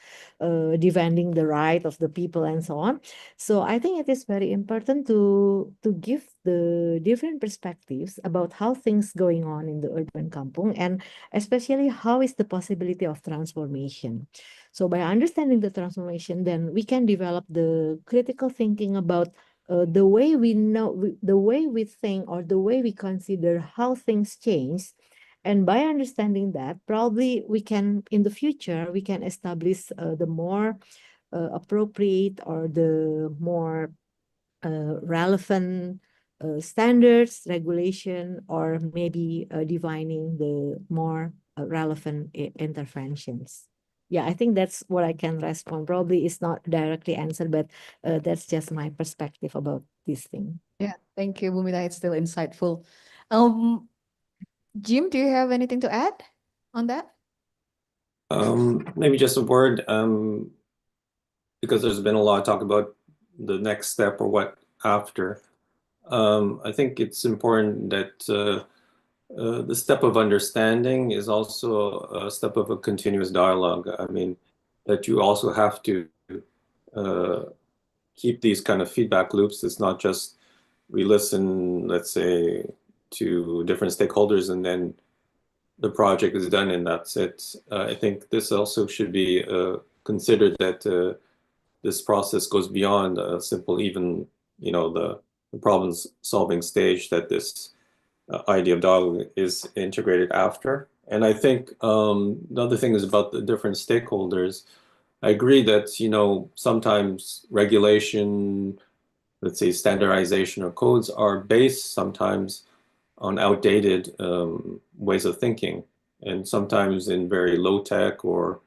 [SPEAKER 2] defending the right of the people and so on. So I think it is very important to give the different perspectives about how things going on in the urban kampung, and especially how is the possibility of transformation. So by understanding the transformation, then we can develop the critical thinking about the way we know, the way we think, or the way we consider how things change. And by understanding that, probably we can, in the future, we can establish the more appropriate or the more relevant standards, regulation, or maybe defining the more relevant interventions. Yeah, I think that's what I can respond. Probably it's not directly answered, but that's just my perspective about this thing.
[SPEAKER 4] Yeah, thank you, Bumita. It's still insightful. Jim, do you have anything to add on that?
[SPEAKER 3] Maybe just a word, because there's been a lot of talk about the next step or what after. I think it's important that the step of understanding is also a step of a continuous dialogue. I mean, that you also have to keep these kind of feedback loops. It's not just we listen, let's say, to different stakeholders and then the project is done and that's it. I think this also should be considered that this process goes beyond a simple, even, the problems solving stage, that this idea of dialogue is integrated after. And I think the other thing is about the different stakeholders. I agree that, sometimes regulation, let's say standardization or codes are based sometimes on outdated ways of thinking, and sometimes in very low tech or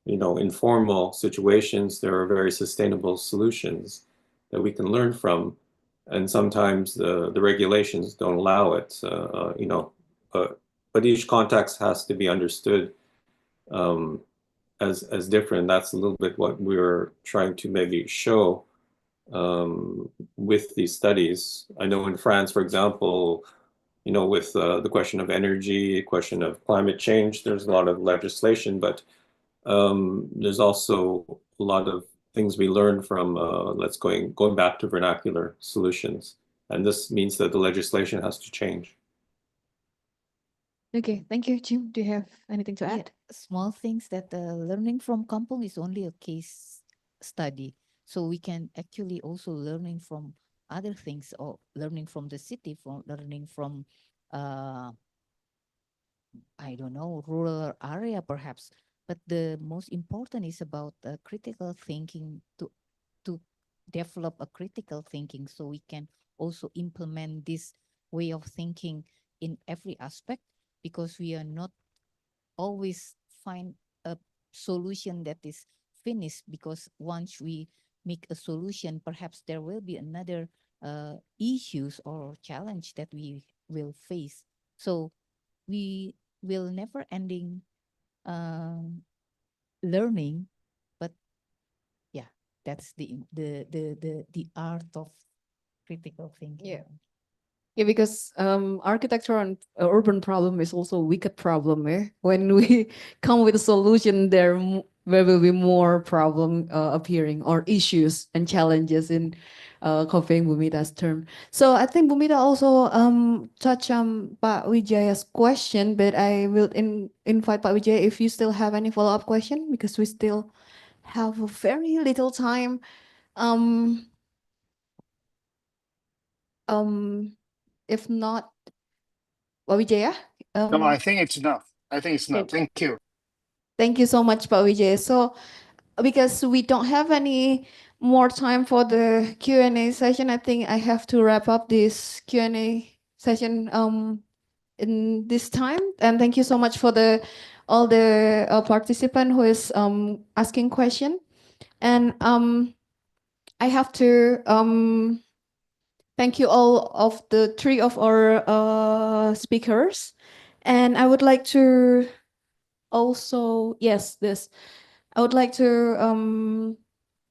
[SPEAKER 3] informal situations, there are very sustainable solutions that we can learn from, and sometimes the regulations don't allow it. But each context has to be understood as different. That's a little bit what we're trying to maybe show with these studies. I know in France, for example, with the question of energy, question of climate change, there's a lot of legislation, but there's also a lot of things we learn from going back to vernacular solutions. And this means that the legislation has to change.
[SPEAKER 4] Okay, thank you, Jim. Do you have anything to add?
[SPEAKER 7] Small things that learning from Kampung is only a case study. So we can actually also learning from other things, or learning from the city, from learning from, I don't know, rural area perhaps. But the most important is about critical thinking, to develop a critical thinking, so we can also implement this way of thinking in every aspect, because we are not always find a solution that is finished, because once we make a solution, perhaps there will be another issues or challenge that we will face. So we will never ending learning, but yeah, that's the art of critical thinking.
[SPEAKER 4] Yeah. Yeah, because architecture and urban problem is also a wicked problem. When we come with a solution, there will be more problem appearing, or issues and challenges, in copying Bumita's term. So I think Bumita also touched on Pak Wijaya's question, but I will invite Pak Wijaya if you still have any follow-up question, because we still have a very little time. If not, Pak Wijaya?
[SPEAKER 9] No, I think it's enough. I think it's enough.
[SPEAKER 4] Okay.
[SPEAKER 9] Thank you.
[SPEAKER 4] Thank you so much, Pak Wijaya. So, because we don't have any more time for the Q&A session, I think I have to wrap up this Q&A session in this time. And thank you so much for all the participant who is asking question. And I have to thank you all of the three of our speakers. And I would like to also, yes, this. I would like to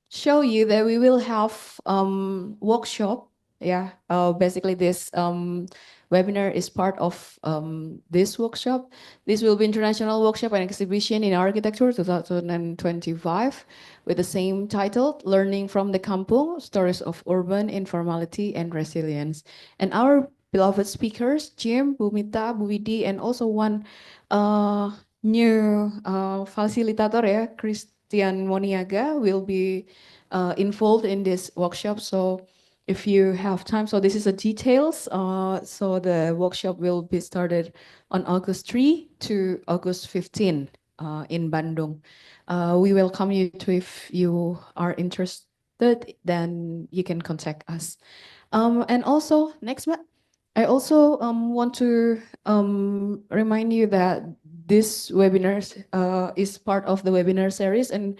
[SPEAKER 4] show you that we will have workshop. Yeah, basically this webinar is part of this workshop. This will be international workshop and exhibition in architecture 2025 with the same title, Learning from the Kampung, Stories of Urban Informality and Resilience. And our beloved speakers, Jim, Bumita, Buwidi, and also one new facilitator, yeah, Christian Moniaga will be involved in this workshop. So if you have time, so this is the details. So the workshop will be started on August 3 to August 15 in Bandung. We welcome you to, if you are interested, then you can contact us. And also, next month, I also want to remind you that this webinar is part of the webinar series, and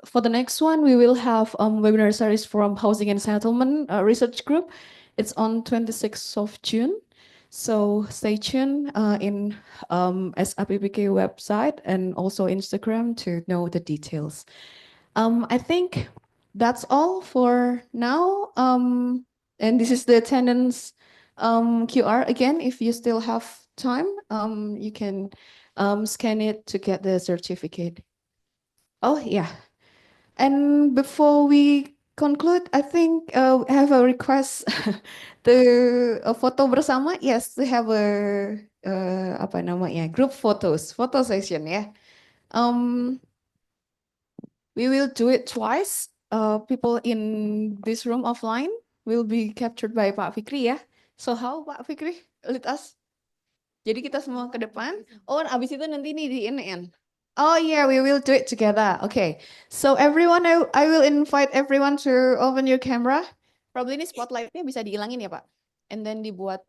[SPEAKER 4] for the next one, we will have webinar series from Housing and Settlement Research Group. It's on 26th of June. So stay tuned in SAPPK website and also Instagram to know the details. I think that's all for now. And this is the attendance QR. Again, if you still have time, you can scan it to get the certificate. Oh, yeah. And before we conclude, I think I have a request to foto bersama. Yes, to have a apa namanya, group photo session ya. We will do it twice. People in this room offline will be captured by Pak Fikri ya. So how Pak Fikri? Lead us. Jadi kita semua ke depan. Oh, abis itu nanti ini di ini. Oh yeah, we will do it together. Okay. So everyone, I will invite everyone to open your camera. Probably ini spotlightnya bisa dihilangin ya Pak. And then dibuat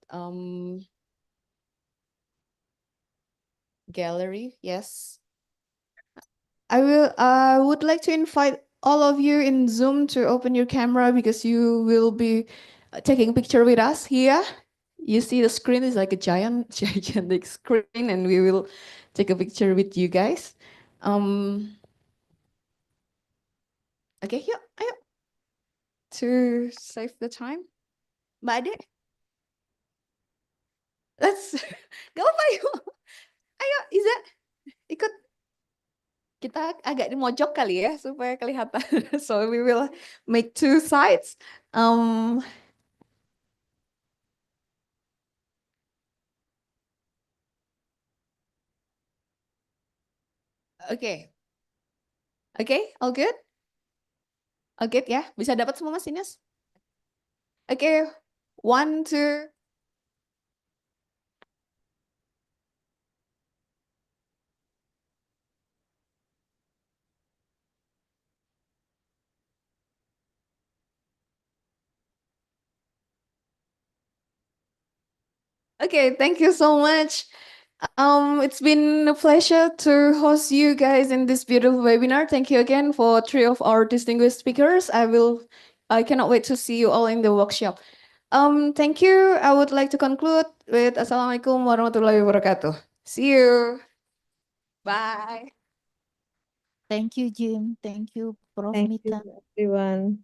[SPEAKER 4] gallery. Yes. I would like to invite all of you in Zoom to open your camera because you will be taking a picture with us here. You see the screen is like a gigantic screen, and we will take a picture with you guys. Okay, yuk, ayo. To save the time. Mbak Ade. Let's gak apa yuk. Ayo, Iza, ikut. Kita agak di mojok kali ya supaya kelihatan. So we will make two sides. Okay. Okay, all good? All good ya? Bisa dapat semua Mas Ines? Okay, 1, 2. Okay, thank you so much. It's been a pleasure to host you guys in this beautiful webinar. Thank you again for three of our distinguished speakers. I cannot wait to see you all in the workshop. Thank you. I would like to conclude with Assalamualaikum warahmatullahi wabarakatuh. See you. Bye.
[SPEAKER 7] Thank you, Jim. Thank you, Prof.
[SPEAKER 2] Thank
[SPEAKER 7] Mita.
[SPEAKER 2] you, everyone.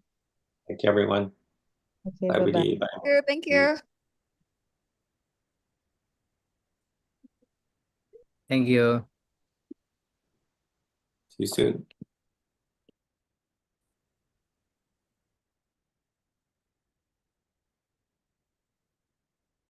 [SPEAKER 3] Thank you, everyone.
[SPEAKER 2] Okay,
[SPEAKER 3] Bye,
[SPEAKER 2] bye-bye.
[SPEAKER 3] Budi. Bye.
[SPEAKER 4] Thank you.
[SPEAKER 10] Thank you.
[SPEAKER 3] See you soon.